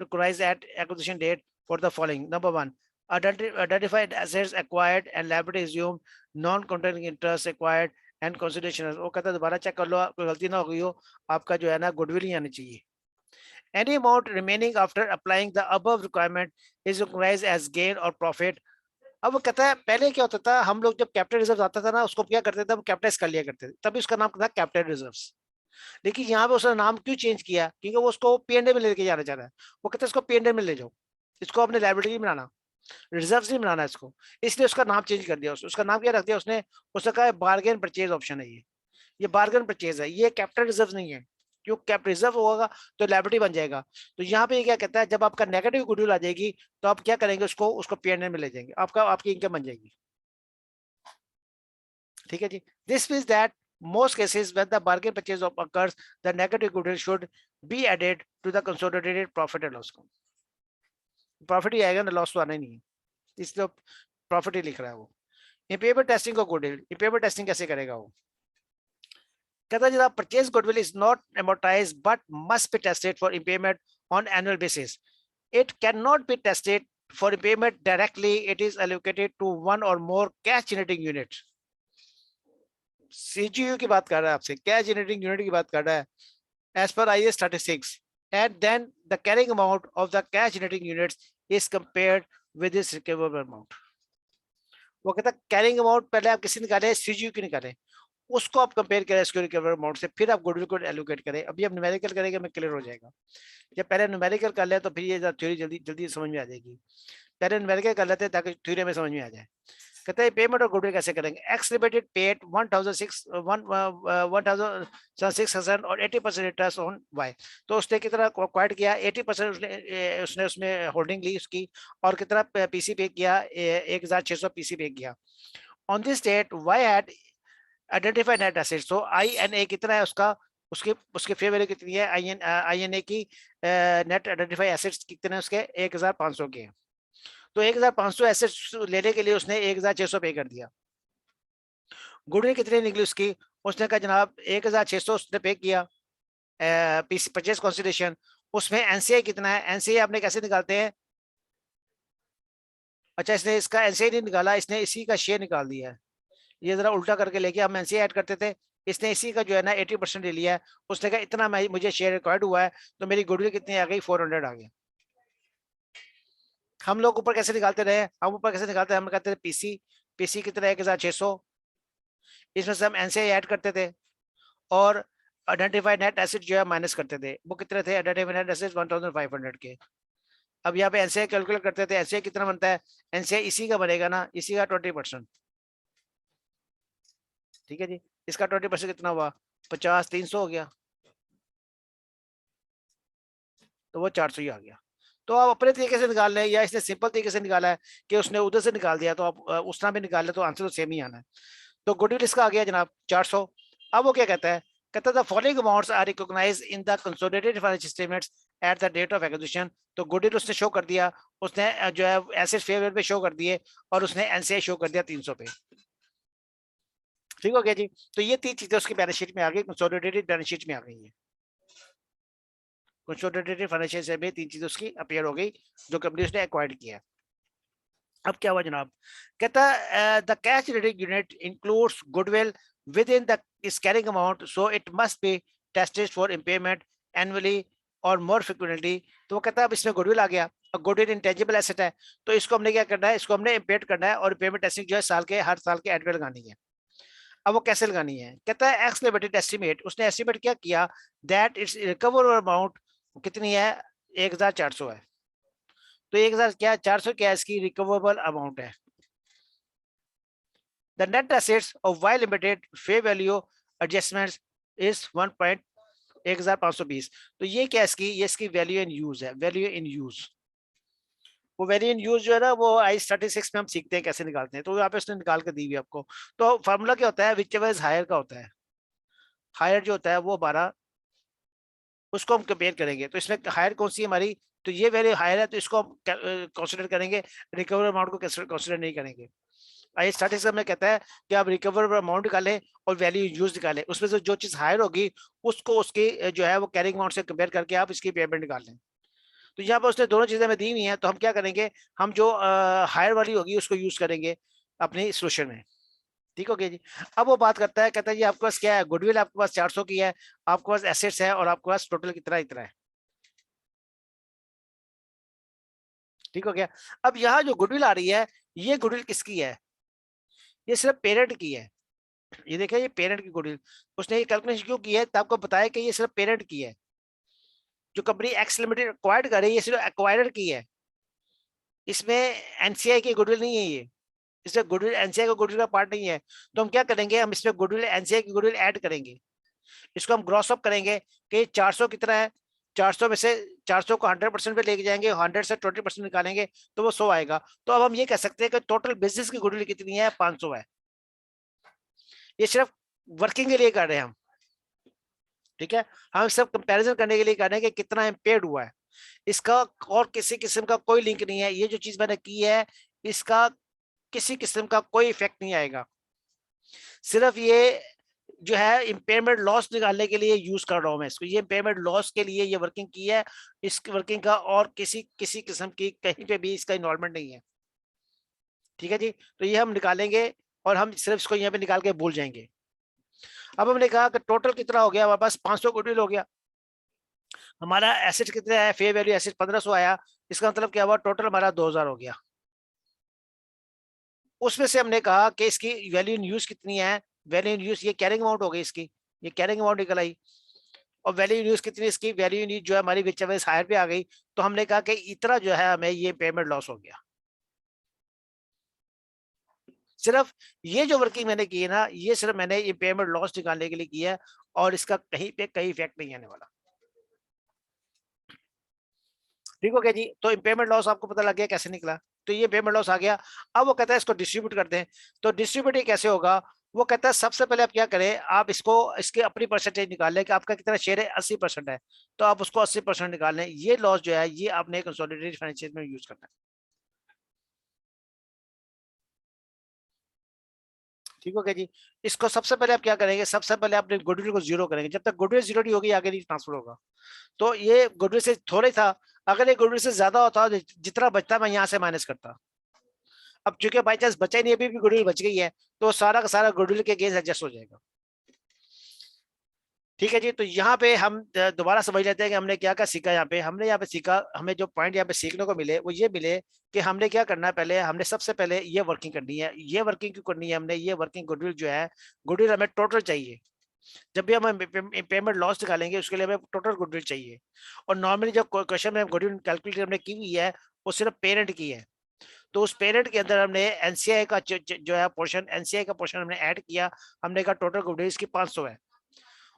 Speaker 1: required at acquisition date for the following. Number one, identified assets acquired and liability assumed, non-controlling interest acquired and consideration. वो कहता है दोबारा check कर लो, कोई गलती ना हो गई हो, आपका जो है ना गुडविल ही आनी चाहिए। Any amount remaining after applying the above requirement is recognized as gain or profit. अब वो कहता है पहले क्या होता था, हम लोग जब कैपिटल रिजर्व आता था ना उसको क्या करते थे, हम कैपिटलाइज कर लिया करते थे, तभी उसका नाम था कैपिटल रिजर्व्स। लेकिन यहाँ पे उसने नाम क्यों चेंज किया? क्योंकि वो उसको पीएनडे में लेके जाना चाह रहा है। वो कहता है इसको पीएनडे में ले जाओ, इसको अपने लायबिलिटी नहीं बनाना, रिजर्व नहीं बनाना इसको, इसलिए उसका नाम चेंज कर दिया। उसका नाम क्या रख दिया उसने कहा बार्गेन परचेज ऑप्शन है, ये बार्गेन परचेज है, ये कैपिटल रिजर्व नहीं है। क्यों? कैपिटल रिजर्व होगा तो लायबिलिटी बन जाएगा। तो यहाँ पे क्या कहता है, जब आपका नेगेटिव गुडविल आ जाएगी तो आप क्या करेंगे, उसको पीएनएल में ले जाएंगे, आपकी इनकम बन जाएगी। ठीक है जी। This means that most cases when the bargain purchase occurs, the negative goodwill should be added to the consolidated profit and loss account. Profit ही आएगा ना, लॉस तो आना ही नहीं है, इसलिए प्रॉफिट ही लिख रहा है वो। इम्पेयरमेंट टेस्टिंग को गुडविल, इम्पेयरमेंट टेस्टिंग कैसे करेगा वो? कहता है purchase goodwill is not amortized but must be tested for impairment on annual basis. It cannot be tested for impairment directly. It is allocated to one or more cash generating units. CGU की बात कर रहा है आपसे, cash generating unit की बात कर रहा है, as per IAS 36, and then the carrying amount of the cash generating units is compared with this recoverable amount. वो कहता है कैरिंग अमाउंट पहले आप किसी निकाले, CGU की निकाले, उसको आप कंपेयर करें इसके रिकवर अमाउंट से, फिर आप गुडविल को एलोकेट करें। अभी आप न्यूमेरिकल करेंगे मैं क्लियर हो जाएगा। जब पहले न्यूमेरिकल कर ले तो फिर ये थ्योरी जल्दी समझ में आ जाएगी। पहले न्यूमेरिकल कर लेते हैं ताकि थ्योरी में समझ में आ जाए। कहते हैं पेमेंट और गुडविल कैसे करेंगे? एक्स लिमिटेड पेड 1,600 और 80% इंटरेस्ट ऑन वाई। तो उसने कितना एक्वायर्ड किया? 80% उसने उसमें होल्डिंग ली उसकी, और कितना पीसी पे किया? 1,600 पीसी पे किया। On this that why had identified net assets, तो INA कितना है उसका, उसके फेयर वैल्यू कितनी है? INA की नेट आइडेंटिफाइड एसेट्स कितने उसके? 1,500 के। तो 1,500 एसेट्स लेने के लिए उसने 1,600 पे कर दिया। गुडविल कितनी निकली उसकी? उसने कहा जनाब 1,600 उसने पे किया परचेज कंसीडरेशन। उसमें एनसीआई कितना है? एनसीआई आपने कैसे निकालते हैं? अच्छा, इसने इसका एनसीआई नहीं निकाला, इसने इसी का शेयर निकाल दिया है। ये जरा उल्टा करके लेके हम एनसीआई ऐड करते थे, इसने इसी का जो है ना 80% ले लिया है। उसने कहा इतना मुझे शेयर रिक्वायर्ड हुआ है, तो मेरी गुडविल कितनी आ गई? 400 आ गया। हम लोग ऊपर कैसे निकालते रहे? हम ऊपर कैसे निकालते हैं? हम कहते थे पीसी कितना? 1,600, इसमें से हम एनसीआई ऐड करते थे और आइडेंटिफाइड नेट एसेट जो है माइनस करते थे। वो कितने थे? आइडेंटिफाइड नेट एसेट 1,500 के। अब यहाँ पे एनसीआई कैलकुलेट करते थे, एनसीआई कितना बनता है? एनसीआई इसी का बनेगा ना, इसी का 20%। ठीक है जी, इसका 20% कितना हुआ? 50, 300 हो गया, तो वो 400 ही आ गया। तो आप अपने तरीके से निकाल लें, या इसने सिंपल तरीके से निकाला है कि उसने उधर से निकाल दिया, तो आप उस तरह भी निकाल ले तो आंसर तो सेम ही आना है। तो गुडविल इसका आ गया जनाब 400। अब वो क्या कहता है? कहता है the following amounts are recognised in the consolidated financial statements at the date of acquisition. तो गुडविल उसने शो कर दिया, उसने जो है एसेट फेयर वैल्यू पे शो कर दिए, और उसने एनसीआई शो कर दिया 300 पे। ठीक हो गया जी। तो ये 3 चीजें उसकी बैलेंस शीट में आ गई, कंसोलिडेटेड बैलेंस शीट में आ गई है। कंसोलिडेटेड फाइनेंशियल में 3 चीजें उसकी अपीयर हो गई जो कंपनी उसने एक्वायर्ड किया। अब क्या हुआ जनाब, कहता है the cash rating unit includes goodwill with in the its carrying amount so it must be tested for impairment annually और मोर फ्रिक्वेंटली। तो वो कहता है अब इसमें गुडविल आ गया, और गुडविल इंटेंजिबल एसेट है, तो इसको हमने क्या करना है, इसको हमने इम्पेयर करना है, और इम्पेयरमेंट टेस्टिंग जो है हर साल के एंड में लगानी है। अब वो कैसे लगानी है, कहता है एक्स लिमिटेड एस्टिमेट, उसने एस्टिमेट क्या किया दैट इट्स रिकवर अमाउंट कितनी है 1400 है, तो 1400 क्या इसकी रिकवरेबल अमाउंट है। The net assets of Y limited fair value adjustments is 1.1520। तो ये क्या इसकी, ये इसकी वैल्यू इन यूज है, वैल्यू इन यूज। वो वैल्यू इन यूज जो है ना वो I-36 में हम सीखते हैं कैसे निकालते हैं, तो यहाँ पे उसने निकाल कर दी हुई आपको। तो फार्मूला क्या होता है, विच एवर इज हायर का होता है, हायर जो होता है वो 12, उसको हम कंपेयर करेंगे, तो इसमें हायर कौन सी है हमारी, तो ये वैल्यू हायर है, तो इसको हम कंसीडर करेंगे, रिकवर अमाउंट को कंसीडर नहीं करेंगे। I-36 में कहता है कि आप रिकवर अमाउंट निकालें और वैल्यू यूज निकालें, उसमें से जो चीज हायर होगी उसको उसकी जो है वो कैरिंग अमाउंट से कंपेयर करके आप इसकी पेमेंट निकाल लें। तो यहाँ पर उसने दोनों चीजें हमें दी हुई हैं, तो हम क्या करेंगे, हम जो हायर वाली होगी उसको यूज करेंगे अपनी सोल्यूशन में। ठीक हो गया जी। अब वो बात करता है, कहता है जी आपके पास क्या है, गुडविल आपके पास 400 की है, आपके पास एसेट्स है, और आपके पास टोटल कितना इतना है। ठीक हो गया। अब यहाँ जो गुडविल आ रही है, ये गुडविल किसकी है, ये सिर्फ पेरेंट की है। ये देखिए ये पेरेंट की गुडविल, उसने ये कैलकुलेशन क्यों की है, तो आपको बताया कि ये सिर्फ पेरेंट की है, जो कंपनी एक्स लिमिटेड एक्वायर्ड कर रही है ये सिर्फ एक्वायरर की है, इसमें एनसीआई की गुडविल नहीं है, ये इसमें गुडविल एनसीआई का गुडविल का पार्ट नहीं है। तो हम क्या करेंगे, हम इसमें गुडविल एनसीआई की गुडविल ऐड करेंगे, इसको हम ग्रॉस अप करेंगे कि 400 कितना है, 400 में से 400 को 100% पे लेके जाएंगे, 100 से 20% निकालेंगे तो वो 100 आएगा। तो अब हम ये कह सकते हैं कि टोटल बिजनेस की गुडविल कितनी है, 500 है। ये सिर्फ वर्किंग के लिए कर रहे हैं हम, ठीक है, हम सब कंपैरिजन करने के लिए कर रहे हैं कि कितना इम्पेयर्ड हुआ है, इसका और किसी किस्म का कोई लिंक नहीं है, ये जो चीज मैंने की है इसका किसी किस्म का कोई इफेक्ट नहीं आएगा, सिर्फ ये जो है इम्पेयरमेंट लॉस निकालने के लिए यूज कर रहा हूं मैं इसको, ये इम्पेयरमेंट लॉस के लिए ये वर्किंग की है, इस वर्किंग का और किसी किस्म की कहीं पे भी इसका इन्वॉल्वमेंट नहीं है। ठीक है जी, तो ये हम निकालेंगे और हम सिर्फ इसको यहाँ पे निकाल के भूल जाएंगे। अब हमने कहा कि टोटल कितना हो गया, हमारे पास 500 गुडविल हो गया, हमारा एसेट कितना है, फेयर वैल्यू एसेट 1500 आया, इसका मतलब क्या हुआ, टोटल हमारा 2000 हो गया। उसमें से हमने कहा कि इसकी वैल्यू इन यूज कितनी है, वैल्यू इन यूज ये कैरिंग अमाउंट हो गई इसकी, ये कैरिंग अमाउंट निकल आई, और वैल्यू इन यूज कितनी इसकी, वैल्यू इन यूज जो है हमारी विच एवर हायर पे आ गई, तो हमने कहा कि इतना जो है हमें ये पेमेंट लॉस हो गया। सिर्फ ये जो वर्किंग मैंने की है ना, ये सिर्फ मैंने ये पेमेंट लॉस निकालने के लिए की है, और इसका कहीं पे कहीं इफेक्ट नहीं आने वाला। ठीक हो गया जी, तो इम्पेयरमेंट लॉस आपको पता लग गया कैसे निकला, तो ये पेमेंट लॉस आ गया। अब वो कहता है इसको डिस्ट्रीब्यूट करते हैं, तो डिस्ट्रीब्यूट कैसे होगा, वो कहता है सबसे पहले आप क्या करें, आप इसको इसके अपनी परसेंटेज निकाल लें कि आपका कितना शेयर है, 80% है, तो आप उसको 80% निकाल लें। ये लॉस जो है ये आपने कंसोलिडेटेड फाइनेंशियल में यूज करना है। ठीक हो गया जी। इसको सबसे पहले आप क्या करेंगे, सबसे पहले आपने गुडविल को जीरो करेंगे, जब तक गुडविल जीरो नहीं होगी आगे नहीं ट्रांसफर होगा। तो ये गुडविल से थोड़ा ही था, अगर ये गुडविल से ज्यादा होता जितना बचता मैं यहाँ से माइनस करता, अब चूंकि बाई चांस बचा ही नहीं, अभी भी गुडविल बच गई है, तो सारा का सारा गुडविल के अगेंस्ट एडजस्ट हो जाएगा। ठीक है जी, तो यहाँ पे हम दोबारा समझ लेते हैं कि हमने क्या क्या सीखा। यहाँ पे सीखा, हमें जो पॉइंट यहाँ पे सीखने को मिले वो ये मिले कि हमने क्या करना है, पहले हमने सबसे पहले ये वर्किंग करनी है। ये वर्किंग क्यों करनी है हमने, ये वर्किंग गुडविल जो है, गुडविल हमें टोटल चाहिए, जब भी हम पेमेंट लॉस निकालेंगे उसके लिए हमें टोटल गुडविल चाहिए। और नॉर्मली जो क्वेश्चन में गुडविल कैलकुलेट हमने की हुई है वो सिर्फ पेरेंट की है, तो उस पेरेंट के अंदर हमने एनसीआई का जो है पोर्शन, एनसीआई का पोर्शन हमने ऐड किया, हमने कहा टोटल गुडविल इसकी 500 है,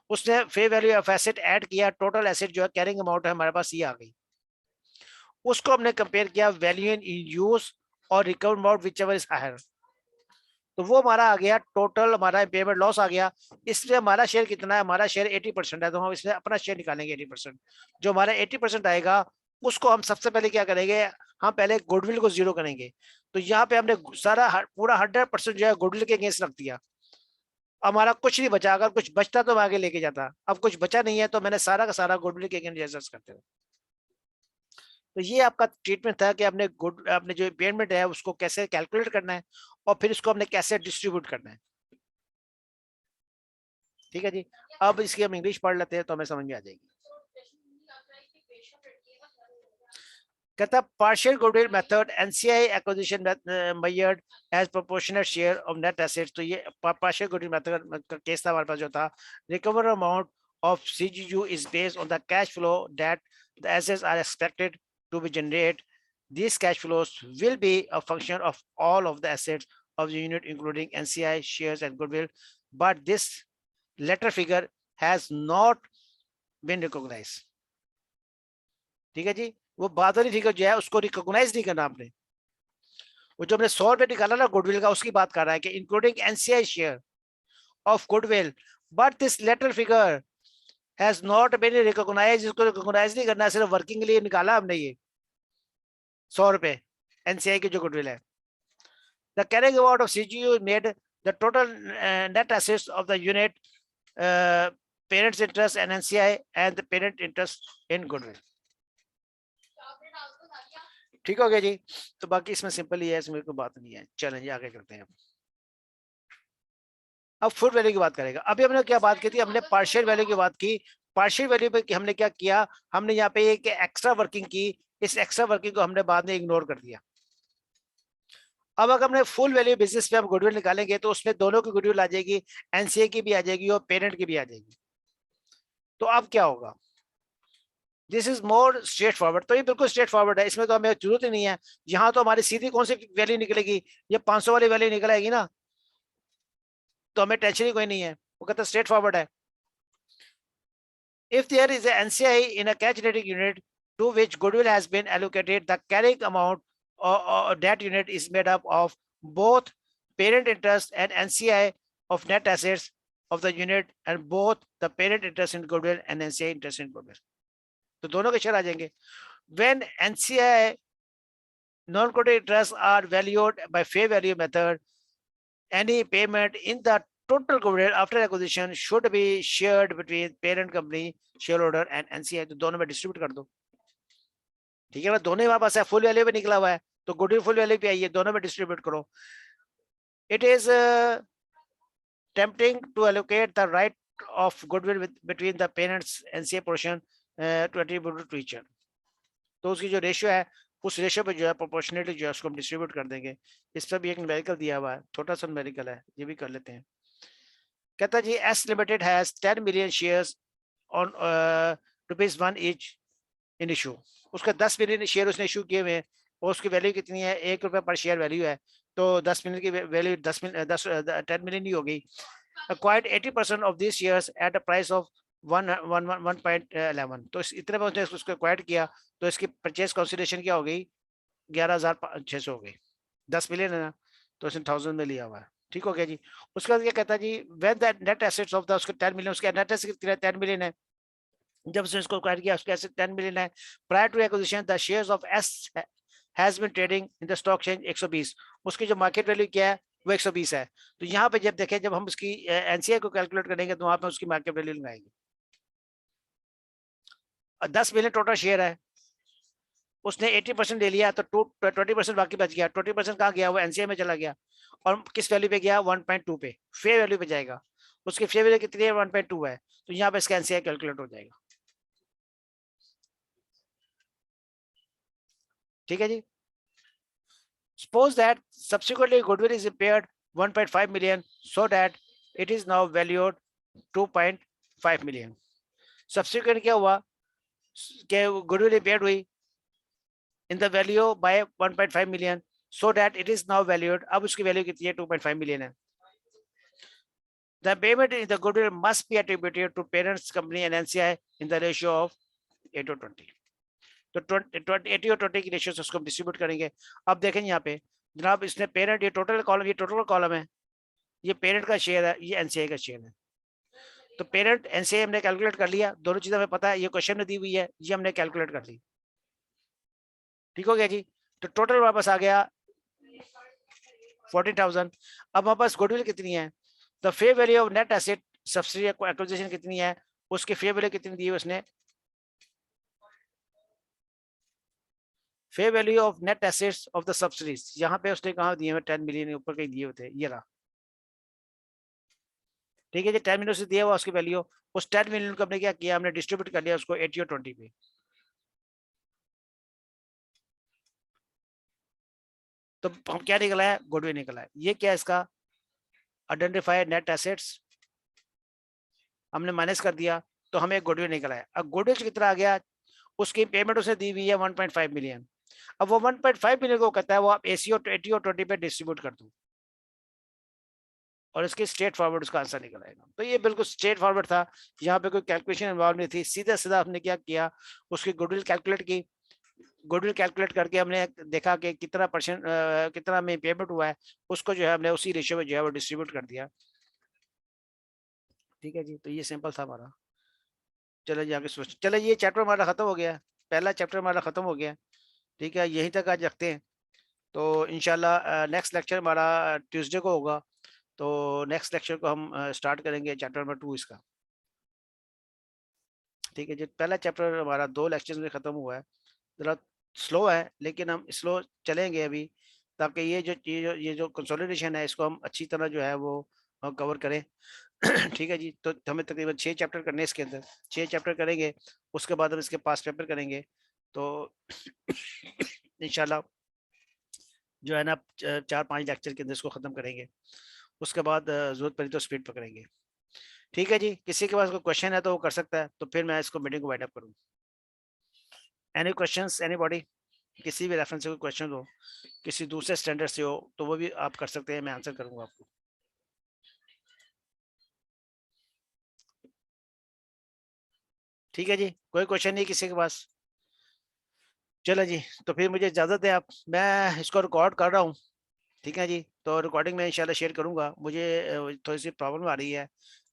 Speaker 1: उसने fair value of asset add किया, टोटल एसेट जो है कैरिंग अमाउंट है हमारे पास ये आ गई, उसको हमने कंपेयर किया वैल्यू इन यूज और recover amount whichever is higher, तो वो हमारा आ गया टोटल, हमारा पेमेंट लॉस आ गया। इसमें हमारा शेयर कितना है, हमारा शेयर 80% है, तो हम इसमें अपना शेयर निकालेंगे 80%, जो हमारा 80% आएगा उसको हम सबसे पहले क्या करेंगे, हम पहले गुडविल को जीरो करेंगे। तो यहाँ पे हमने सारा पूरा 100% जो है गुडविल के अगेंस्ट रख दिया, हमारा कुछ नहीं बचा, अगर कुछ बचता तो मैं आगे लेके जाता, अब कुछ बचा नहीं है तो मैंने सारा का सारा गुडविल के अगेंस्ट एडजस्ट करते हुए। तो ये आपका ट्रीटमेंट था कि आपने जो इम्पेयरमेंट है उसको कैसे कैलकुलेट करना है और फिर इसको हमने कैसे डिस्ट्रीब्यूट करना है। ठीक है जी, अब इसकी हम इंग्लिश पढ़ लेते हैं तो हमें समझ में आ जाएगी। कहता partial goodwill method NCI acquisition measured as proportional share of net assets. तो ये पार्शियल गुडविल मेथड का केस था हमारे पास जो था, recover amount of CGU is based on the cash flow that the assets are expected to be generated. These cash flows will be a function of all of the assets of the unit, including NCI, shares, and goodwill. But this latter figure has not been recognized. ठीक है जी, वो बाद वाली figure जो है उसको recognise नहीं करना आपने। वो जो हमने 100 रुपए निकाला ना गुडविल का, उसकी बात कर रहा है कि including NCI share of goodwill, but this later figure has not been recognise. इसको रिकॉग्नाइज नहीं करना, सिर्फ वर्किंग के लिए निकाला हमने ये 100 रुपए एनसीआई की जो गुडविल है। The carrying amount of CGU made the total net assets of the unit parents interest and NCI and the parent interest in goodwill. ठीक हो गया जी, तो बाकी इसमें सिंपल ही है, इसमें कोई बात नहीं है। चलें जी आगे करते हैं। अब फुल वैल्यू की बात करेगा। अभी हमने क्या बात की थी, हमने पार्शियल वैल्यू की बात की। पार्शियल वैल्यू पे हमने क्या किया, हमने यहाँ पे एक एक्स्ट्रा वर्किंग की, इस एक्स्ट्रा वर्किंग को हमने बाद में इग्नोर कर दिया। अब अगर हमने फुल वैल्यू बेसिस पे हम गुडविल निकालेंगे तो उसमें दोनों की गुडविल आ जाएगी, एनसीए की भी आ जाएगी और पेरेंट की भी आ जाएगी। तो अब क्या होगा, this is more straight forward. तो ये बिल्कुल स्ट्रेट फॉरवर्ड है, इसमें तो हमें जरूरत ही नहीं है। यहाँ तो हमारी सीधी कौन सी वैल्यू निकलेगी, ये 500 वाली वैल्यू निकल आएगी ना, तो हमें टेंशन ही कोई नहीं है, वो कहता है स्ट्रेट फॉरवर्ड है। If there is an NCI in a cash generating unit to which goodwill has been allocated, the carrying amount or that unit is made up of both parent interest and NCI of net assets of the unit and both the parent interest in goodwill and NCI interest in goodwill. तो दोनों के share आ जाएंगे। When NCI non-quoted interests are valued by fair value method, any payment in the total goodwill after acquisition should be shared between parent company shareholder and NCI। तो दोनों में distribute कर दो। ठीक है ना, दोनों ही पास है, फुल वैल्यू पे निकला हुआ है तो गुडविल फुल वैल्यू पे आई है, दोनों में डिस्ट्रीब्यूट करो। It is tempting to allocate the right of goodwill between the parents NCI portion to attribute to each other। तो उसकी जो रेशियो है उस रेशियो पे जो है प्रोपोर्शनेटली जो है उसको हम डिस्ट्रीब्यूट कर देंगे। इस पर भी एक न्यूमेरिकल दिया हुआ है, छोटा सा न्यूमेरिकल है, ये भी कर लेते हैं। कहता G S limited has 10 million shares on ₹1 each in issue. उसका 10 मिलियन शेयर उसने इशू किए हुए हैं और उसकी वैल्यू कितनी है, ₹1 पर शेयर वैल्यू है, तो 10 मिलियन की वैल्यू 10 मिलियन ही हो गई। Acquired 80% of these shares at a price of 1.11। तो इतने में उसको एक्वायर्ड किया तो इसकी परचेज कंसिडरेशन क्या हो गई, 11,600 हो गई। 10 मिलियन है ना, तो इसने 1000 में लिया हुआ है। ठीक हो गया जी। उसके बाद क्या कहता है जी, when the net assets of the उसके 10 मिलियन, उसके नेट एसेट्स 10 मिलियन है, जब से इसको एक्वायर किया उसके एसेट 10 मिलियन है। Prior to acquisition the shares of S has been trading in the stock exchange 120। उसकी जो मार्केट वैल्यू क्या है वो 120 है। तो यहाँ पे जब देखें, जब हम उसकी एनसीआई को कैलकुलेट करेंगे तो वहां पे उसकी मार्केट वैल्यू लगाएंगे। 10 मिलियन टोटल शेयर है, उसने 80% ले लिया तो 20% बाकी बच गया। 20% कहाँ गया, वो एनसीआई में चला गया और किस वैल्यू पे गया, 1.2 पे, फेयर वैल्यू पे जाएगा। उसकी फेयर वैल्यू कितनी है, 1.2 है, तो यहाँ पे इसका एनसीआई कैलकुलेट हो जाएगा। ठीक है जी। Suppose that subsequently goodwill is impaired 1.5 million so that it is now valued 2.5 million। Subsequent क्या हुआ कि goodwill impaired हुई in the value by 1.5 million so that it is now valued, अब उसकी वैल्यू कितनी है, 2.5 million है। The payment in the goodwill must be attributed to parents company and NCI in the ratio of 8/20। तो 80 और 20 की ratio से उसको डिस्ट्रीब्यूट करेंगे। अब देखें यहाँ पे जनाब, इसने पेरेंट, ये टोटल कॉलम है, ये पेरेंट का शेयर है, ये एनसीआई का शेयर है। तो पेरेंट एनसीआई हमने कैलकुलेट कर लिया, दोनों चीजें हमें पता है, ये क्वेश्चन में दी हुई है, ये हमने कैलकुलेट कर ली। ठीक हो गया जी। तो टोटल वापस आ गया 14,000। अब हमारे पास गुडविल कितनी है, the fair value of net asset subsidy acquisition कितनी है, उसकी फेयर वैल्यू कितनी दी है उसने, fair value of net assets of the subsidies, यहाँ पे उसने कहा दिए हुए 10 मिलियन ऊपर कहीं दिए होते, ये रहा, ठीक है जी। 10 मिलियन से दिया हुआ उसकी वैल्यू, उस 10 मिलियन को हमने क्या किया, हमने डिस्ट्रीब्यूट कर लिया उसको 80 और 20 पे। तो हम क्या निकला है, गुडविल निकला है। ये क्या है इसका, आइडेंटिफाई नेट एसेट्स हमने माइनस कर दिया तो हमें गुडविल निकला है। अब गुडविल कितना आ गया, उसकी पेमेंट उसे दी हुई है 1.5 मिलियन। अब वो 1.5 मिलियन को कहता है वो आप 80 और 20 पे डिस्ट्रीब्यूट कर दो, और इसके स्ट्रेट फॉरवर्ड उसका आंसर निकल आएगा। तो ये बिल्कुल स्ट्रेट फॉरवर्ड था, यहाँ पे कोई कैलकुलेशन इन्वॉल्व नहीं थी, सीधा सीधा हमने क्या किया, उसकी गुडविल कैलकुलेट की, गुडविल कैलकुलेट करके हमने देखा कि कितना परसेंट कितना में पेमेंट हुआ है, उसको जो है हमने उसी रेशियो में जो है वो डिस्ट्रीब्यूट कर दिया, ठीक है जी। तो ये सिंपल था हमारा। चलो जी आगे सोच, चलो ये चैप्टर हमारा खत्म हो गया, पहला चैप्टर हमारा खत्म हो गया, ठीक है, यहीं तक आज रखते हैं। तो इंशाल्लाह नेक्स्ट लेक्चर हमारा ट्यूसडे को होगा, तो नेक्स्ट लेक्चर को हम स्टार्ट करेंगे चैप्टर नंबर 2 इसका, ठीक है जी। पहला चैप्टर हमारा 2 लेक्चर्स में खत्म हुआ है, जरा स्लो है लेकिन हम स्लो चलेंगे अभी, ताकि ये जो कंसोलिडेशन है इसको हम अच्छी तरह जो है वो कवर करें ठीक है जी। तो हमें तकरीबन 6 चैप्टर करने इसके अंदर, 6 चैप्टर करेंगे, उसके बाद हम इसके 5 पेपर करेंगे। तो इंशाल्लाह जो है ना 4-5 लेक्चर के अंदर इसको खत्म करेंगे, उसके बाद जरूरत पड़ी तो स्पीड पकड़ेंगे, ठीक है जी। किसी के पास कोई क्वेश्चन है तो वो कर सकता है, तो फिर मैं इसको मीटिंग को वाइंड अप करूँ। एनी क्वेश्चंस एनीबॉडी, किसी भी रेफरेंस से कोई क्वेश्चन हो, किसी दूसरे स्टैंडर्ड से हो, तो वो भी आप कर सकते हैं, मैं आंसर करूंगा आपको। ठीक है जी, कोई क्वेश्चन नहीं किसी के पास, चलो जी। तो फिर मुझे इजाजत है, आप मैं इसको रिकॉर्ड कर रहा हूँ, ठीक है जी। तो रिकॉर्डिंग में इंशाल्लाह शेयर करूंगा, मुझे थोड़ी सी प्रॉब्लम आ रही है,